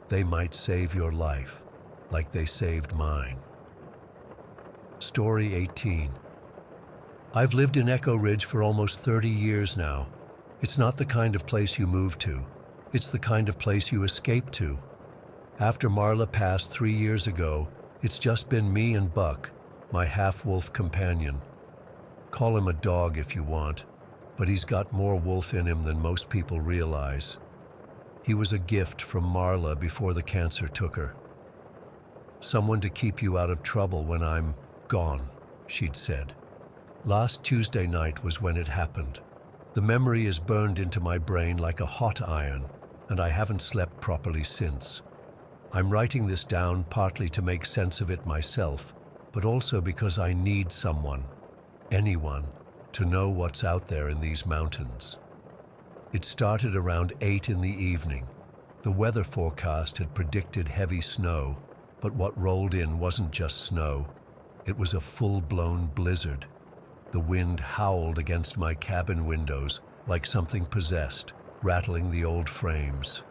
They might save your life, like they saved mine. Story 18. I've lived in Echo Ridge for almost 30 years now. It's not the kind of place you move to. It's the kind of place you escape to. After Marla passed 3 years ago, it's just been me and Buck, my half-wolf companion. Call him a dog if you want, but he's got more wolf in him than most people realize. He was a gift from Marla before the cancer took her. Someone to keep you out of trouble when I'm gone, she'd said. Last Tuesday night was when it happened. The memory is burned into my brain like a hot iron, and I haven't slept properly since. I'm writing this down partly to make sense of it myself, but also because I need someone, anyone, to know what's out there in these mountains. It started around 8 in the evening. The weather forecast had predicted heavy snow, but what rolled in wasn't just snow. It was a full-blown blizzard. The wind howled against my cabin windows like something possessed, rattling the old frames.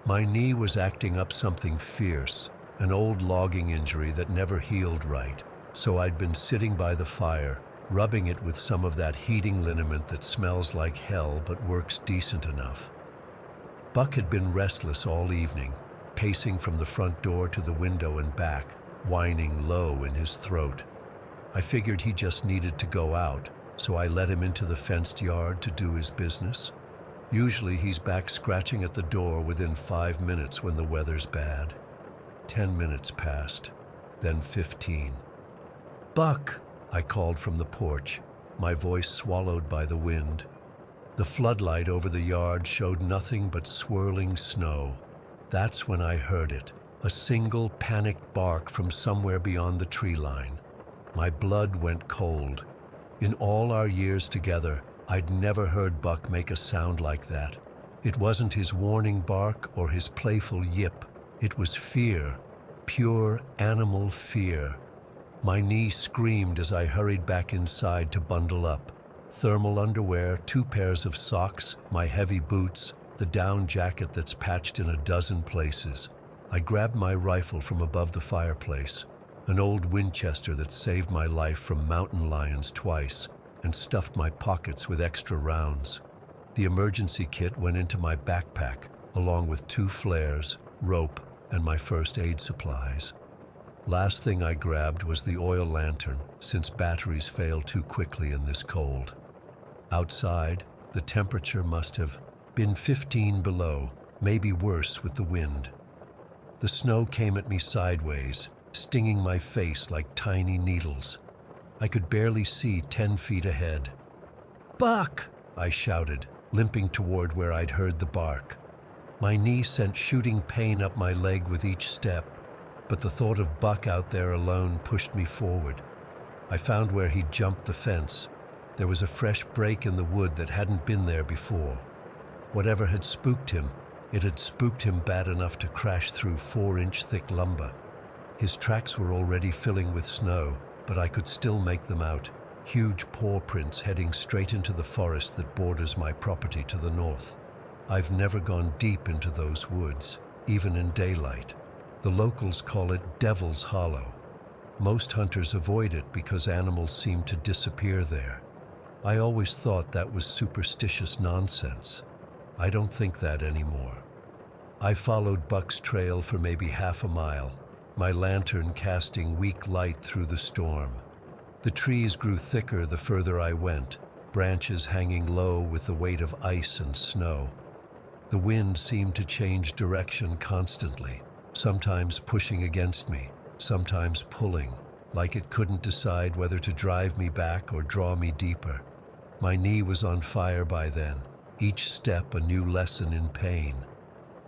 My knee was acting up something fierce, an old logging injury that never healed right, so I'd been sitting by the fire, rubbing it with some of that heating liniment that smells like hell but works decent enough. Buck had been restless all evening, pacing from the front door to the window and back, whining low in his throat. I figured he just needed to go out, so I let him into the fenced yard to do his business. Usually he's back scratching at the door within 5 minutes when the weather's bad. 10 minutes passed, then 15. "Buck!" I called from the porch, my voice swallowed by the wind. The floodlight over the yard showed nothing but swirling snow. That's when I heard it, a single panicked bark from somewhere beyond the tree line. My blood went cold. In all our years together, I'd never heard Buck make a sound like that. It wasn't his warning bark or his playful yip. It was fear, pure animal fear. My knee screamed as I hurried back inside to bundle up. Thermal underwear, 2 pairs of socks, my heavy boots, the down jacket that's patched in a dozen places. I grabbed my rifle from above the fireplace, an old Winchester that saved my life from mountain lions twice, and stuffed my pockets with extra rounds. The emergency kit went into my backpack, along with 2 flares, rope, and my first aid supplies. Last thing I grabbed was the oil lantern, since batteries fail too quickly in this cold. Outside, the temperature must have been 15 below, maybe worse with the wind. The snow came at me sideways, stinging my face like tiny needles. I could barely see 10 feet ahead. "Buck!" I shouted, limping toward where I'd heard the bark. My knee sent shooting pain up my leg with each step, but the thought of Buck out there alone pushed me forward. I found where he'd jumped the fence. There was a fresh break in the wood that hadn't been there before. Whatever had spooked him, it had spooked him bad enough to crash through 4-inch thick lumber. His tracks were already filling with snow, but I could still make them out, huge paw prints heading straight into the forest that borders my property to the north. I've never gone deep into those woods, even in daylight. The locals call it Devil's Hollow. Most hunters avoid it because animals seem to disappear there. I always thought that was superstitious nonsense. I don't think that anymore. I followed Buck's trail for maybe half a mile, my lantern casting weak light through the storm. The trees grew thicker the further I went, branches hanging low with the weight of ice and snow. The wind seemed to change direction constantly, sometimes pushing against me, sometimes pulling, like it couldn't decide whether to drive me back or draw me deeper. My knee was on fire by then, each step a new lesson in pain.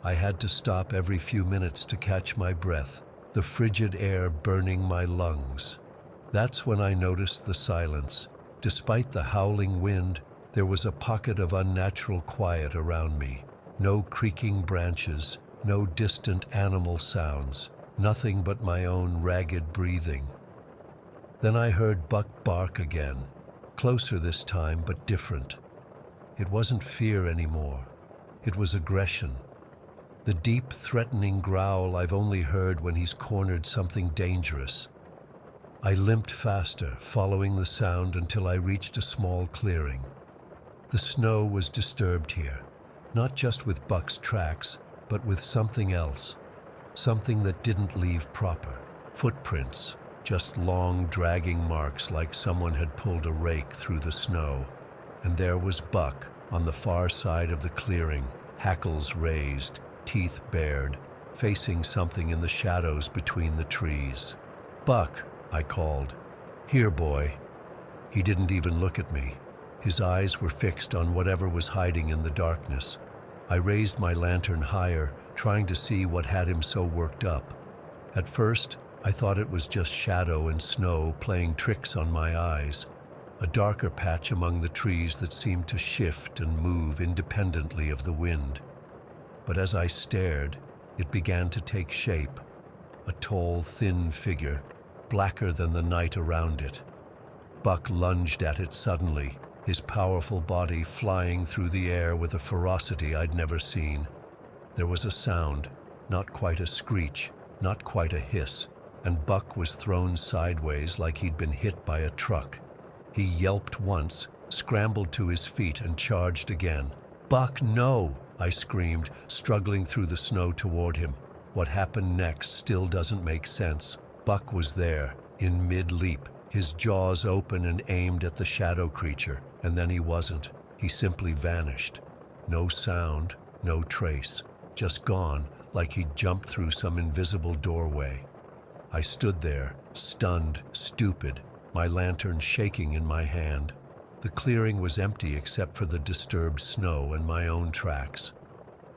I had to stop every few minutes to catch my breath, the frigid air burning my lungs. That's when I noticed the silence. Despite the howling wind, there was a pocket of unnatural quiet around me. No creaking branches, no distant animal sounds, nothing but my own ragged breathing. Then I heard Buck bark again, closer this time but different. It wasn't fear anymore. It was aggression. The deep, threatening growl I've only heard when he's cornered something dangerous. I limped faster, following the sound until I reached a small clearing. The snow was disturbed here, not just with Buck's tracks, but with something else. Something that didn't leave proper. Footprints, just long, dragging marks like someone had pulled a rake through the snow. And there was Buck on the far side of the clearing, hackles raised, teeth bared, facing something in the shadows between the trees. "Buck," I called. "Here, boy." He didn't even look at me. His eyes were fixed on whatever was hiding in the darkness. I raised my lantern higher, trying to see what had him so worked up. At first, I thought it was just shadow and snow playing tricks on my eyes, a darker patch among the trees that seemed to shift and move independently of the wind. But as I stared, it began to take shape, a tall, thin figure, blacker than the night around it. Buck lunged at it suddenly, his powerful body flying through the air with a ferocity I'd never seen. There was a sound, not quite a screech, not quite a hiss, and Buck was thrown sideways like he'd been hit by a truck. He yelped once, scrambled to his feet, and charged again. "Buck, no!" I screamed, struggling through the snow toward him. What happened next still doesn't make sense. Buck was there, in mid-leap, his jaws open and aimed at the shadow creature, and then he wasn't. He simply vanished. No sound, no trace, just gone, like he'd jumped through some invisible doorway. I stood there, stunned, stupid, my lantern shaking in my hand. The clearing was empty except for the disturbed snow and my own tracks.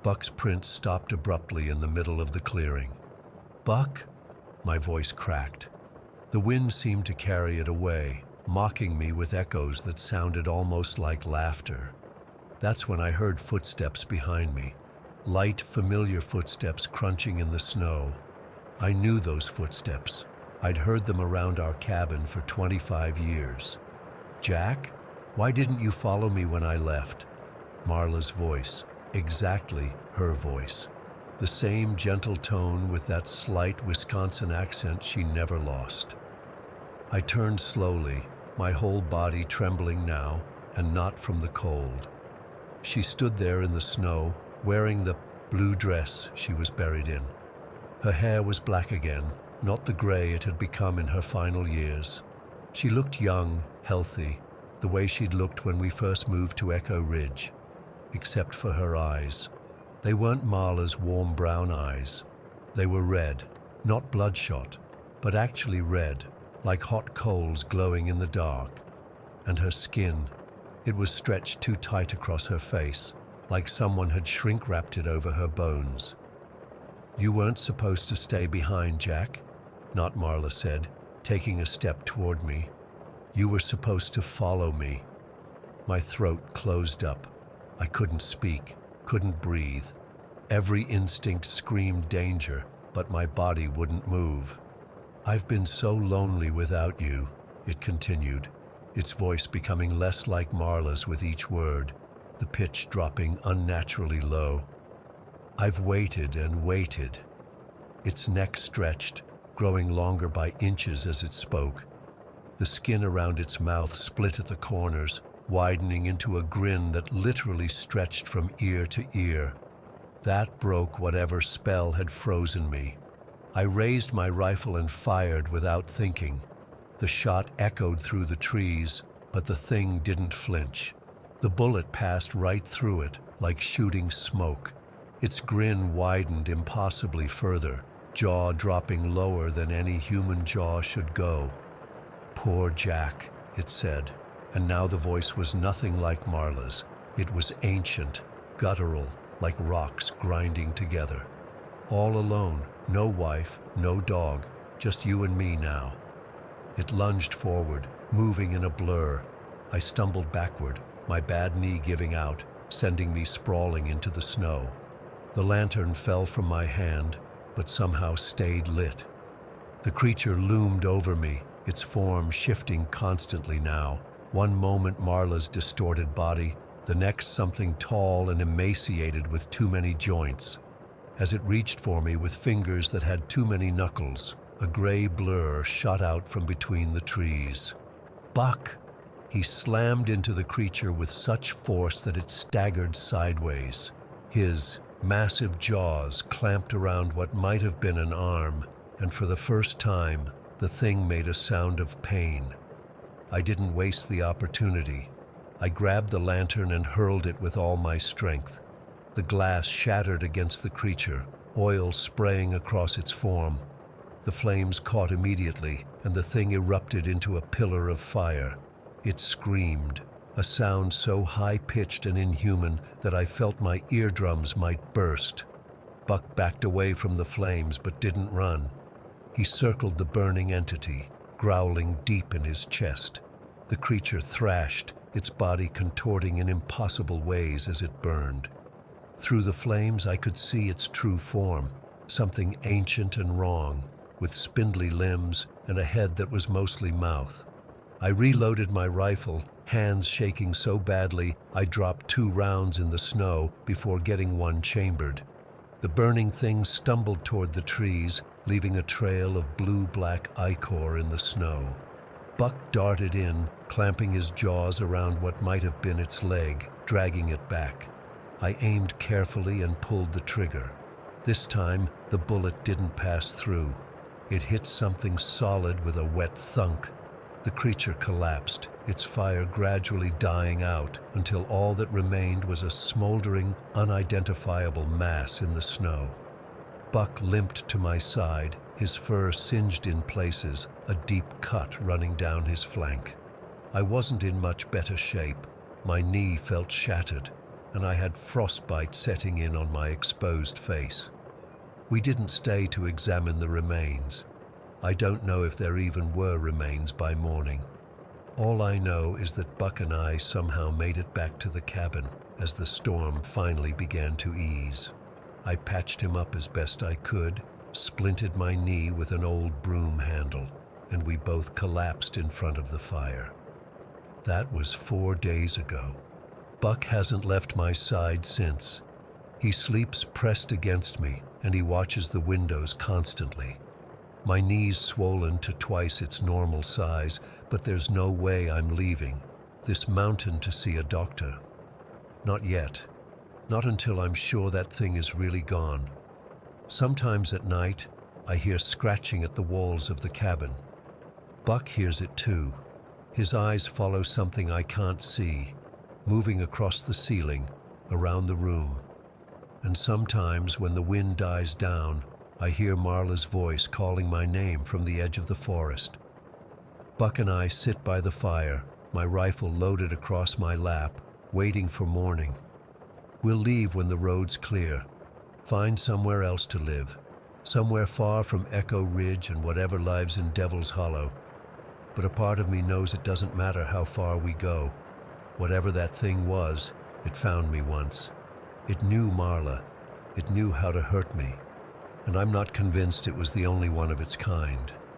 Buck's print stopped abruptly in the middle of the clearing. "Buck?" My voice cracked. The wind seemed to carry it away, mocking me with echoes that sounded almost like laughter. That's when I heard footsteps behind me, light, familiar footsteps crunching in the snow. I knew those footsteps. I'd heard them around our cabin for 25 years. "Jack? Why didn't you follow me when I left?" Marla's voice, exactly her voice. The same gentle tone with that slight Wisconsin accent she never lost. I turned slowly, my whole body trembling now, and not from the cold. She stood there in the snow, wearing the blue dress she was buried in. Her hair was black again, not the gray it had become in her final years. She looked young, healthy, the way she'd looked when we first moved to Echo Ridge, except for her eyes. They weren't Marla's warm brown eyes. They were red, not bloodshot, but actually red, like hot coals glowing in the dark. And her skin, it was stretched too tight across her face, like someone had shrink-wrapped it over her bones. "You weren't supposed to stay behind, Jack," Not Marla said, taking a step toward me. "You were supposed to follow me." My throat closed up. I couldn't speak, couldn't breathe. Every instinct screamed danger, but my body wouldn't move. "I've been so lonely without you," it continued, its voice becoming less like Marla's with each word, the pitch dropping unnaturally low. "I've waited and waited." Its neck stretched, growing longer by inches as it spoke. The skin around its mouth split at the corners, widening into a grin that literally stretched from ear to ear. That broke whatever spell had frozen me. I raised my rifle and fired without thinking. The shot echoed through the trees, but the thing didn't flinch. The bullet passed right through it, like shooting smoke. Its grin widened impossibly further, jaw dropping lower than any human jaw should go. "Poor Jack," it said, and now the voice was nothing like Marla's. It was ancient, guttural, like rocks grinding together. "All alone, no wife, no dog, just you and me now." It lunged forward, moving in a blur. I stumbled backward, my bad knee giving out, sending me sprawling into the snow. The lantern fell from my hand, but somehow stayed lit. The creature loomed over me, its form shifting constantly now. One moment Marla's distorted body, the next something tall and emaciated with too many joints. As it reached for me with fingers that had too many knuckles, a gray blur shot out from between the trees. "Buck!" He slammed into the creature with such force that it staggered sideways. His massive jaws clamped around what might have been an arm, and for the first time, the thing made a sound of pain. I didn't waste the opportunity. I grabbed the lantern and hurled it with all my strength. The glass shattered against the creature, oil spraying across its form. The flames caught immediately, and the thing erupted into a pillar of fire. It screamed, a sound so high-pitched and inhuman that I felt my eardrums might burst. Buck backed away from the flames but didn't run. He circled the burning entity, growling deep in his chest. The creature thrashed, its body contorting in impossible ways as it burned. Through the flames I could see its true form, something ancient and wrong, with spindly limbs and a head that was mostly mouth. I reloaded my rifle, hands shaking so badly I dropped 2 rounds in the snow before getting one chambered. The burning thing stumbled toward the trees, leaving a trail of blue-black ichor in the snow. Buck darted in, clamping his jaws around what might have been its leg, dragging it back. I aimed carefully and pulled the trigger. This time, the bullet didn't pass through. It hit something solid with a wet thunk. The creature collapsed, its fire gradually dying out until all that remained was a smoldering, unidentifiable mass in the snow. Buck limped to my side, his fur singed in places, a deep cut running down his flank. I wasn't in much better shape. My knee felt shattered, and I had frostbite setting in on my exposed face. We didn't stay to examine the remains. I don't know if there even were remains by morning. All I know is that Buck and I somehow made it back to the cabin as the storm finally began to ease. I patched him up as best I could, splinted my knee with an old broom handle, and we both collapsed in front of the fire. That was 4 days ago. Buck hasn't left my side since. He sleeps pressed against me, and he watches the windows constantly. My knee's swollen to twice its normal size, but there's no way I'm leaving this mountain to see a doctor. Not yet. Not until I'm sure that thing is really gone. Sometimes at night, I hear scratching at the walls of the cabin. Buck hears it too. His eyes follow something I can't see, moving across the ceiling, around the room. And sometimes when the wind dies down, I hear Marla's voice calling my name from the edge of the forest. Buck and I sit by the fire, my rifle loaded across my lap, waiting for morning. We'll leave when the road's clear, find somewhere else to live, somewhere far from Echo Ridge and whatever lives in Devil's Hollow. But a part of me knows it doesn't matter how far we go. Whatever that thing was, it found me once. It knew Marla. It knew how to hurt me. And I'm not convinced it was the only one of its kind.